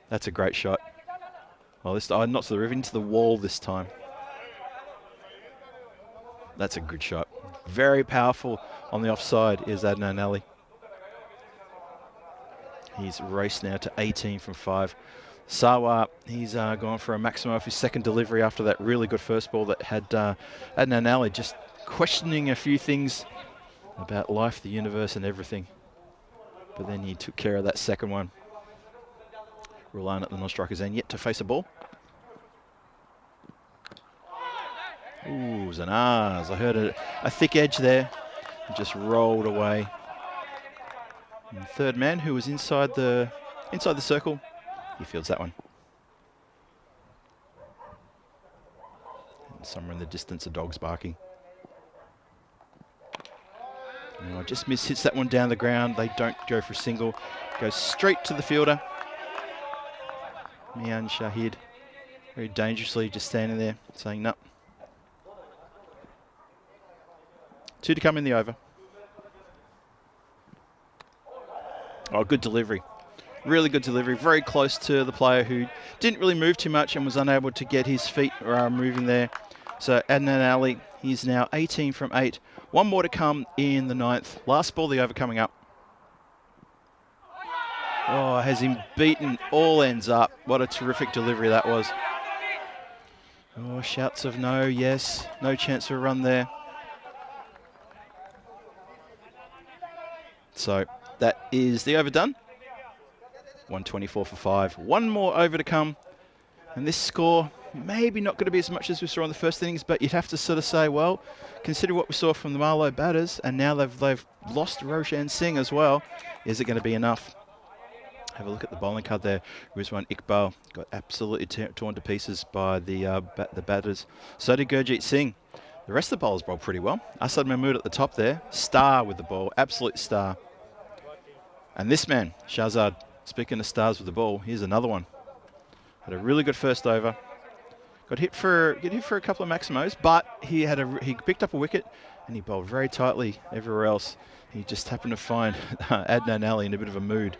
Speaker 2: That's a great shot. Well, this time, not to the roof, into the wall this time. That's a good shot. Very powerful on the offside is Adnan Ali. He's raced now to 18 from 5. Sawa, he's gone for a maximum of his 2nd delivery after that really good first ball that had Adnan Ali just questioning a few things about life, the universe and everything. But then he took care of that 2nd one. Rulan at the non-striker's end, yet to face a ball. Ooh, Zanaz. I heard a thick edge there. It just rolled away. And the 3rd man, who was inside the circle, he fields that one. And somewhere in the distance, a dog's barking. Oh, just hits that one down the ground. They don't go for a single. Goes straight to the fielder. Mian Shahid very dangerously just standing there saying no. 2 to come in the over. Oh, good delivery. Really good delivery. Very close to the player who didn't really move too much and was unable to get his feet moving there. So Adnan Ali, he's now 18 from 8. 1 more to come in the 9th. Last ball, the over coming up. Oh, has him beaten all ends up. What a terrific delivery that was. Oh, shouts of no, yes. No chance for a run there. So that is the over done. 124 for 5. 1 more over to come. And this score, maybe not going to be as much as we saw in the first innings, but you'd have to sort of say, well, consider what we saw from the Marlow batters, and now they've lost Roshan Singh as well. Is it going to be enough? Have a look at the bowling card there. Rizwan Iqbal got absolutely torn to pieces by the batters. So did Gurjeet Singh. The rest of the bowlers bowled pretty well. Asad Mahmood at the top there. Star with the ball. Absolute star. And this man, Shahzad, speaking of stars with the ball, here's another one. Had a really good first over. Got hit for a couple of Maximos, but he picked up a wicket and he bowled very tightly everywhere else. He just happened to find Adnan Ali in a bit of a mood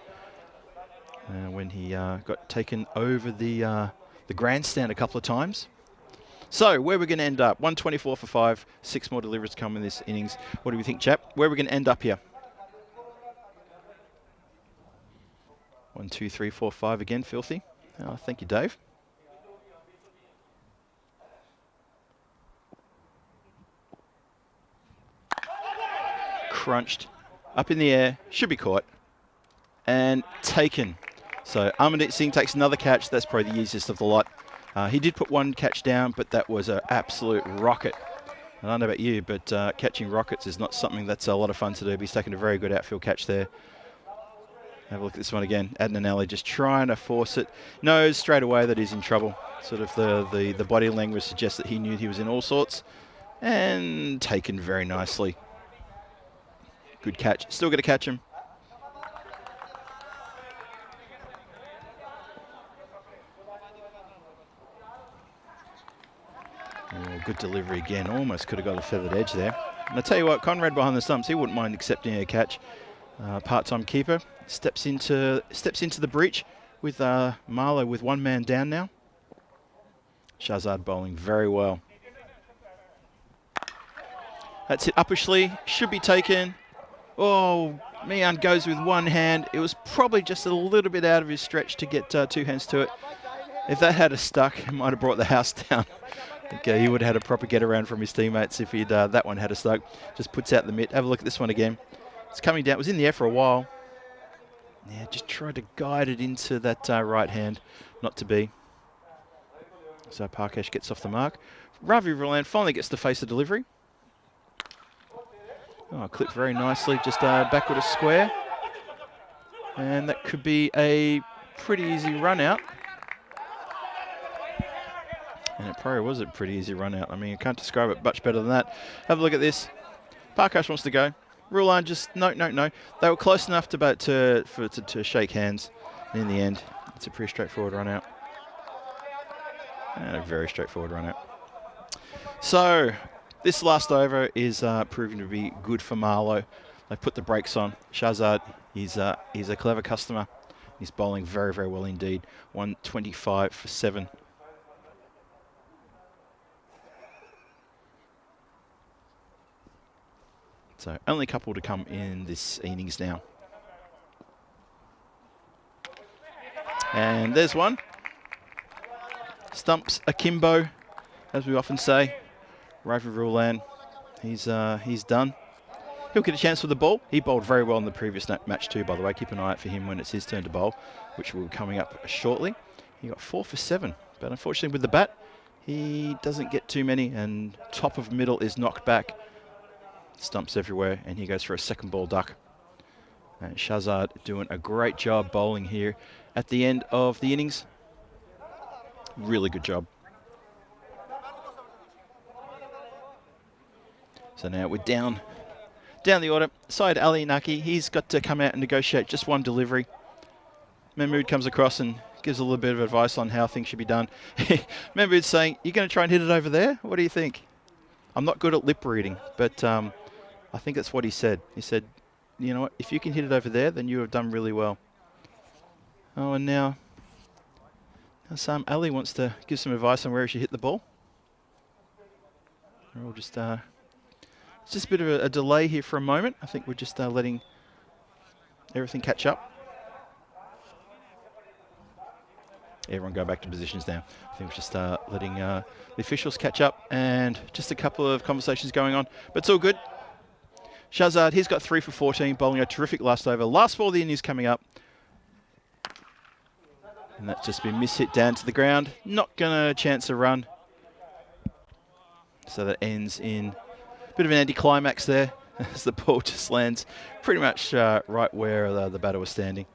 Speaker 2: when he got taken over the grandstand a couple of times. So where are we going to end up? 124 for 5. 6 more deliveries come in this innings. What do we think, chap? Where are we going to end up here? 1, 2, 3, 4, 5 again, filthy. Oh, thank you, Dave. Crunched, up in the air, should be caught, and taken. So Amandeep Singh takes another catch. That's probably the easiest of the lot. He did put 1 catch down, but that was an absolute rocket. I don't know about you, but catching rockets is not something that's a lot of fun to do. But he's taken a very good outfield catch there. Have a look at this one again. Adnan Ali just trying to force it. Knows straight away that he's in trouble. Sort of the body language suggests that he knew he was in all sorts. And taken very nicely. Good catch. Still going to catch him. Oh, good delivery again. Almost could have got a feathered edge there. And I tell you what, Conrad behind the stumps, he wouldn't mind accepting a catch. Part-time keeper steps into the breach with Marlow with 1 man down now. Shahzad bowling very well. That's it uppishly, should be taken. Oh, Mian goes with 1 hand. It was probably just a little bit out of his stretch to get 2 hands to it. If that had stuck, it might have brought the house down. Okay, he would have had a proper get around from his teammates if he'd that one had stuck. Just puts out the mitt. Have a look at this one again. It's coming down. It was in the air for a while. Yeah, just tried to guide it into that right hand. Not to be. So Parkesh gets off the mark. Ravi Roland finally gets to face the delivery. Oh, clipped very nicely. Just backward a square. And that could be a pretty easy run out. And it probably was a pretty easy run out. I mean, I can't describe it much better than that. Have a look at this. Parkesh wants to go. Rulan just, no. They were close enough to shake hands. And in the end, it's a pretty straightforward run out. And a very straightforward run out. So, this last over is proving to be good for Marlow. They put the brakes on. Shahzad, he's a clever customer. He's bowling very, very well indeed. 125 for 7. So only a couple to come in this innings now. And there's one. Stumps akimbo, as we often say. Ravi Rulan, he's done. He'll get a chance for the ball. He bowled very well in the previous match too, by the way. Keep an eye out for him when it's his turn to bowl, which will be coming up shortly. He got 4 for 7, but unfortunately with the bat, he doesn't get too many, and top of middle is knocked back. Stumps everywhere, and he goes for a second ball duck. And Shahzad doing a great job bowling here at the end of the innings. Really good job. So now we're down Down the order, Syed Ali Naki, he's got to come out and negotiate just one delivery. Mahmood comes across and gives a little bit of advice on how things should be done. Mahmood's saying, "You're going to try and hit it over there? What do you think?" I'm not good at lip reading, but I think that's what he said. He said, "You know what, if you can hit it over there, then you have done really well." Oh, and now Sam Ali wants to give some advice on where he should hit the ball. We'll just, it's just a bit of a delay here for a moment. I think we're just letting everything catch up. Everyone go back to positions now. I think we're just letting the officials catch up and just a couple of conversations going on, but it's all good. Shahzad, he's got 3 for 14, bowling a terrific last over. Last ball of the innings coming up. And that's just been mishit down to the ground. Not going to chance a run. So that ends in a bit of an anticlimax there as the ball just lands pretty much right where the batter was standing.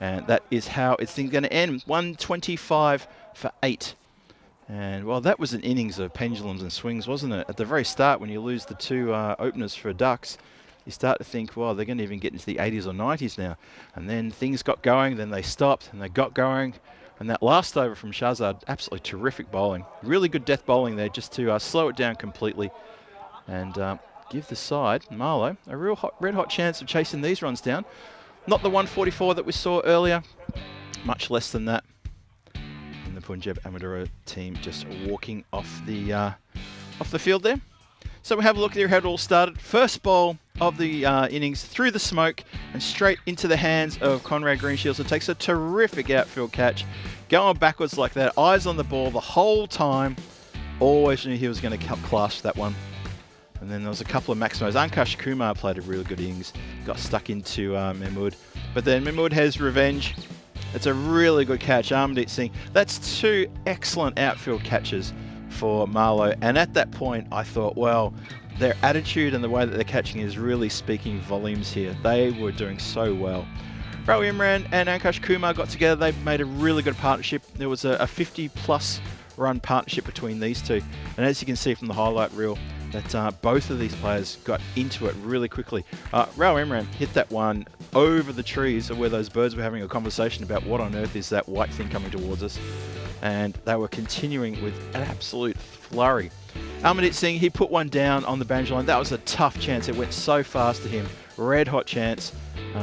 Speaker 2: And that is how it's going to end. 125 for 8. And, well, that was an innings of pendulums and swings, wasn't it? At the very start, when you lose the 2 openers for Ducks, you start to think, well, they're going to even get into the 80s or 90s now. And then things got going, then they stopped, and they got going. And that last over from Shahzad, absolutely terrific bowling. Really good death bowling there just to slow it down completely and give the side, Marlow, a real red-hot chance of chasing these runs down. Not the 144 that we saw earlier, much less than that. And the Punjab Amadora team just walking off the field there. So we have a look here how it all started. First ball of the innings through the smoke and straight into the hands of Conrad Greenshields. It takes a terrific outfield catch. Going backwards like that, eyes on the ball the whole time. Always knew he was going to clash that one. And then there was a couple of maximos. Ankush Kumar played a really good innings. Got stuck into Mahmood. But then Mahmood has revenge. It's a really good catch. Armandeep Singh. That's 2 excellent outfield catches for Marlow. And at that point, I thought, well, their attitude and the way that they're catching is really speaking volumes here. They were doing so well. Raul Imran and Ankush Kumar got together. They made a really good partnership. There was a 50-plus run partnership between these two. And as you can see from the highlight reel, that both of these players got into it really quickly. Raul Imran hit that one over the trees where those birds were having a conversation about what on earth is that white thing coming towards us. And they were continuing with an absolute flurry. Armandeep Singh, he put one down on the boundary line. That was a tough chance. It went so fast to him. Red hot chance.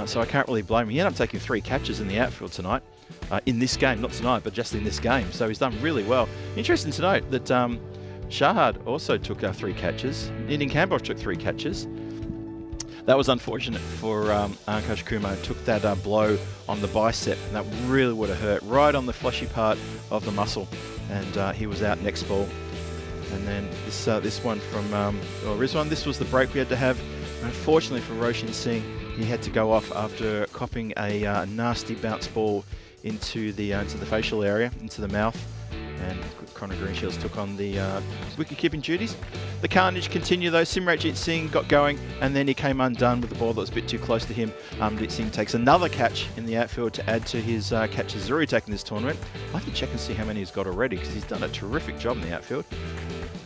Speaker 2: So I can't really blame him. He ended up taking 3 catches in the outfield tonight. In this game, not tonight, but just in this game. So he's done really well. Interesting to note that Shahad also took 3 catches. Indian Campbell took 3 catches. That was unfortunate for Ankush Kumar. Took that blow on the bicep, and that really would have hurt right on the fleshy part of the muscle. And he was out next ball. And then this one from Rizwan, this was the break we had to have. Unfortunately for Roshan Singh, he had to go off after copping a nasty bounce ball into the facial area, into the mouth. And Conrad Greenshields took on the wicket-keeping duties. The carnage continued though. Simranjit Singh got going, and then he came undone with the ball that was a bit too close to him. Armandeep Singh takes another catch in the outfield to add to his catches already taken this tournament. I'll have to check and see how many he's got already, because he's done a terrific job in the outfield.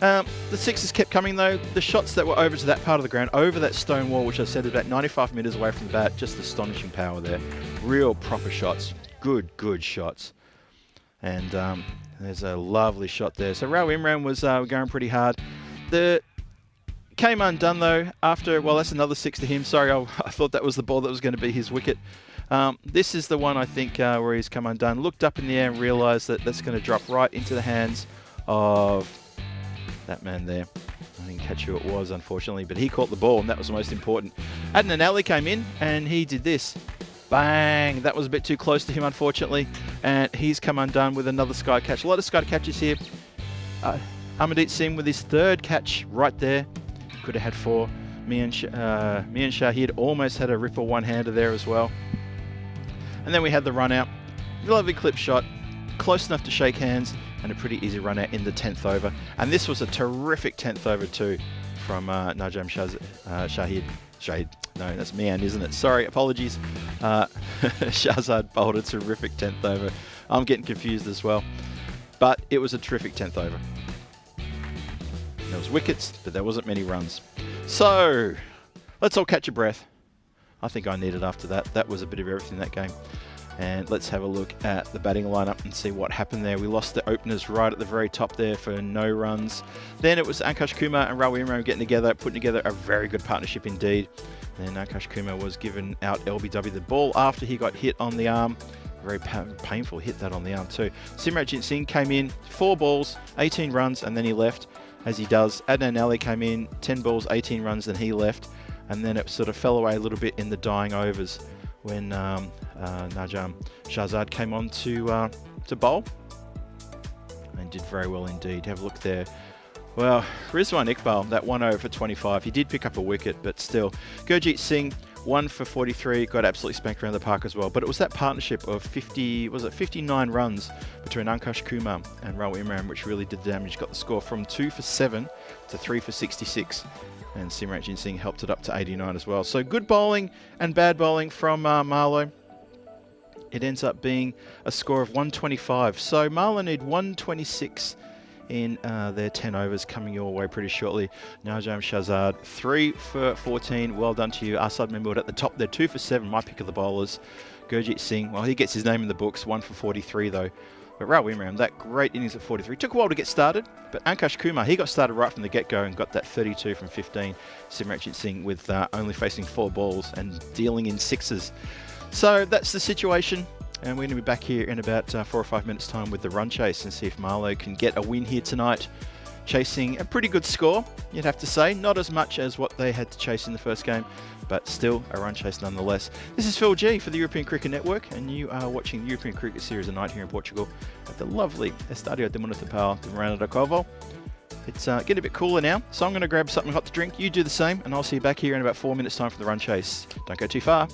Speaker 2: The sixes kept coming though. The shots that were over to that part of the ground, over that stone wall, which I said is about 95 metres away from the bat, just astonishing power there. Real proper shots. Good shots. And there's a lovely shot there. So Raul Imran was going pretty hard. Came undone though after, well, that's another 6 to him. Sorry, I thought that was the ball that was going to be his wicket. This is the one I think where he's come undone. Looked up in the air and realised that that's going to drop right into the hands of that man there. I didn't catch who it was, unfortunately, but he caught the ball, and that was the most important. Adnan Ali came in, and he did this. Bang! That was a bit too close to him, unfortunately, and he's come undone with another sky catch. A lot of sky catches here. Armandeep Singh with his 3rd catch right there. Could have had 4. Mian Shahid almost had a ripper one-hander there as well. And then we had the run out. Lovely clip shot. Close enough to shake hands, and a pretty easy run out in the 10th over. And this was a terrific 10th over too from Najam Shahid. No, that's Mian, isn't it? Sorry, apologies. Shahzad bowled a terrific 10th over. I'm getting confused as well. But it was a terrific 10th over. There was wickets, but there wasn't many runs. So, let's all catch a breath. I think I needed after that. That was a bit of everything that game. And let's have a look at the batting lineup and see what happened there. We lost the openers right at the very top there for no runs. Then it was Ankush Kumar and Raul Imran getting together, putting together a very good partnership indeed. Then Ankush Kumar was given out LBW the ball after he got hit on the arm. Very painful hit that on the arm too. Simranjit Singh came in, 4 balls, 18 runs, and then he left, as he does. Adnan Ali came in, 10 balls, 18 runs, then he left. And then it sort of fell away a little bit in the dying overs when Najam Shahzad came on to bowl and did very well indeed. Have a look there. Well, Rizwan Iqbal, that 1 over for 25. He did pick up a wicket, but still. Gurjeet Singh, 1 for 43, got absolutely spanked around the park as well. But it was that partnership of 59 runs between Ankush Kumar and Raul Imran which really did the damage. Got the score from 2 for 7 to 3 for 66. And Simranjit Singh helped it up to 89 as well. So good bowling and bad bowling from Marlow. It ends up being a score of 125. So Marlow need 126 in their 10 overs coming your way pretty shortly. Najam Shahzad, 3 for 14. Well done to you. Asad Mahmood at the top there, 2 for 7. My pick of the bowlers. Gurjeet Singh, well, he gets his name in the books, 1 for 43 though. But Raul Imran, that great innings at 43. Took a while to get started, but Ankush Kumar, he got started right from the get-go and got that 32 from 15. Simranjit Singh with only facing 4 balls and dealing in 6s. So that's the situation. And we're going to be back here in about 4 or 5 minutes' time with the run chase and see if Marlow can get a win here tonight. Chasing a pretty good score, you'd have to say. Not as much as what they had to chase in the first game, but still a run chase nonetheless. This is Phil G for the European Cricket Network, and you are watching the European Cricket Series of Night here in Portugal at the lovely Estadio de Municipal de Miranda do Covo. It's getting a bit cooler now, so I'm going to grab something hot to drink. You do the same, and I'll see you back here in about 4 minutes' time for the run chase. Don't go too far.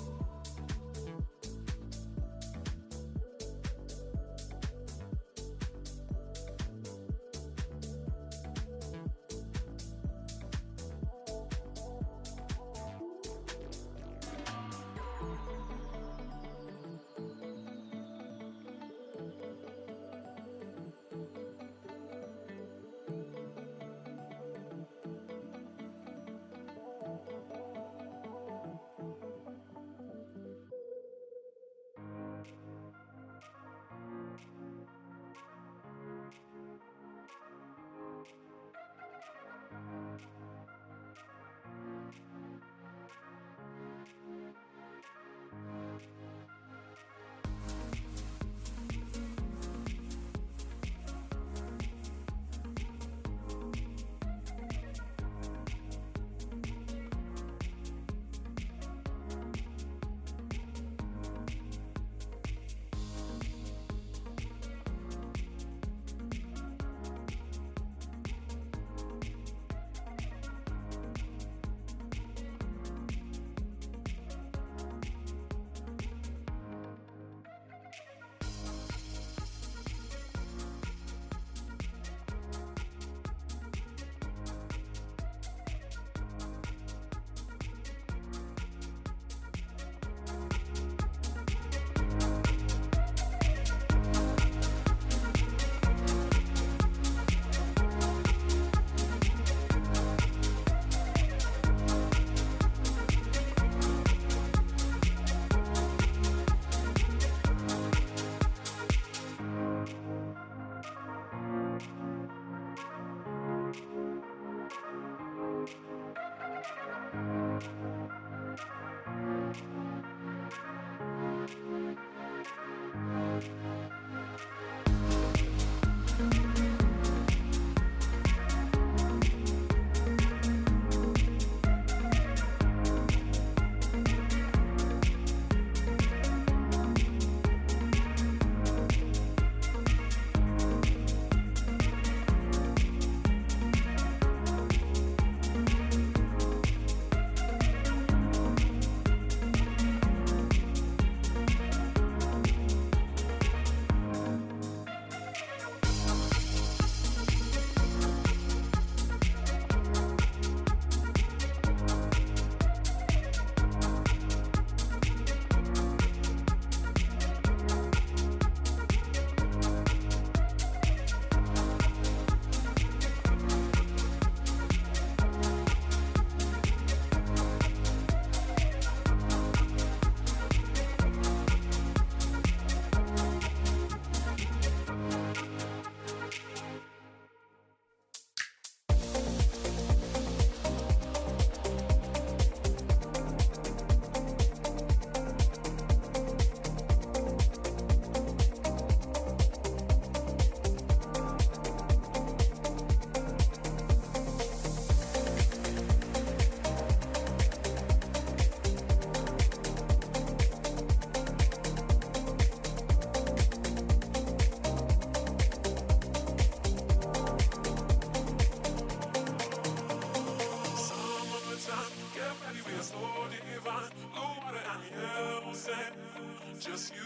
Speaker 5: just you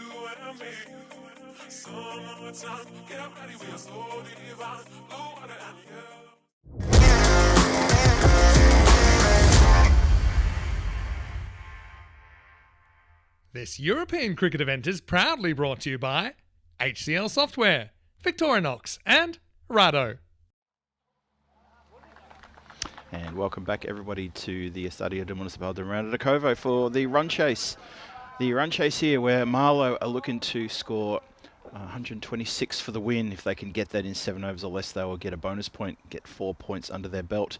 Speaker 5: and me. Summertime, get ready, we are so divine. Blue water and yellow.
Speaker 1: This European cricket event is proudly brought to you by HCL Software, Victorinox and Rado.
Speaker 2: And welcome back everybody to the Estadio de Municipal de Miranda de Covo for the run chase. The run chase here where Marlow are looking to score 126 for the win. If they can get that in 7 overs or less, they will get a bonus point, get 4 points under their belt.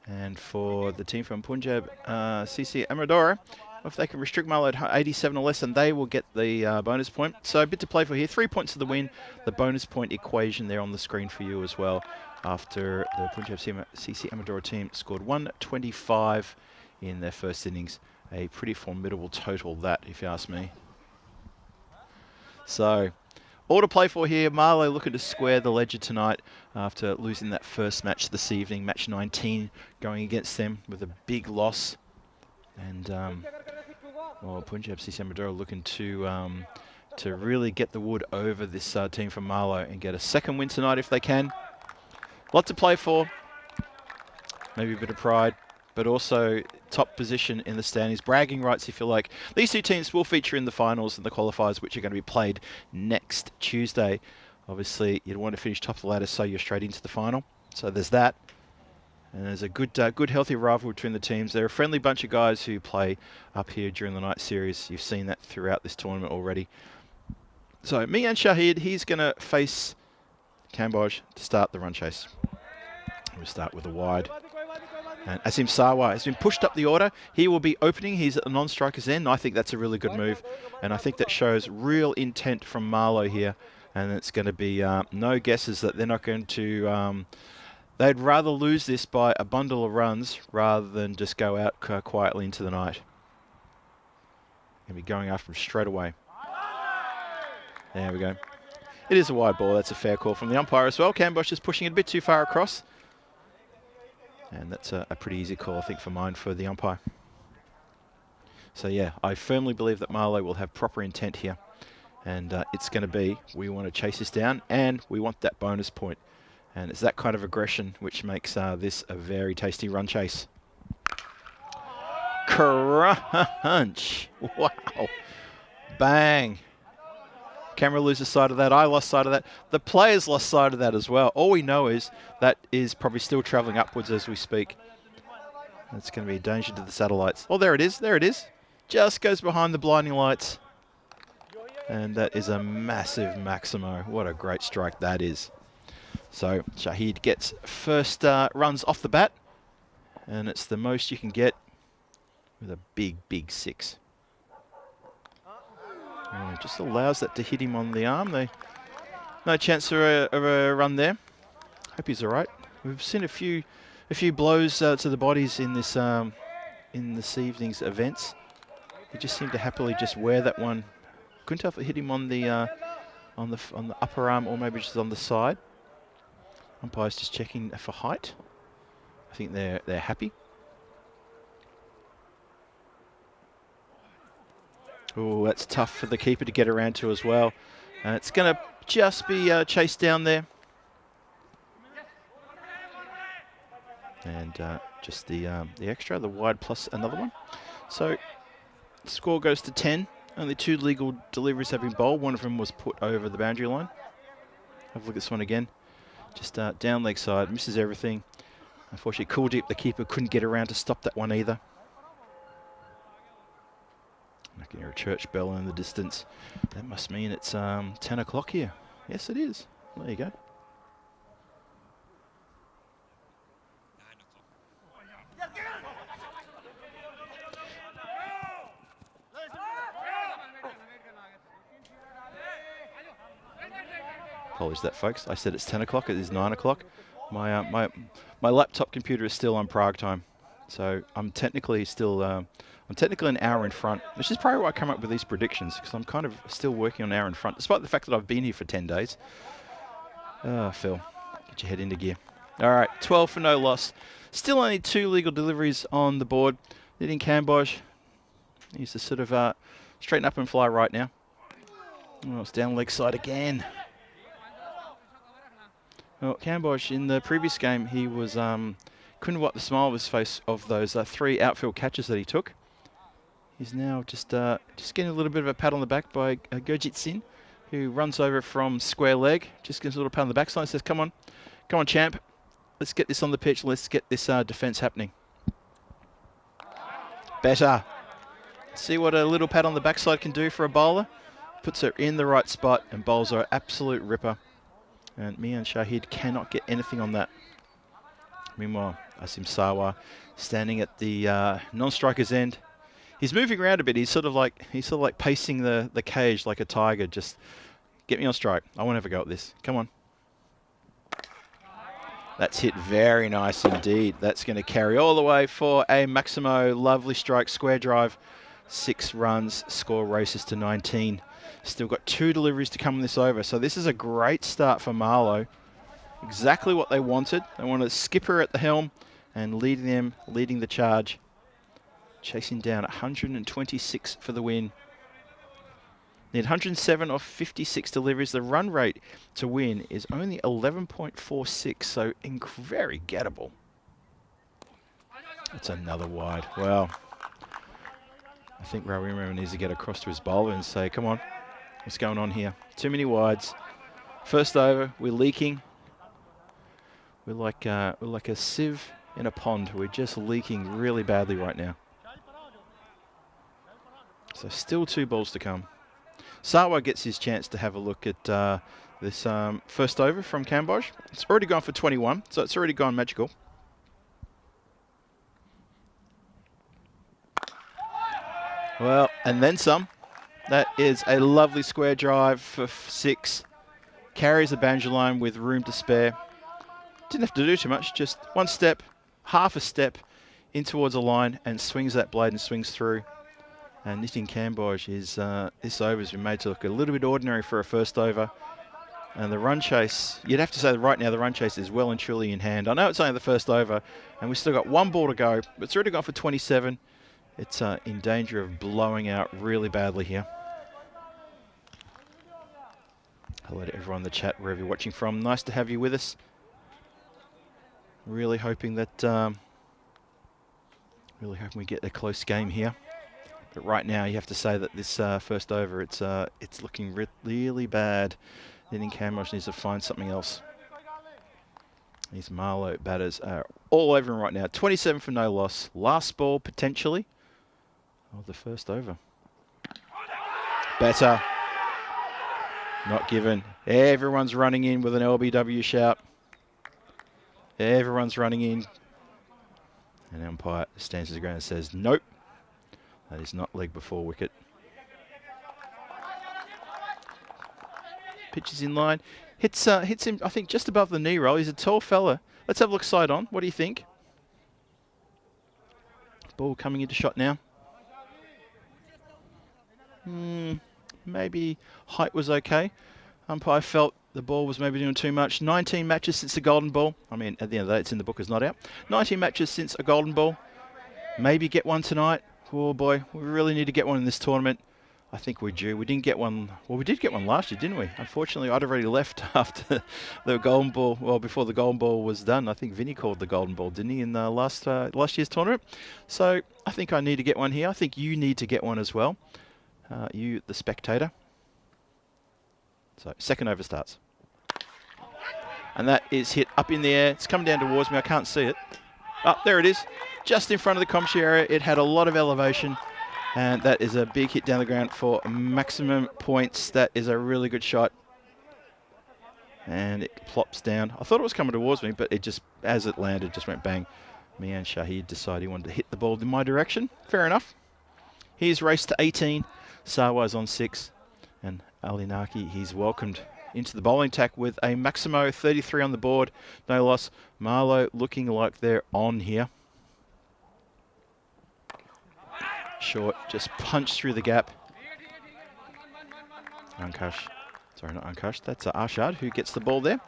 Speaker 2: And for the team from Punjab CC Amadora, if they can restrict Marlow at 87 or less, and they will get the bonus point. So a bit to play for here. 3 points to the win. The bonus point equation there on the screen for you as well. After the Punjab CC Amadora team scored 125 in their first innings. A pretty formidable total that, if you ask me. So, all to play for here. Marlow looking to square the ledger tonight after losing that first match this evening, match 19, going against them with a big loss. And well, Punjab CC Amadora looking to really get the wood over this team from Marlow and get a second win tonight if they can. Lot to play for, maybe a bit of pride, but also top position in the standings, bragging rights if you like. These two teams will feature in the finals and the qualifiers, which are going to be played next Tuesday. Obviously, you'd want to finish top of the ladder so you're straight into the final. So there's that. And there's a good healthy rivalry between the teams. They're a friendly bunch of guys who play up here during the night series. You've seen that throughout this tournament already. So Mian Shahid, he's going to face Cambodge to start the run chase. We'll start with a wide. And Asim Sarwar has been pushed up the order. He will be opening. He's at the non-striker's end. I think that's a really good move. And I think that shows real intent from Marlow here. And it's going to be no guesses that they're not going to... they'd rather lose this by a bundle of runs rather than just go out quietly into the night. Going to be going after him straight away. There we go. It is a wide ball. That's a fair call from the umpire as well. Cambosh is pushing it a bit too far across. And that's a pretty easy call, I think, for the umpire. So, yeah, I firmly believe that Marlow will have proper intent here. And it's going to be, we want to chase this down, and we want that bonus point. And it's that kind of aggression which makes this a very tasty run chase. Crunch! Wow! Bang! Camera loses sight of that. I lost sight of that. The players lost sight of that as well. All we know is that is probably still travelling upwards as we speak. That's going to be a danger to the satellites. Oh, there it is. There it is. Just goes behind the blinding lights. And that is a massive Maximo. What a great strike that is. So Shahid gets first runs off the bat. And it's the most you can get with a big, big 6. Just allows that to hit him on the arm. No chance of a run there. Hope he's all right. We've seen a few blows to the bodies in this evening's events. He just seemed to happily just wear that one. Couldn't tell if it hit him on the upper arm or maybe just on the side. Umpire's just checking for height. I think they're happy. Oh, that's tough for the keeper to get around to as well. And it's going to just be chased down there. And just the extra, the wide plus another one. So the score goes to 10. Only 2 legal deliveries have been bowled. One of them was put over the boundary line. Have a look at this one again. Just down leg side, misses everything. Unfortunately, Kuldeep, the keeper, couldn't get around to stop that one either. I can hear a church bell in the distance. That must mean it's 10 o'clock here. Yes, it is. There you go. Apologies that, folks. I said it's 10 o'clock. It is 9 o'clock. My laptop computer is still on Prague time, so I'm technically still an hour in front, which is probably why I come up with these predictions, because I'm kind of still working on an hour in front, despite the fact that I've been here for 10 days. Phil, get your head into gear. All right, 12 for no loss. Still only 2 legal deliveries on the board. Leading Cambodge, Needs to sort of straighten up and fly right now. Oh, it's down leg side again. Well, Camboge, in the previous game, he was couldn't wipe the smile of his face of those 3 outfield catches that he took. He's now just getting a little bit of a pat on the back by Gurjit Singh, who runs over from square leg, just gives a little pat on the backside and says, come on, champ. Let's get this on the pitch. Let's get this defence happening. Better. See what a little pat on the backside can do for a bowler. Puts her in the right spot and bowls her absolute ripper. And Mian Shahid cannot get anything on that. Meanwhile, Asim Sawa standing at the non-striker's end. He's moving around a bit. He's sort of like pacing the cage like a tiger. Just get me on strike. I want to have a go at this. Come on. That's hit very nice indeed. That's going to carry all the way for a Maximo. Lovely strike, square drive. 6 runs, score races to 19. Still got 2 deliveries to come in this over. So this is a great start for Marlow. Exactly what they wanted. They wanted a skipper at the helm and leading the charge. Chasing down 126 for the win. Need 107 off 56 deliveries. The run rate to win is only 11.46, so very gettable. That's another wide. Well, I think Rawimra needs to get across to his bowler and say, come on, what's going on here? Too many wides. First over, we're leaking. We're like a sieve in a pond. We're just leaking really badly right now. So still 2 balls to come. Sawa gets his chance to have a look at this first over from Cambodge. It's already gone for 21, so it's already gone magical. Well, and then some. That is a lovely square drive for 6. Carries the boundary line with room to spare. Didn't have to do too much, just 1 step, half a step in towards a line and swings that blade and swings through. And Nitin Cambodge is, this over has been made to look a little bit ordinary for a first over. And the run chase, you'd have to say that right now the run chase is well and truly in hand. I know it's only the first over and we've still got 1 ball to go, but it's already gone for 27. It's in danger of blowing out really badly here. Hello to everyone in the chat, wherever you're watching from. Nice to have you with us. Really hoping that, we get a close game here. But right now, you have to say that this first over, it's looking really bad. Then Cambodge needs to find something else. These Marlow batters are all over him right now. 27 for no loss. Last ball, potentially, of the first over. Better. Not given. Everyone's running in with an LBW shout. Everyone's running in. And umpire stands his ground and says, nope. That is not leg before wicket. Pitch is in line. Hits him, I think, just above the knee roll. He's a tall fella. Let's have a look side on. What do you think? Ball coming into shot now. Maybe height was okay. Umpire felt the ball was maybe doing too much. 19 matches since the golden ball. I mean, at the end of the day, it's in the book, it's not out. 19 matches since a golden ball. Maybe get one tonight. Oh boy, we really need to get one in this tournament. I think we're due. We didn't get one. Well, we did get one last year, didn't we? Unfortunately, I'd already left after the golden ball. Well, before the golden ball was done. I think Vinny called the golden ball, didn't he, in the last year's tournament? So I think I need to get one here. I think you need to get one as well. You, the spectator. So second over starts. And that is hit up in the air. It's come down towards me. I can't see it. Oh, there it is. Just in front of the commentary area. It had a lot of elevation. And that is a big hit down the ground for maximum points. That is a really good shot. And it plops down. I thought it was coming towards me, but it just, as it landed, just went bang. Mian Shahid decided he wanted to hit the ball in my direction. Fair enough. He's raced to 18. Sawa's on 6. And Ali Naki, he's welcomed into the bowling attack with a Maximo 33 on the board. No loss. Marlow looking like they're on here. Short, just punched through the gap. Ankush, sorry, not Ankush, that's Arshad who gets the ball there.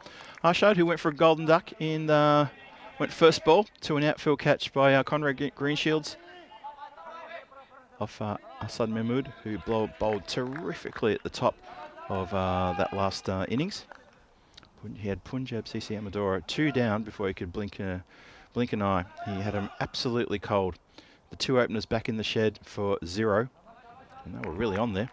Speaker 2: Arshad who went for a golden duck in, went first ball to an outfield catch by Conrad Greenshields off Asad Mahmood, who bowled terrifically at the top of that last innings. He had Punjab CC Amadora 2 down before he could blink an eye. He had him absolutely cold. The 2 openers back in the shed for 0, and they were really on there.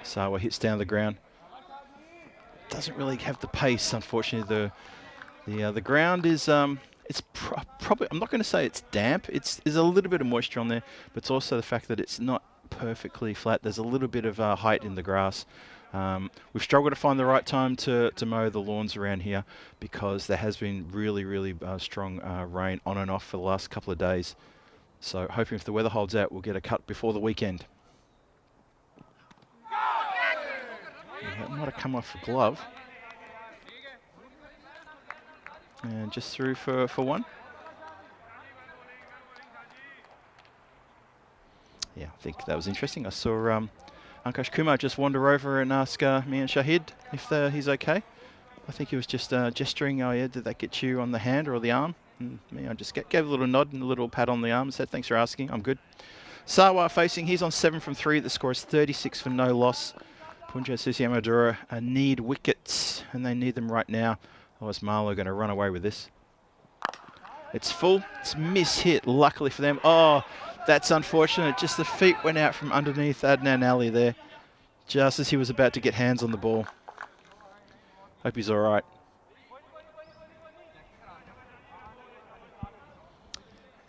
Speaker 2: Sawa hits down the ground. Doesn't really have the pace, unfortunately. The ground is it's probably, I'm not going to say it's damp. There's a little bit of moisture on there, but it's also the fact that it's not perfectly flat. There's a little bit of height in the grass. We've struggled to find the right time to mow the lawns around here because there has been really strong rain on and off for the last couple of days. So hoping if the weather holds out, we'll get a cut before the weekend. That might have come off a glove. And just through for 1. Yeah, I think that was interesting. I saw Ankash Kumar just wander over and ask me and Shahid if he's okay. I think he was just gesturing, oh yeah, did that get you on the hand or the arm? And me, I just gave a little nod and a little pat on the arm and said, thanks for asking, I'm good. Sawa facing, he's on 7 from 3. The score is 36 for no loss. Punjab CC Amadora need wickets, and they need them right now. Otherwise, Marlow going to run away with this. It's full. It's mishit, luckily for them. Oh, that's unfortunate. Just the feet went out from underneath Adnan Ali there, just as he was about to get hands on the ball. Hope he's all right.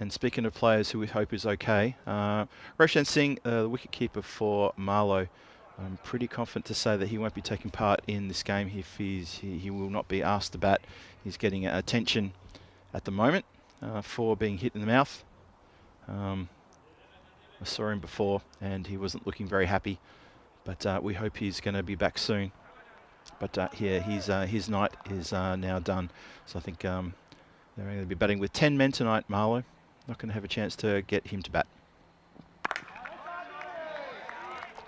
Speaker 2: And speaking of players who we hope is okay, Roshan Singh, the wicketkeeper for Marlow, I'm pretty confident to say that he won't be taking part in this game if he will not be asked to bat. He's getting attention at the moment for being hit in the mouth. I saw him before and he wasn't looking very happy, but we hope he's going to be back soon. But yeah, his night is now done. So I think they're going to be batting with 10 men tonight, Marlow. Not going to have a chance to get him to bat.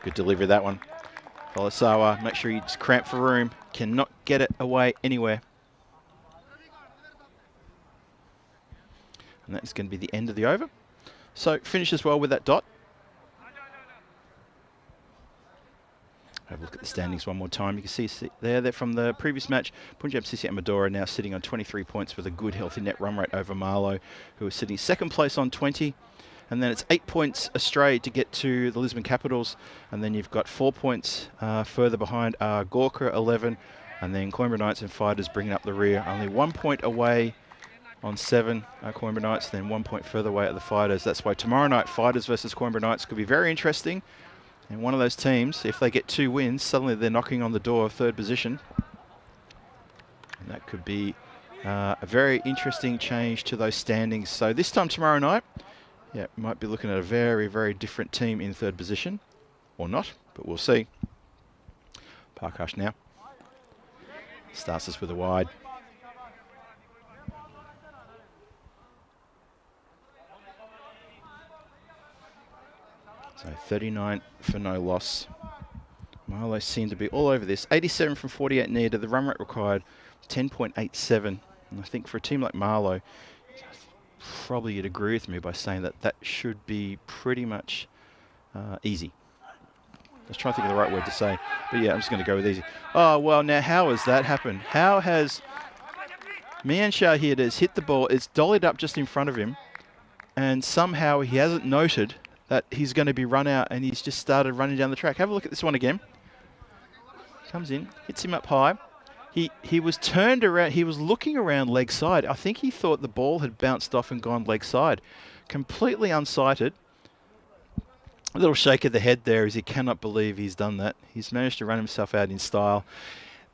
Speaker 2: Good delivery, that one. Sawa, make sure he's cramped for room. Cannot get it away anywhere. And that's going to be the end of the over. So finishes well with that dot. Have a look at the standings one more time. You can see there from the previous match, Punjab CC Amadora now sitting on 23 points with a good healthy net run rate over Marlow, who is sitting second place on 20. And then it's 8 points astray to get to the Lisbon Capitals. And then you've got 4 points further behind Gorka 11. And then Coimbra Knights and Fighters bringing up the rear. Only 1 point away on 7 Coimbra Knights, then 1 point further away at the Fighters. That's why tomorrow night, Fighters versus Coimbra Knights could be very interesting. And one of those teams, if they get 2 wins, suddenly they're knocking on the door of 3rd position. And that could be a very interesting change to those standings. So this time tomorrow night, yeah, might be looking at a very different team in 3rd position. Or not, but we'll see. Parkash now. Starts us with a wide. So 39 for no loss. Marlow seem to be all over this. 87 from 48 needed. The run rate required 10.87. And I think for a team like Marlow, probably you'd agree with me by saying that that should be pretty much easy. Let's try to think of the right word to say. But yeah, I'm just going to go with easy. Oh, well, now how has that happened? How has Mian Shahid has hit the ball, it's dollied up just in front of him, and somehow he hasn't noted that he's going to be run out, and he's just started running down the track. Have a look at this one again. Comes in, hits him up high. He was turned around, he was looking around leg side. I think he thought the ball had bounced off and gone leg side. Completely unsighted. A little shake of the head there as he cannot believe he's done that. He's managed to run himself out in style.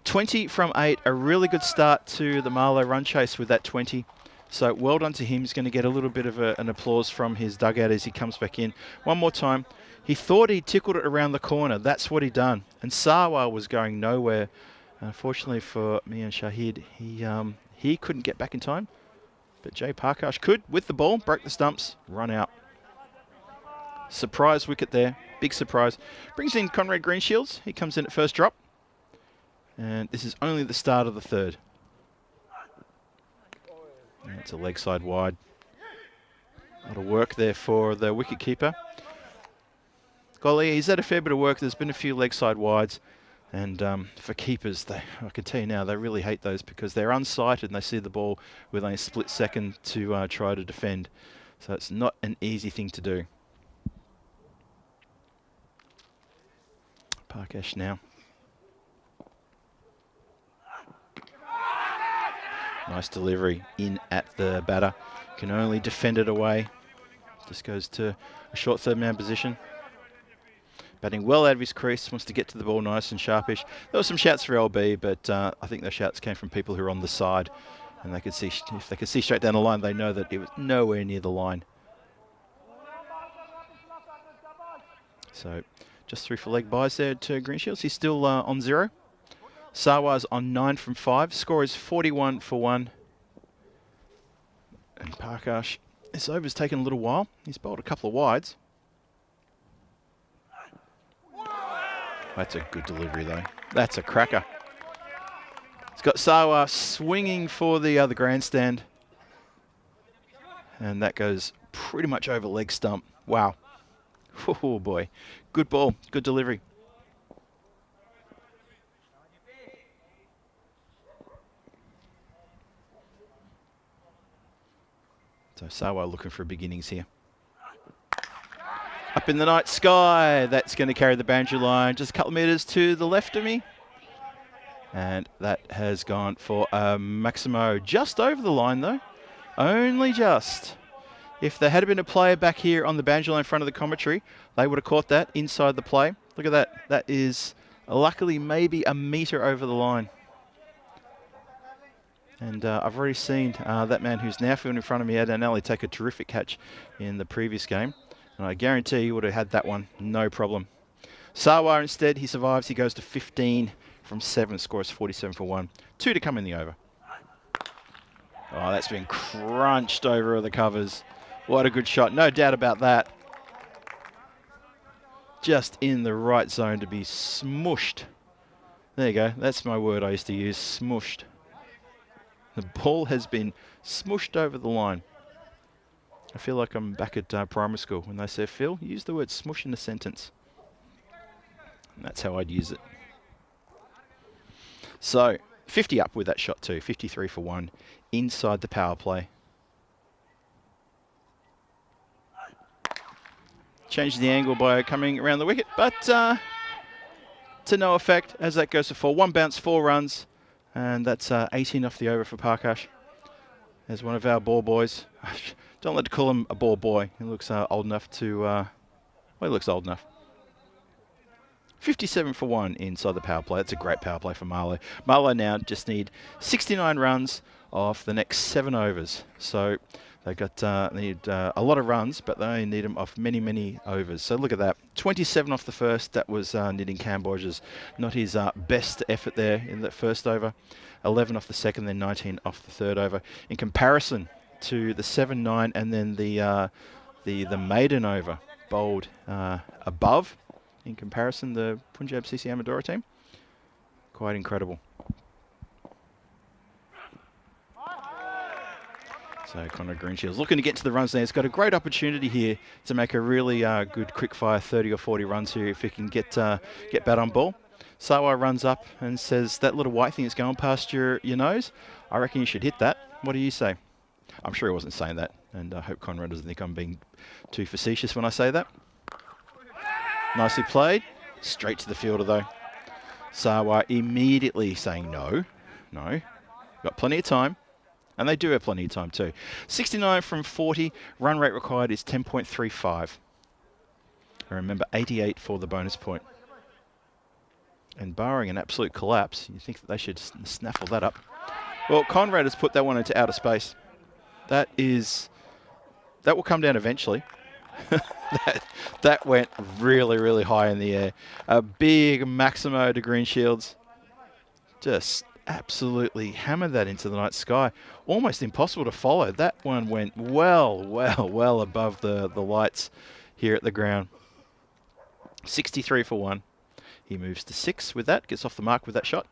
Speaker 2: 20 from 8, a really good start to the Marlow run chase with that 20. So well done to him. He's going to get a little bit of an applause from his dugout as he comes back in. One more time. He thought he tickled it around the corner. That's what he done. And Sawa was going nowhere. Unfortunately for me and Shahid, he couldn't get back in time. But Jay Parkash could with the ball, broke the stumps, run out. Surprise wicket there. Big surprise. Brings in Conrad Greenshields. He comes in at first drop. And this is only the start of the 3rd. It's a leg side wide. A lot of work there for the wicket keeper. Golly, he's had a fair bit of work. There's been a few leg side wides. And for keepers, I can tell you now, they really hate those because they're unsighted and they see the ball with only a split second to try to defend. So it's not an easy thing to do. Parkash now. Nice delivery in at the batter. Can only defend it away. Just goes to a short third man position. Batting well out of his crease, wants to get to the ball nice and sharpish. There were some shouts for LB, but I think those shouts came from people who are on the side. And they could see, if they could see straight down the line, they know that it was nowhere near the line. So just 3 for leg buys there to Greenshields. He's still on 0. Sarwar's on 9 from 5. Score is 41 for 1. And Parkash, this over's taken a little while. He's bowled a couple of wides. That's a good delivery though. That's a cracker. He's got Sarwar swinging for the other grandstand. And that goes pretty much over leg stump. Wow. Oh boy. Good ball. Good delivery. So Sarwar looking for beginnings here. Up in the night sky. That's going to carry the boundary line just a couple of metres to the left of me. And that has gone for Maximo just over the line though. Only just. If there had been a player back here on the boundary line in front of the commentary, they would have caught that inside the play. Look at that. That is luckily maybe a metre over the line. And I've already seen that man who's now fielding in front of me, Adanelli, take a terrific catch in the previous game. And I guarantee he would have had that one, no problem. Sarwar instead, he survives. He goes to 15 from 7, scores 47 for 1. 2 to come in the over. Oh, that's been crunched over the covers. What a good shot, no doubt about that. Just in the right zone to be smooshed. There you go, that's my word I used to use, smooshed. The ball has been smooshed over the line. I feel like I'm back at primary school when they say, Phil, use the word smush in a sentence. And that's how I'd use it. So, 50 up with that shot too, 53 for 1, inside the power play. Changed the angle by coming around the wicket, but to no effect as that goes to 4. 1 bounce, 4 runs, and that's 18 off the over for Parkash. There's one of our ball boys. Don't like to call him a ball boy. He looks old enough to, well, he looks old enough. 57 for 1 inside the power play. That's a great power play for Marlow. Marlow now just need 69 runs off the next 7 overs. So they need a lot of runs, but they only need them off many, many overs. So look at that. 27 off the first. That was Nitin Kamboj's not his best effort there in that first over. 11 off the second, then 19 off the third over. In comparison to the 7-9 and then the maiden over bowled above. In comparison, the Punjab CC Amadora team, quite incredible. So Conrad Greenshields looking to get to the runs there. He's got a great opportunity here to make a really good quick fire 30 or 40 runs here if he can get bat on ball. Sarwar runs up and says, that little white thing that's going past your nose, I reckon you should hit that. What do you say? I'm sure he wasn't saying that, and I hope Conrad doesn't think I'm being too facetious when I say that. Nicely played. Straight to the fielder though. Sarwar immediately saying no. Got plenty of time. And they do have plenty of time too. 69 from 40. Run rate required is 10.35. And remember, 88 for the bonus point. And barring an absolute collapse, you think that they should snaffle that up. Well, Conrad has put that one into outer space. That will come down eventually. that went really, really high in the air. A big Maximo to Greenshields. Just absolutely hammered that into the night sky. Almost impossible to follow. That one went well above the lights here at the ground. 63 for 1. He moves to 6 with that. Gets off the mark with that shot.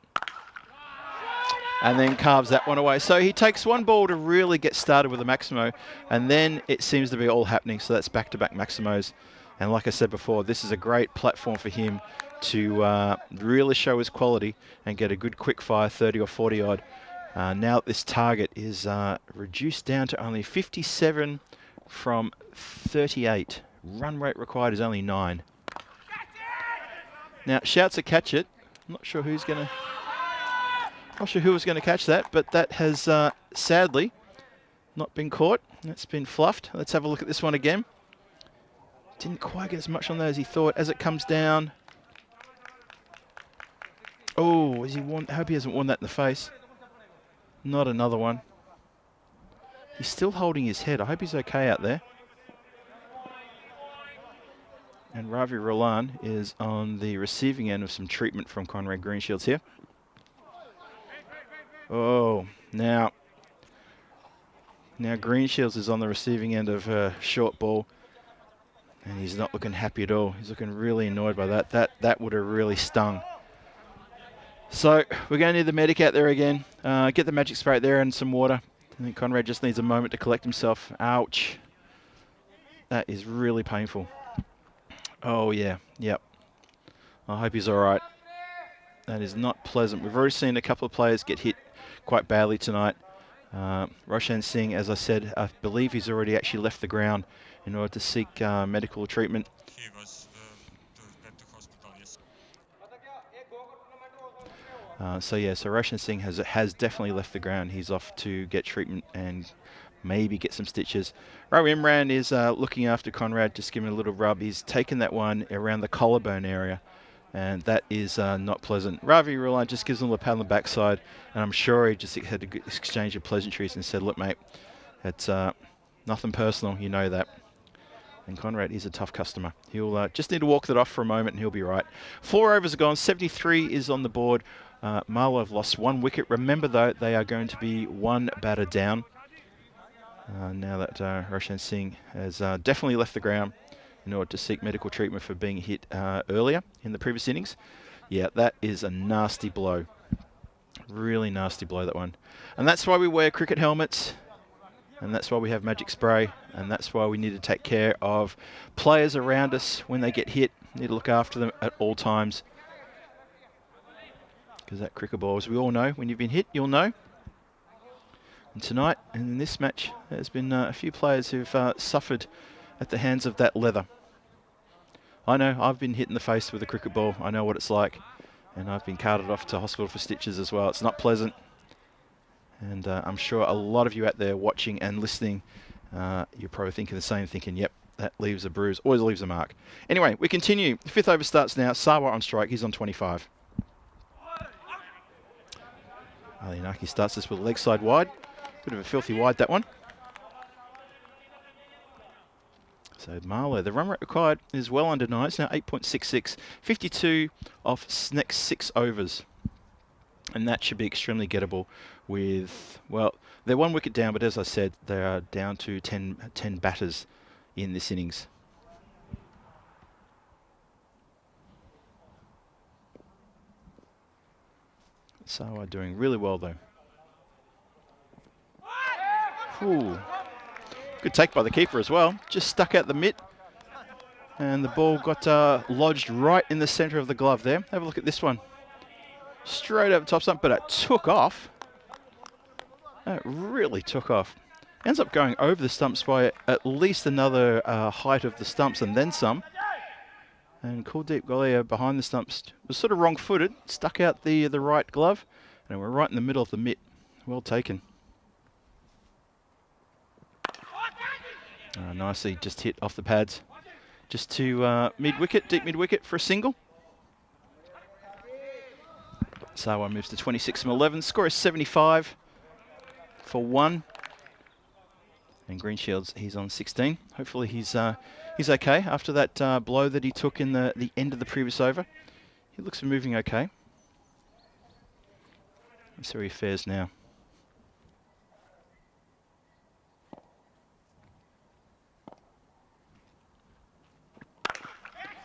Speaker 2: and then carves that one away. So he takes one ball to really get started with a Maximo, and then it seems to be all happening. So that's back-to-back Maximos. And like I said before, this is a great platform for him to really show his quality and get a good quick fire, 30 or 40 odd. Now that this target is reduced down to only 57 from 38. Run rate required is only 9. Now, shouts to catch it. I'm not sure who's going to... Not sure who was going to catch that, but that has sadly not been caught. It's been fluffed. Let's have a look at this one again. Didn't quite get as much on there as he thought. As it comes down... Oh, has he won? I hope he hasn't won that in the face. Not another one. He's still holding his head. I hope he's okay out there. And Ravi Roland is on the receiving end of some treatment from Conrad Greenshields here. Oh, now Greenshields is on the receiving end of a short ball. And he's not looking happy at all. He's looking really annoyed by that. That would have really stung. So we're going to need the medic out there again. Get the magic spray out there and some water. I think Conrad just needs a moment to collect himself. Ouch. That is really painful. Oh, yeah. Yep. I hope he's all right. That is not pleasant. We've already seen a couple of players get hit quite badly tonight. Roshan Singh, as I said, I believe he's already actually left the ground in order to seek medical treatment.
Speaker 5: He was at the hospital, yes.
Speaker 2: So Roshan Singh has definitely left the ground. He's off to get treatment and maybe get some stitches. Ravi Imran is looking after Conrad, just giving a little rub. He's taken that one around the collarbone area, and that is not pleasant. Ravi Roland just gives him a pat on the backside, and I'm sure he just had a exchange of pleasantries and said, look, mate, it's nothing personal, you know that. And Conrad is a tough customer. He'll just need to walk that off for a moment and he'll be right. 4 overs are gone. 73 is on the board. Marlow have lost 1 wicket. Remember, though, they are going to be 1 batter down. Now that Roshan Singh has definitely left the ground in order to seek medical treatment for being hit earlier in the previous innings. Yeah, that is a nasty blow. Really nasty blow, that one. And that's why we wear cricket helmets. And that's why we have magic spray, and that's why we need to take care of players around us when they get hit. Need to look after them at all times. Because that cricket ball, as we all know, when you've been hit, you'll know. And tonight, and in this match, there's been a few players who've suffered at the hands of that leather. I know, I've been hit in the face with a cricket ball. I know what it's like. And I've been carted off to hospital for stitches as well. It's not pleasant. And I'm sure a lot of you out there watching and listening, you're probably thinking the same, thinking, yep, that leaves a bruise, always leaves a mark. Anyway, we continue. The 5th over starts now. Sawa on strike. He's on 25. Ali Naki starts this with a leg side wide. Bit of a filthy wide, that one. So Marlow, the run rate required is well under 9. It's now 8.66. 52 off next 6 overs. And that should be extremely gettable with, well, they're 1 wicket down, but as I said, they are down to 10 batters in this innings. Sawa doing really well, though. Ooh. Good take by the keeper as well. Just stuck out the mitt. And the ball got lodged right in the centre of the glove there. Have a look at this one. Straight over top stump, but it took off. It really took off. Ends up going over the stumps by at least another height of the stumps and then some. And Kuldeep Golia behind the stumps was sort of wrong-footed, stuck out the right glove, and we're right in the middle of the mitt. Well taken. Nicely just hit off the pads. Just to mid-wicket, deep mid-wicket for a single. Sawa moves to 26 from 11. Score is 75 for 1. And Greenshields, he's on 16. Hopefully he's okay after that blow that he took in the end of the previous over. He looks to be moving okay. Let's see where he fares now.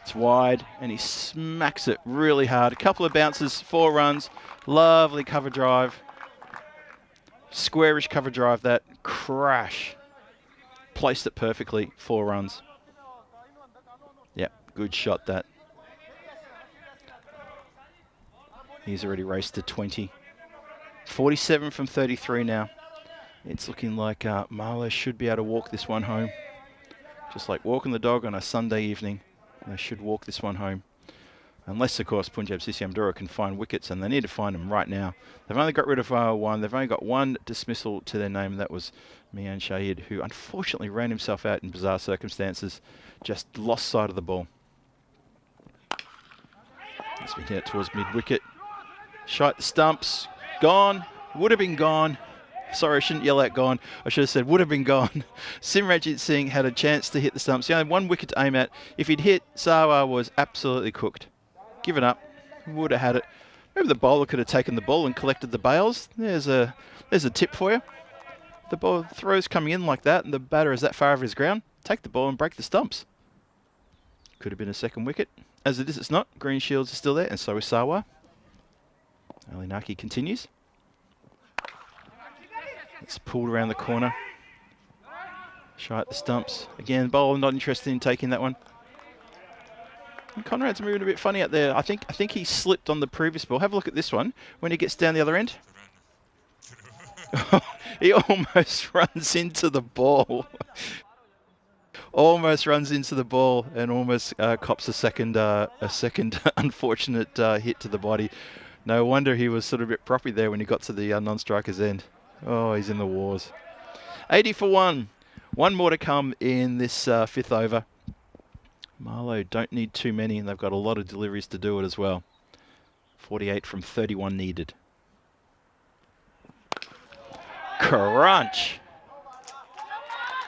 Speaker 2: It's wide, and he smacks it really hard. A couple of bounces, 4 runs, lovely cover drive. Squarish cover drive that. Crash. Placed it perfectly. 4 runs. Yep, good shot that. He's already raced to 20. 47 from 33 now. It's looking like Marlow should be able to walk this one home. Just like walking the dog on a Sunday evening. They should walk this one home. Unless, of course, Punjab CC Amdura can find wickets, and they need to find them right now. They've only got rid of one. They've only got one dismissal to their name, and that was Mian Shahid, who unfortunately ran himself out in bizarre circumstances. Just lost sight of the ball. It's been hit towards mid-wicket. Shite the stumps. Gone. Would have been gone. Sorry, I shouldn't yell out gone. I should have said would have been gone. Simranjit Singh had a chance to hit the stumps. He only had 1 wicket to aim at. If he'd hit, Sawa was absolutely cooked. Given up. Would have had it. Maybe the bowler could have taken the ball and collected the bails. There's a tip for you. The ball throws coming in like that and the batter is that far over his ground. Take the ball and break the stumps. Could have been a second wicket. As it is, it's not. Green Shields are still there, and so is Sawa. Ali Naki continues. It's pulled around the corner. Shy at the stumps. Again, bowler not interested in taking that one. And Conrad's moving a bit funny out there. I think he slipped on the previous ball. Have a look at this one. When he gets down the other end. He almost runs into the ball. Almost runs into the ball and almost cops a second unfortunate hit to the body. No wonder he was sort of a bit proppy there when he got to the non-striker's end. Oh, he's in the wars. 80 for 1. 1 more to come in this 5th over. Marlow don't need too many, and they've got a lot of deliveries to do it as well. 48 from 31 needed. Crunch.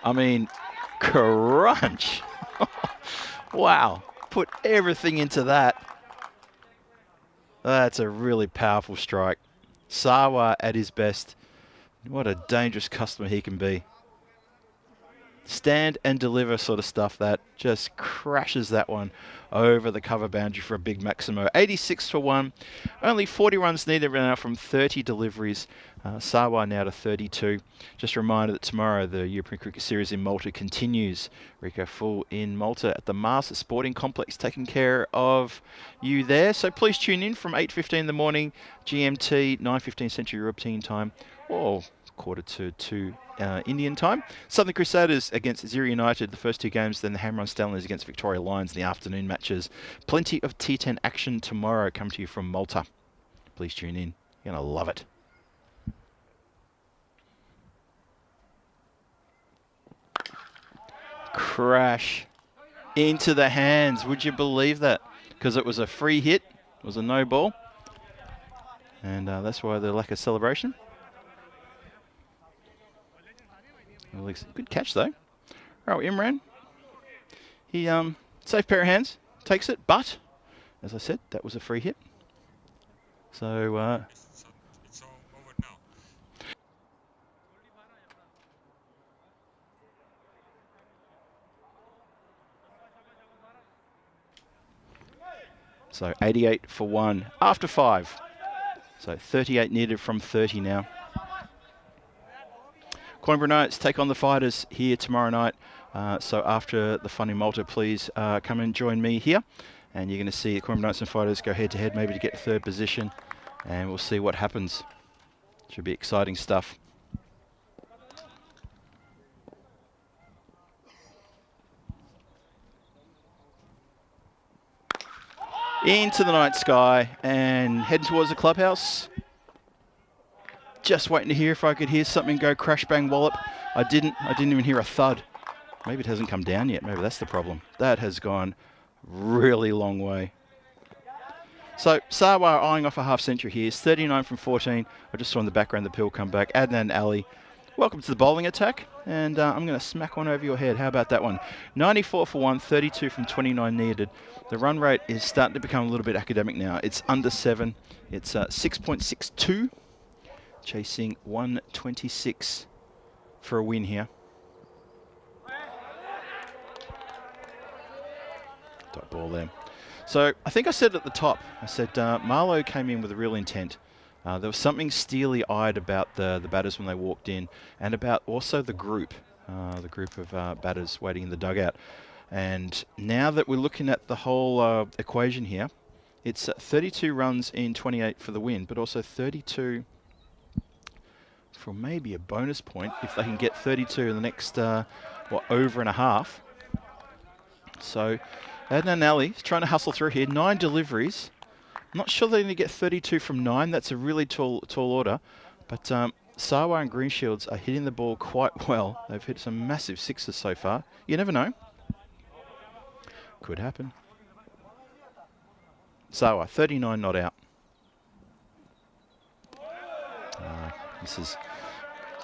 Speaker 2: I mean, crunch. Wow. Put everything into that. That's a really powerful strike. Sawa at his best. What a dangerous customer he can be. Stand and deliver sort of stuff that just crashes that one over the cover boundary for a big Maximo. 86 for 1. Only 40 runs needed now from 30 deliveries. Sawa now to 32. Just a reminder that tomorrow the European Cricket Series in Malta continues. Rico Full in Malta at the Masters Sporting Complex taking care of you there. So please tune in from 8:15 in the morning GMT, 9:15 Central European time, or 1:45 Indian time. Southern Crusaders against Ziri United, the first 2 games, then the Hammer on Stanleys against Victoria Lions in the afternoon matches. Plenty of T10 action tomorrow come to you from Malta. Please tune in. You're going to love it. Crash into the hands. Would you believe that? Because it was a free hit. It was a no ball. And that's why the lack of celebration. Good catch though. Right, Imran. He safe pair of hands, takes it, but as I said, that was a free hit. So
Speaker 5: It's all over now.
Speaker 2: so 88 for 1 after 5. So 38 needed from 30 now. Coimbra Knights take on the Fighters here tomorrow night. So after the fun in Malta, please come and join me here. And you're going to see the Coimbra Knights and Fighters go head-to-head, maybe to get 3rd position. And we'll see what happens. Should be exciting stuff. Into the night sky and heading towards the clubhouse. Just waiting to hear if I could hear something go crash, bang, wallop. I didn't even hear a thud. Maybe it hasn't come down yet. Maybe that's the problem. That has gone really long way. So Sawa eyeing off a half century here. 39 from 14. I just saw in the background the pill come back. Adnan Ali, welcome to the bowling attack. And I'm going to smack one over your head. How about that one? 94 for 1, 32 from 29 needed. The run rate is starting to become a little bit academic now. It's under 7. It's 6.62. Chasing 126 for a win here. Dot ball there. So I think I said at the top, I said Marlow came in with a real intent. There was something steely-eyed about the batters when they walked in, and about also the group of batters waiting in the dugout. And now that we're looking at the whole equation here, it's 32 runs in 28 for the win, but also 32 for maybe a bonus point if they can get 32 in the next over and a half. So Adnan Ali is trying to hustle through here. 9 deliveries. Not sure they're going to get 32 from 9. That's a really tall order. But Sawa and Greenshields are hitting the ball quite well. They've hit some massive sixes so far. You never know. Could happen. Sawa, 39 not out. This is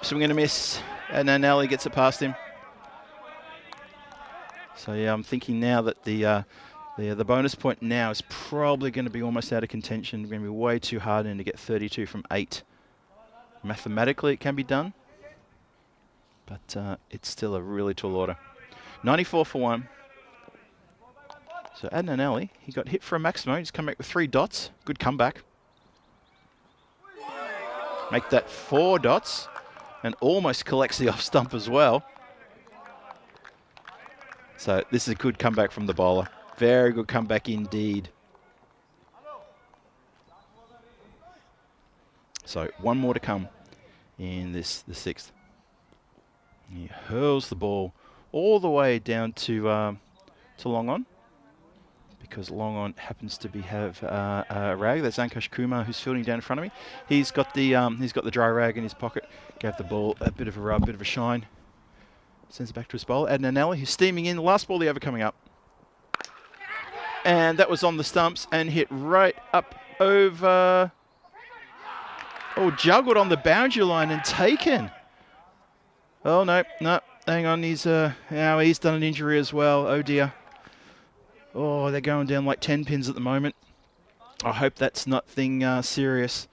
Speaker 2: swing and a miss. And Ali gets it past him. So yeah, I'm thinking now that the bonus point now is probably going to be almost out of contention. Going to be way too hard and to get 32 from 8. Mathematically, it can be done, but it's still a really tall order. 94 for 1. So Adnan Ali, he got hit for a maximum. He's come back with 3 dots. Good comeback. Make that 4 dots, and almost collects the off stump as well. So this is a good comeback from the bowler. Very good comeback indeed. So 1 more to come in the 6th. He hurls the ball all the way down to long on, because long on happens to have a rag. That's Ankush Kumar who's fielding down in front of me. He's got the dry rag in his pocket. Gave the ball a bit of a rub, bit of a shine. Sends it back to his bowler. Adnan Ali, who's steaming in. The last ball of the over coming up. And that was on the stumps and hit right up over. Oh, juggled on the boundary line and taken. Oh, no, hang on. He's done an injury as well. Oh, dear. Oh, they're going down like 10 pins at the moment. I hope that's nothing serious.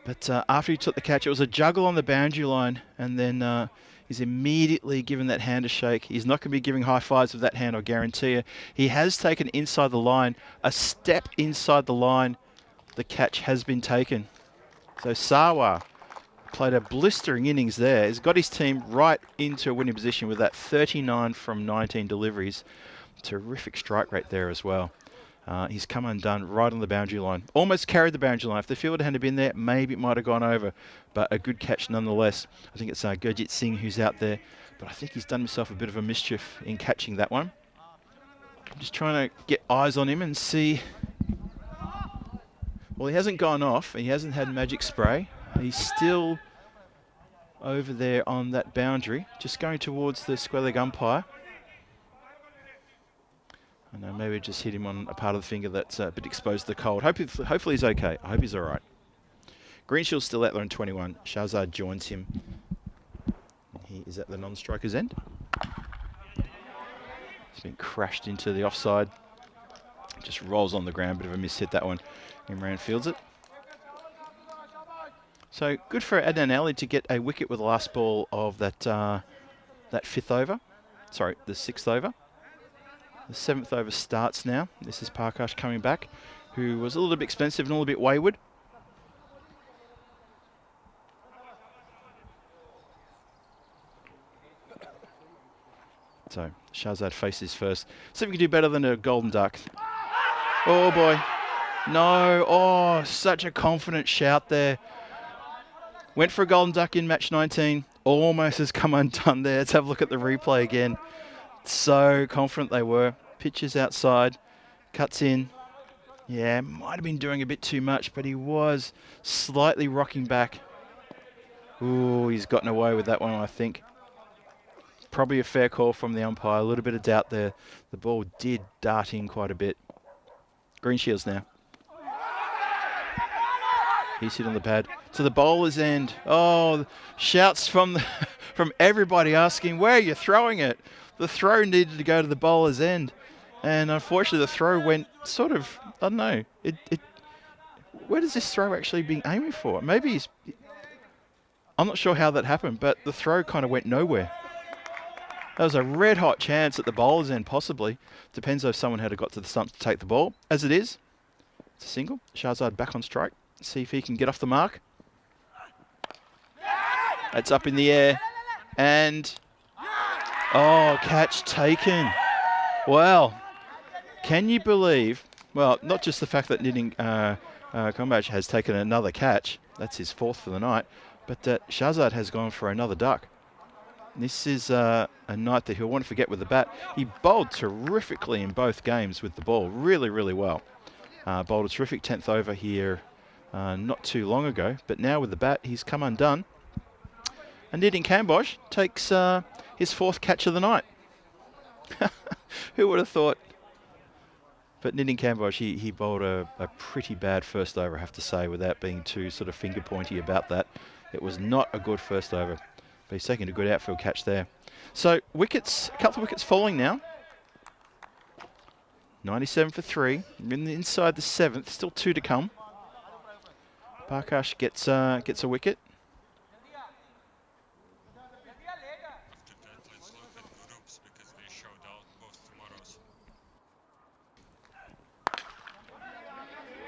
Speaker 2: But after he took the catch, it was a juggle on the boundary line, and then he's immediately given that hand a shake. He's not going to be giving high fives with that hand, I guarantee you. He has taken inside the line, a step inside the line. The catch has been taken. So Sawa played a blistering innings there. He's got his team right into a winning position with that 39 from 19 deliveries. Terrific strike rate there as well. He's come undone right on the boundary line. Almost carried the boundary line. If the fielder hadn't been there, maybe it might have gone over. But a good catch nonetheless. I think it's Gurjit Singh who's out there. But I think he's done himself a bit of a mischief in catching that one. I'm just trying to get eyes on him and see. Well, he hasn't gone off. He hasn't had magic spray. He's still over there on that boundary. Just going towards the square leg umpire. I know, maybe just hit him on a part of the finger that's a bit exposed to the cold. Hopefully he's okay. I hope he's all right. Greenshield's still out there on 21. Shahzad joins him. He is at the non-striker's end. He's been crashed into the offside. Just rolls on the ground. Bit of a miss hit that one. Imran fields it. So good for Adnan Ali to get a wicket with the last ball of that 5th over. Sorry, the 6th over. The 7th over starts now. This is Parkash coming back, who was a little bit expensive and a little bit wayward. So Shahzad faces first. See if we can do better than a golden duck. Oh boy. No. Oh, such a confident shout there. Went for a golden duck in match 19. Almost has come undone there. Let's have a look at the replay again. So confident they were. Pitches outside, cuts in. Yeah, might have been doing a bit too much, but he was slightly rocking back. Ooh, he's gotten away with that one, I think. Probably a fair call from the umpire. A little bit of doubt there. The ball did dart in quite a bit. Greenshields now. He's hit on the pad. To the bowler's end. Oh, shouts from from everybody asking, where are you throwing it? The throw needed to go to the bowler's end. And unfortunately, the throw went sort of, I don't know. Where does this throw actually be aiming for? Maybe I'm not sure how that happened, but the throw kind of went nowhere. That was a red-hot chance at the bowler's end, possibly. Depends if someone had got to the stump to take the ball. As it is, it's a single. Shahzad back on strike. See if he can get off the mark. That's up in the air. And, oh, catch taken. Well, can you believe, well, not just the fact that Kombach has taken another catch, that's his 4th for the night, but that Shahzad has gone for another duck. This is a night that he'll want to forget with the bat. He bowled terrifically in both games with the ball, really, really well. Bowled a terrific 10th over here not too long ago, but now with the bat, he's come undone. And Nitin Kambosh takes his 4th catch of the night. Who would have thought? But Nitin Kambosh, he bowled a pretty bad first over, I have to say, without being too sort of finger pointy about that. It was not a good first over, but he's taking a good outfield catch there. So wickets, a couple of wickets falling now. 97 for 3, inside the 7th, still 2 to come. Parkash gets a wicket.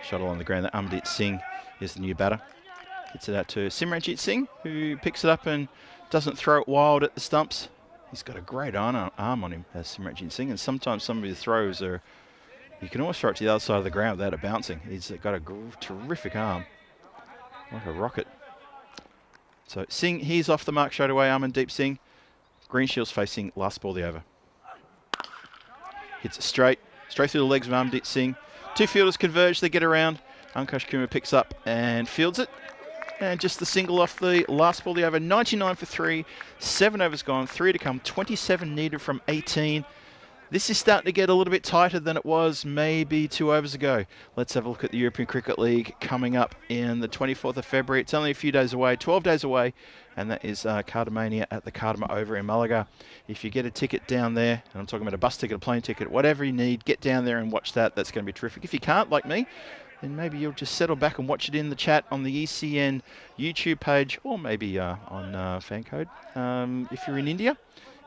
Speaker 2: Shot along the ground that Amandeep Singh is the new batter. Hits it out to Simranjit Singh, who picks it up and doesn't throw it wild at the stumps. He's got a great arm on him, as Simranjit Singh, and sometimes some of his throws are, you can almost throw it to the other side of the ground without it bouncing. He's got a terrific arm, like a rocket. So Singh, he's off the mark straight away, Amandeep Singh. Greenshields facing last ball of the over. Hits it straight through the legs of Amandeep Singh. 2 fielders converge, they get around. Ankush Kumar picks up and fields it. And just the single off the last ball of the over. 99 for 3, 7 overs gone, 3 to come, 27 needed from 18. This is starting to get a little bit tighter than it was maybe 2 overs ago. Let's have a look at the European Cricket League coming up in the 24th of February. It's only a few days away, 12 days away, and that is Cardamania at the Cardama over in Malaga. If you get a ticket down there, and I'm talking about a bus ticket, a plane ticket, whatever you need, get down there and watch that. That's going to be terrific. If you can't, like me, then maybe you'll just settle back and watch it in the chat on the ECN YouTube page, or maybe on Fancode if you're in India.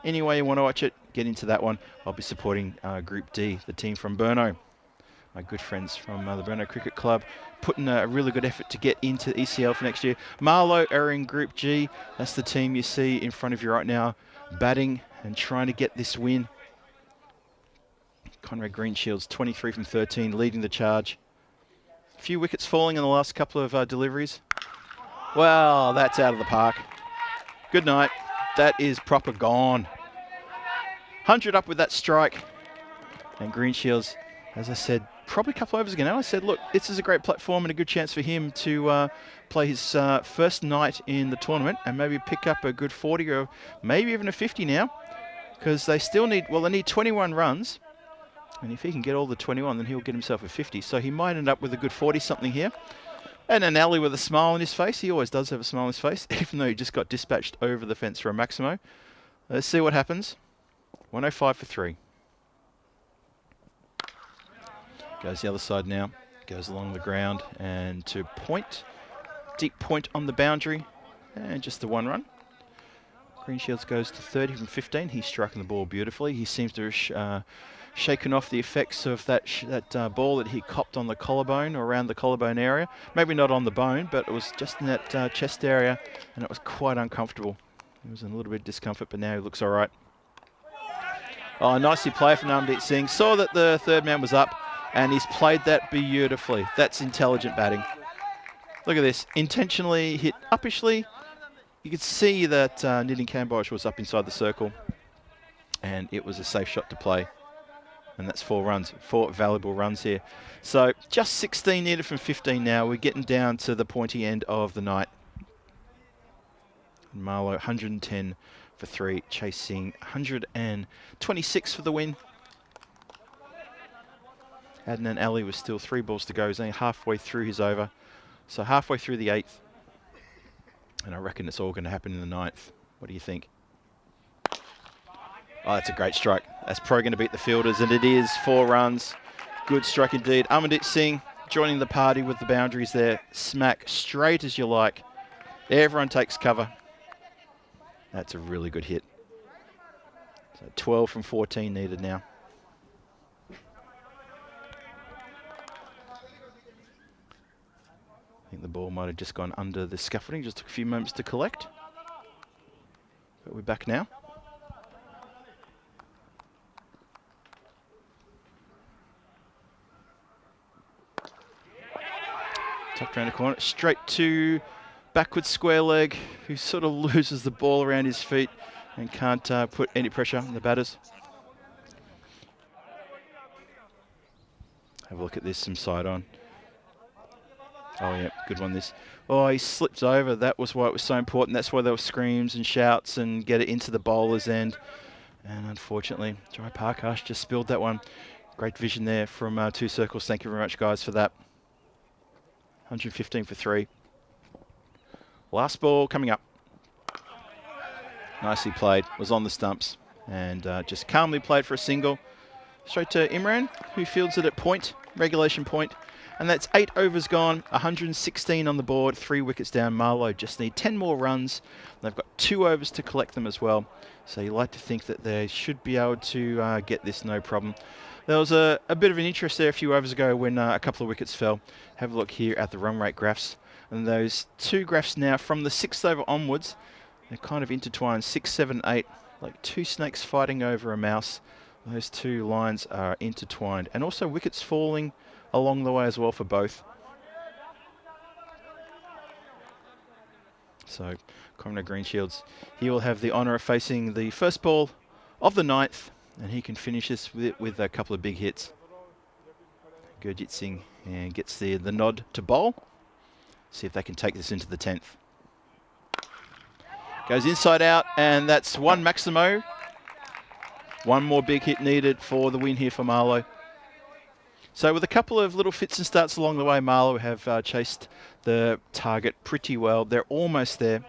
Speaker 2: Any way you want to watch it, get into that one. I'll be supporting Group D, the team from Burno. My good friends from the Burno Cricket Club, putting a really good effort to get into ECL for next year. Marlow are in Group G. That's the team you see in front of you right now, batting and trying to get this win. Conrad Greenshields, 23 from 13, leading the charge. A few wickets falling in the last couple of deliveries. Well, that's out of the park. Good night. That is proper gone. 100 up with that strike. And Greenshields, as I said, probably a couple overs ago now, I said, look, this is a great platform and a good chance for him to play his first night in the tournament and maybe pick up a good 40 or maybe even a 50 now, because they still need, well, they need 21 runs. And if he can get all the 21, then he'll get himself a 50. So he might end up with a good 40-something here. And an alley with a smile on his face. He always does have a smile on his face, even though he just got dispatched over the fence for a Maximo. Let's see what happens. 105 for 3. Goes the other side now. Goes along the ground and to point. Deep point on the boundary. And just the 1 run. Greenshields goes to 30 from 15. He's striking the ball beautifully. He seems to have shaken off the effects of that ball that he copped on the collarbone or around the collarbone area. Maybe not on the bone, but it was just in that chest area, and it was quite uncomfortable. He was in a little bit of discomfort, but now he looks all right. Oh, nicely played from Amandeep Singh. Saw that the third man was up, and he's played that beautifully. That's intelligent batting. Look at this. Intentionally hit uppishly. You could see that Nitin Kambosh was up inside the circle, and it was a safe shot to play. And that's 4 runs, 4 valuable runs here. So just 16 needed from 15 now. We're getting down to the pointy end of the night. Marlow 110 for 3, chasing 126 for the win. Adnan Ali was still 3 balls to go. He's only halfway through his over. So halfway through the 8th. And I reckon it's all going to happen in the 9th. What do you think? Oh, that's a great strike. That's probably going to beat the fielders, and it is 4 runs. Good strike indeed. Amandeep Singh joining the party with the boundaries there. Smack straight as you like. Everyone takes cover. That's a really good hit. So 12 from 14 needed now. I think the ball might have just gone under the scaffolding. Just took a few moments to collect. But we're back now. Tucked around the corner, straight to backward square leg, who sort of loses the ball around his feet and can't put any pressure on the batters. Have a look at this, some side on. Oh yeah, good one this. Oh, he slipped over. That was why it was so important. That's why there were screams and shouts and get it into the bowler's end. And unfortunately, Jai Parkash just spilled that one. Great vision there from two circles. Thank you very much, guys, for that. 115 for 3. Last ball coming up. Nicely played. Was on the stumps. And just calmly played for a single. Straight to Imran, who fields it at point, regulation point. And that's 8 overs gone, 116 on the board, 3 wickets down. Marlow just need 10 more runs. They've got 2 overs to collect them as well. So you like to think that they should be able to get this no problem. There was a bit of an interest there a few overs ago when a couple of wickets fell. Have a look here at the run rate graphs. And those 2 graphs now from the 6th over onwards, they're kind of intertwined, 6, 7, 8, like 2 snakes fighting over a mouse. Those 2 lines are intertwined. And also wickets falling along the way as well for both. So Conrad Greenshields, he will have the honour of facing the first ball of the 9th, and he can finish this with a couple of big hits. Gurjit Singh gets the nod to bowl. See if they can take this into the 10th. Goes inside out, and that's 1 Maximo. 1 more big hit needed for the win here for Marlow. So with a couple of little fits and starts along the way, Marlow have chased the target pretty well. They're almost there.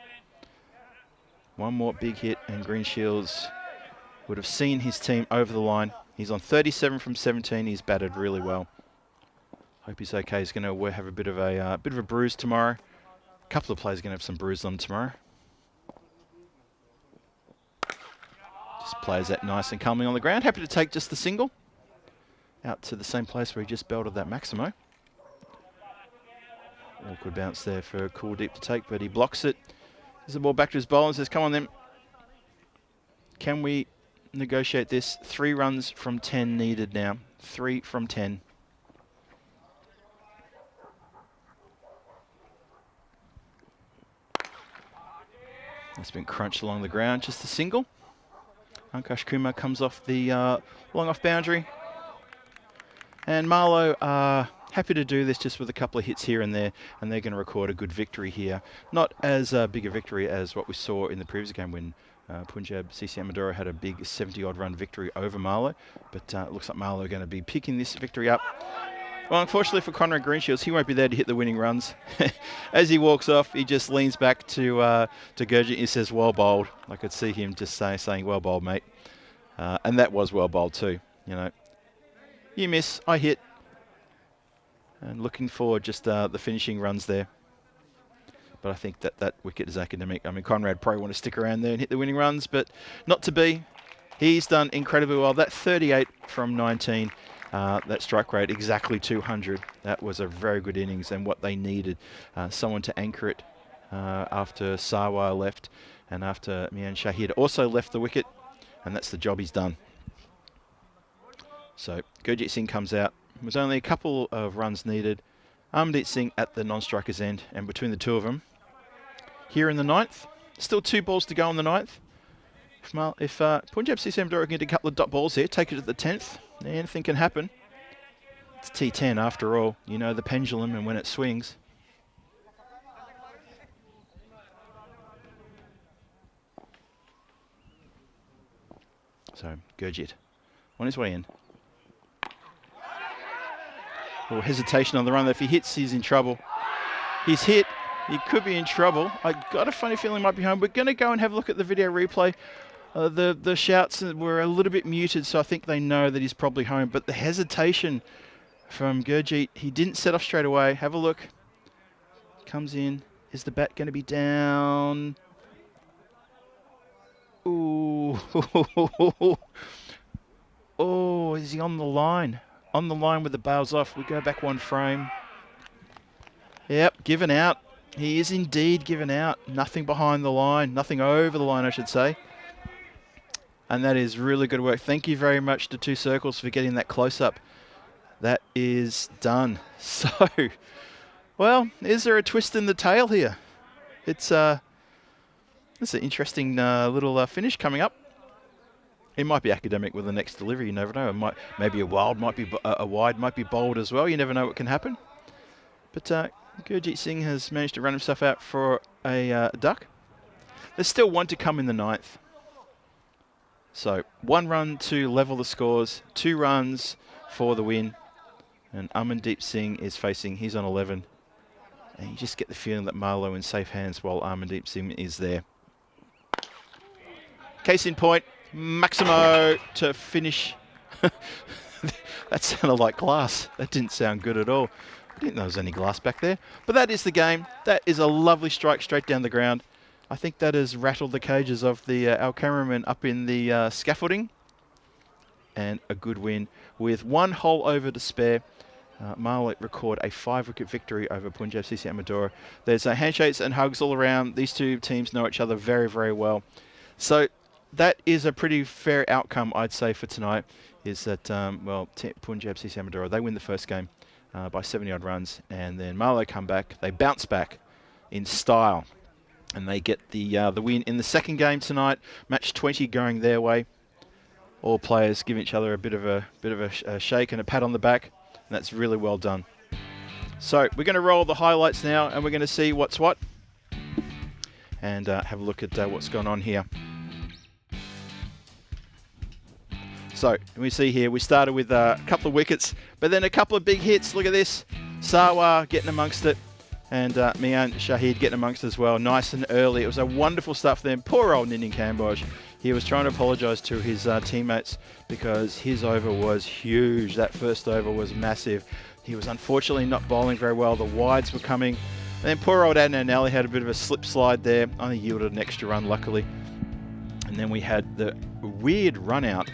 Speaker 2: 1 more big hit and Greenshields would have seen his team over the line. He's on 37 from 17. He's batted really well. Hope he's okay. He's going to have a bit of a bruise tomorrow. A couple of players are going to have some bruises on tomorrow. Just plays that nice and calmly on the ground. Happy to take just the single. Out to the same place where he just belted that Maximo. Awkward bounce there for Cool Deep to take, but he blocks it. Gives the ball back to his bowler and says, come on then. Can we negotiate this? 3 runs from 10 needed now. 3 from 10. That's been crunched along the ground. Just a single. Ankush Kumar comes off the long off boundary. And Marlow are happy to do this just with a couple of hits here and there, and they're going to record a good victory here. Not as big a victory as what we saw in the previous game when Punjab CC Amadora had a big 70-odd run victory over Marlow, but it looks like Marlow are going to be picking this victory up. Well, unfortunately for Conrad Greenshields, he won't be there to hit the winning runs. As he walks off, he just leans back to Gurjit. He says, well bowled. I could see him just saying, well bowled, mate. And that was well bowled too, you know. You miss, I hit. And looking for just the finishing runs there. But I think that wicket is academic. I mean, Conrad probably want to stick around there and hit the winning runs, but not to be. He's done incredibly well. That 38 from 19, that strike rate, exactly 200. That was a very good innings and what they needed. Someone to anchor it after Sarwar left and after Mian Shahid also left the wicket. And that's the job he's done. So Gurjit Singh comes out. There was only a couple of runs needed. Armdeep Singh at the non-striker's end, and between the two of them, here in the 9th, still 2 balls to go in the 9th. If Punjab CC Amadora can get a couple of dot balls here, take it to the 10th, anything can happen. It's T10 after all. You know the pendulum and when it swings. So Gurjit on his way in. A little hesitation on the run. If he hits, he's in trouble. He's hit. He could be in trouble. I got a funny feeling he might be home. We're going to go and have a look at the video replay. The shouts were a little bit muted, so I think they know that he's probably home. But the hesitation from Gurjit, he didn't set off straight away. Have a look. Comes in. Is the bat going to be down? Ooh. Oh, is he on the line? On the line with the bails off. We go back 1 frame. Yep, given out. He is indeed given out. Nothing behind the line, nothing over the line, I should say. And that is really good work. Thank you very much to Two Circles for getting that close-up. That is done. So, well, is there a twist in the tail here? It's an interesting little finish coming up. It might be academic with the next delivery. You never know. Maybe a wide might be bowled as well. You never know what can happen. But Gurjeet Singh has managed to run himself out for a duck. There's still one to come in the 9th. So 1 run to level the scores, 2 runs for the win. And Amandeep Singh is facing, he's on 11. And you just get the feeling that Marlowe in safe hands while Amandeep Singh is there. Case in point, Maximo to finish. That sounded like glass. That didn't sound good at all. I didn't know there was any glass back there. But that is the game. That is a lovely strike straight down the ground. I think that has rattled the cages of the our cameraman up in the scaffolding. And a good win with 1 hole over to spare. Marlowe record a 5-wicket victory over Punjab CC Amadora. There's handshakes and hugs all around. These two teams know each other very, very well. So that is a pretty fair outcome, I'd say, for tonight. Is that, well, Punjab CC Amadora, they win the first game by 70-odd runs. And then Marlowe come back. They bounce back in style. And they get the win in the second game tonight. Match 20 going their way. All players give each other a bit of a shake and a pat on the back. And that's really well done. So we're going to roll the highlights now, and we're going to see what's what. And have a look at what's going on here. So we see here, we started with a couple of wickets, but then a couple of big hits. Look at this. Sawa getting amongst it. And Mian Shahid getting amongst as well, nice and early. It was a wonderful stuff then. Poor old Nindin Kamboj. He was trying to apologise to his teammates because his over was huge. That first over was massive. He was unfortunately not bowling very well. The wides were coming. And then poor old Adnan Ali had a bit of a slip slide there. Only yielded an extra run, luckily. And then we had the weird run out.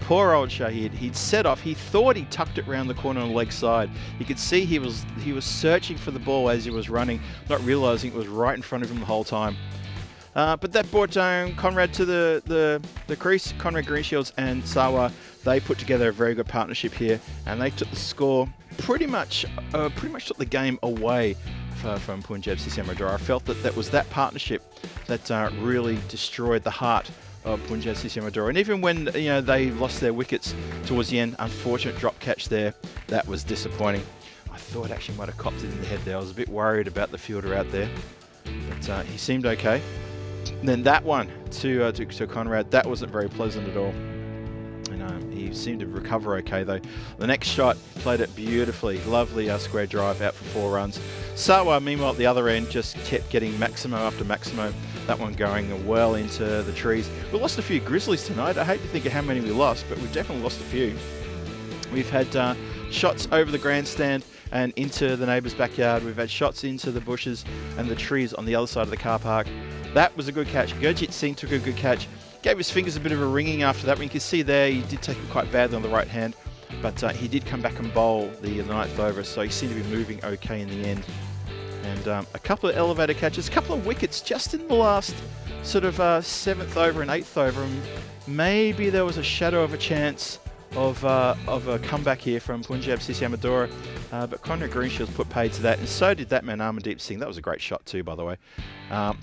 Speaker 2: Poor old Shahid, he'd set off, he thought he tucked it round the corner on the leg side. You could see he was searching for the ball as he was running, not realising it was right in front of him the whole time. But that brought Conrad to the crease. Conrad Greenshields and Sawa, they put together a very good partnership here, and they took the score pretty much took the game away from Punjab CC Amadora. I felt that was that partnership that really destroyed the heart of Punjab CC Amadora. And even when they lost their wickets towards the end, unfortunate drop catch there, that was disappointing. I thought actually might have copped it in the head there. I was a bit worried about the fielder out there, but he seemed okay. And then that one to Conrad, that wasn't very pleasant at all. And he seemed to recover okay though. The next shot, played it beautifully, lovely square drive out for 4 runs. Sawa, meanwhile, at the other end, just kept getting Maximo after Maximo. That one going well into the trees. We lost a few Grizzlies tonight. I hate to think of how many we lost, but we've definitely lost a few. We've had shots over the grandstand and into the neighbour's backyard. We've had shots into the bushes and the trees on the other side of the car park. That was a good catch. Gurjeet Singh took a good catch. Gave his fingers a bit of a ringing after that. You can see there, he did take it quite badly on the right hand, but he did come back and bowl the 9th over, so he seemed to be moving okay in the end. And a couple of elevator catches, a couple of wickets just in the last sort of 7th over and 8th over. And maybe there was a shadow of a chance of a comeback here from Punjab CC Amadora, but Conrad Greenshields put paid to that, and so did that man Amandeep Singh. That was a great shot too, by the way.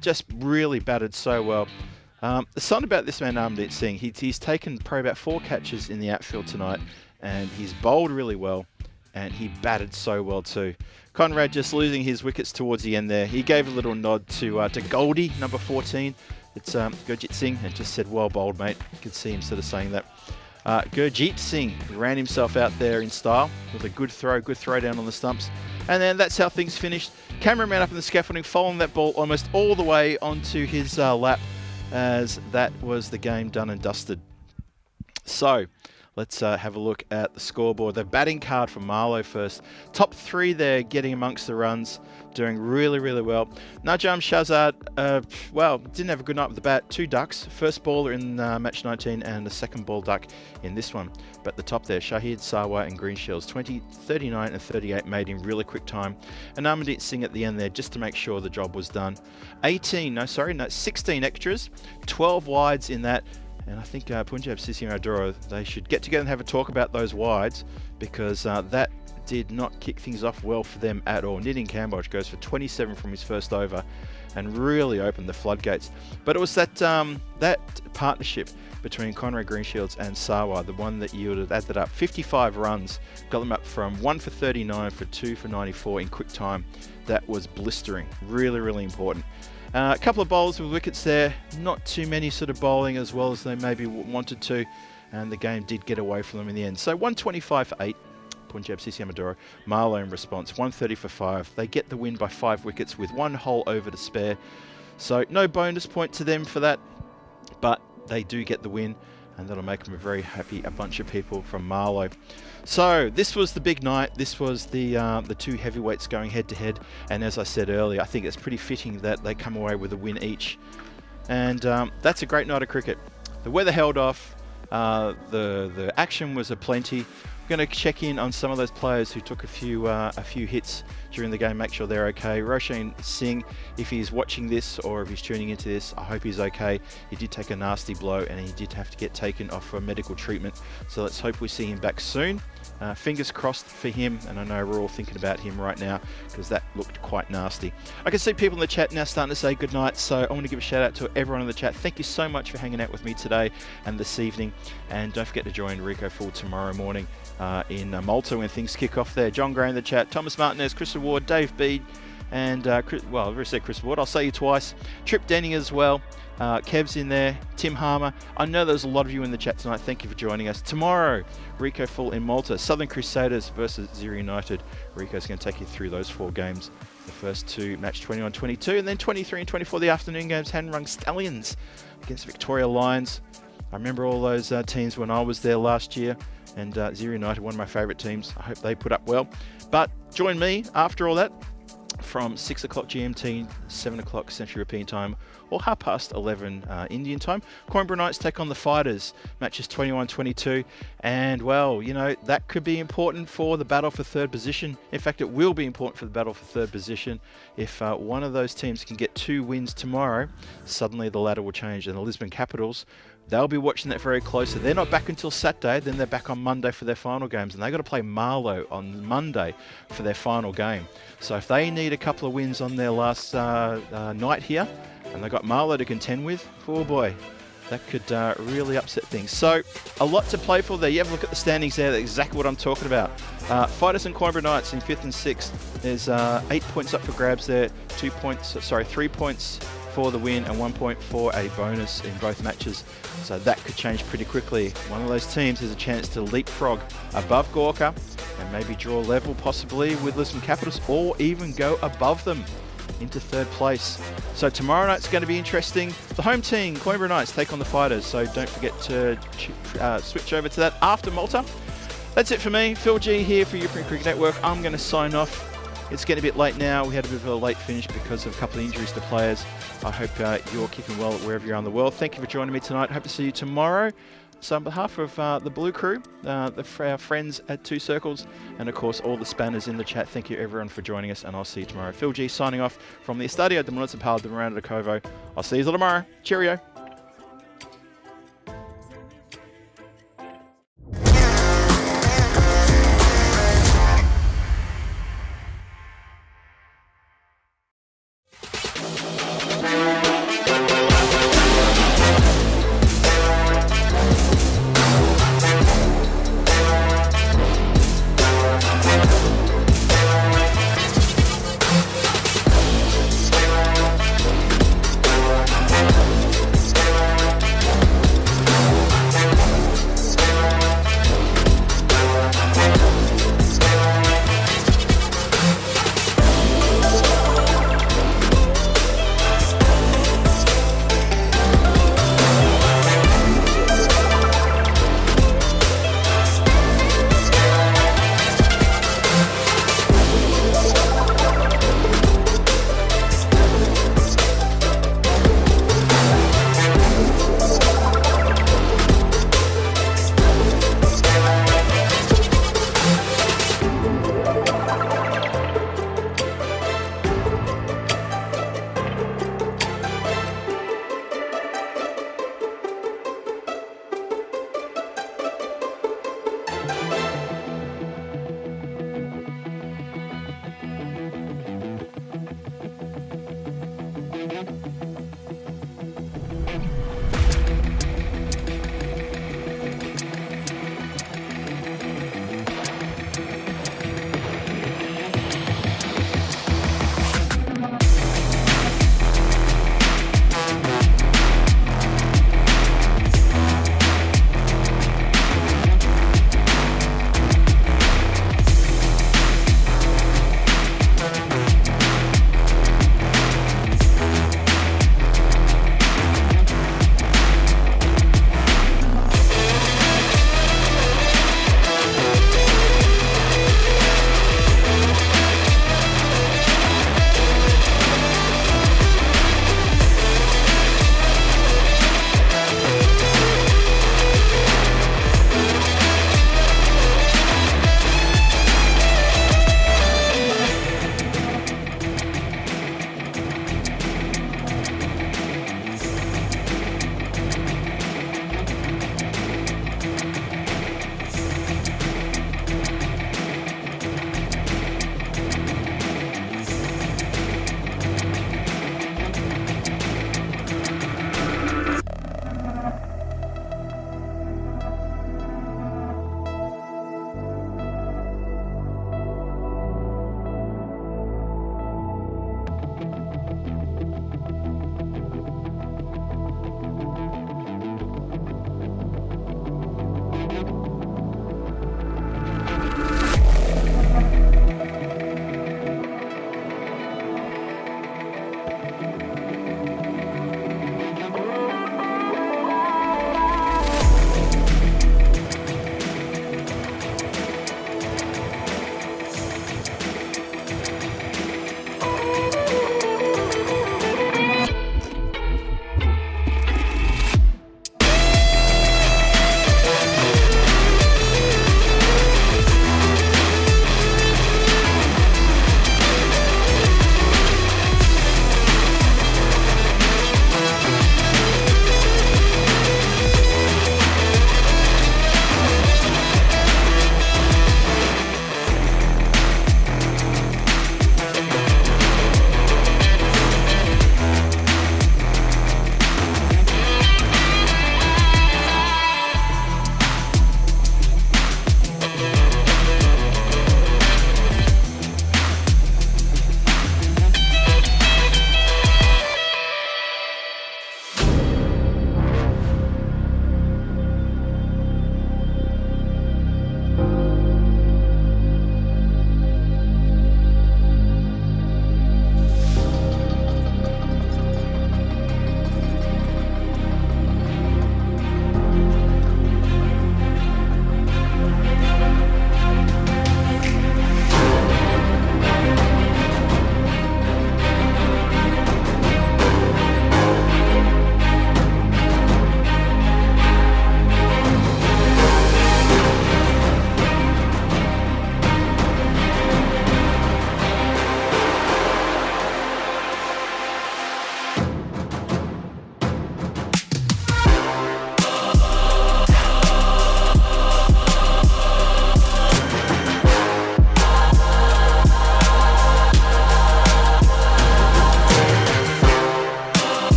Speaker 2: Just really batted so well. The something about this man Amandeep Singh, he's taken probably about 4 catches in the outfield tonight, and he's bowled really well, and he batted so well too. Conrad just losing his wickets towards the end there. He gave a little nod to Goldie, number 14. It's Gurjeet Singh, and just said, well bowled, mate. You could see him sort of saying that. Gurjeet Singh ran himself out there in style with a good throw down on the stumps. And then that's how things finished. Cameraman up in the scaffolding, following that ball almost all the way onto his lap, as that was the game done and dusted. So, Let's have a look at the scoreboard. The batting card for Marlow first. Top 3 there, getting amongst the runs, doing really, really well. Najam Shahzad, well, didn't have a good night with the bat. 2 ducks, first baller in match 19 and the second ball duck in this one. But the top there, Shahid, Sarwar and Greenshields, 20, 39 and 38 made in really quick time. And Amandeep Singh at the end there just to make sure the job was done. 16 extras, 12 wides in that. And I think Punjab CCM Adora, they should get together and have a talk about those wides, because that did not kick things off well for them at all. Nitin Kamboj goes for 27 from his first over and really opened the floodgates. But it was that that partnership between Conrad Greenshields and Sarwar, the one that added up 55 runs, got them up from 1 for 39 for 2 for 94 in quick time. That was blistering, really, really important. A couple of bowls with wickets there, not too many sort of bowling as well as they maybe wanted to, and the game did get away from them in the end. So 125 for 8, Punjab CCM Adora. Marlow in response, 130 for 5. They get the win by 5 wickets with 1 whole over to spare. So no bonus point to them for that, but they do get the win, and that'll make them a very happy a bunch of people from Marlow. So this was the big night. This was the 2 heavyweights going head to head, and as I said earlier, I think it's pretty fitting that they come away with a win each, and that's a great night of cricket. The weather held off, the action was aplenty. I'm going to check in on some of those players who took a few hits during the game, make sure they're okay. Roshan Singh, if he's watching this or if he's tuning into this, I hope he's okay. He did take a nasty blow and he did have to get taken off for medical treatment. So let's hope we see him back soon. Fingers crossed for him, and I know we're all thinking about him right now because that looked quite nasty. I can see people in the chat now starting to say goodnight, so I want to give a shout out to everyone in the chat. Thank you so much for hanging out with me today and this evening, and don't forget to join Rico Full tomorrow morning in Malta when things kick off there. John Gray in the chat, Thomas Martinez, Chris Ward, Dave Bede, and well, I've already said Chris Ward, I'll say you twice. Trip Denning as well. Kev's in there, Tim Harmer. I know there's a lot of you in the chat tonight. Thank you for joining us. Tomorrow, Rico Full in Malta. Southern Crusaders versus Zero United. Rico's going to take you through those 4 games. The first 2, match 21-22, and then 23 and 24, the afternoon games. Hanrung Stallions against Victoria Lions. I remember all those teams when I was there last year, and Zero United, one of my favourite teams. I hope they put up well. But join me after all that from 6 o'clock GMT, 7 o'clock Central European time, or 11:30 Indian time. Coimbra Knights take on the Fighters, matches 21-22, and well, you know, that could be important for the battle for 3rd position. In fact, it will be important for the battle for 3rd position. If one of those teams can get 2 wins tomorrow, suddenly the ladder will change, and the Lisbon Capitals, they'll be watching that very closely. They're not back until Saturday, then they're back on Monday for their final games, and they've got to play Marlow on Monday for their final game. So if they need a couple of wins on their last night here, and they've got Marlow to contend with, oh boy, that could really upset things. So a lot to play for there. You have a look at the standings there, that's exactly what I'm talking about. Fighters and Coimbra Knights in 5th and 6th. There's 8 points up for grabs there, 3 points for the win and 1 point for a bonus in both matches. So that could change pretty quickly. One of those teams has a chance to leapfrog above Gorka and maybe draw level possibly with Lisbon Capitals, or even go above them into 3rd place. So tomorrow night's going to be interesting. The home team, Coimbra Knights, take on the Fighters. So don't forget to switch over to that after Malta. That's it for me. Phil G here for European Cricket Network. I'm going to sign off. It's getting a bit late now. We had a bit of a late finish because of a couple of injuries to players. I hope you're keeping well wherever you are in the world. Thank you for joining me tonight. Hope to see you tomorrow. So on behalf of the Blue Crew, our friends at 2 Circles, and of course all the spanners in the chat, thank you everyone for joining us, and I'll see you tomorrow. Phil G signing off from the Estadio de Municipal de Miranda de Covo. I'll see you tomorrow. Cheerio.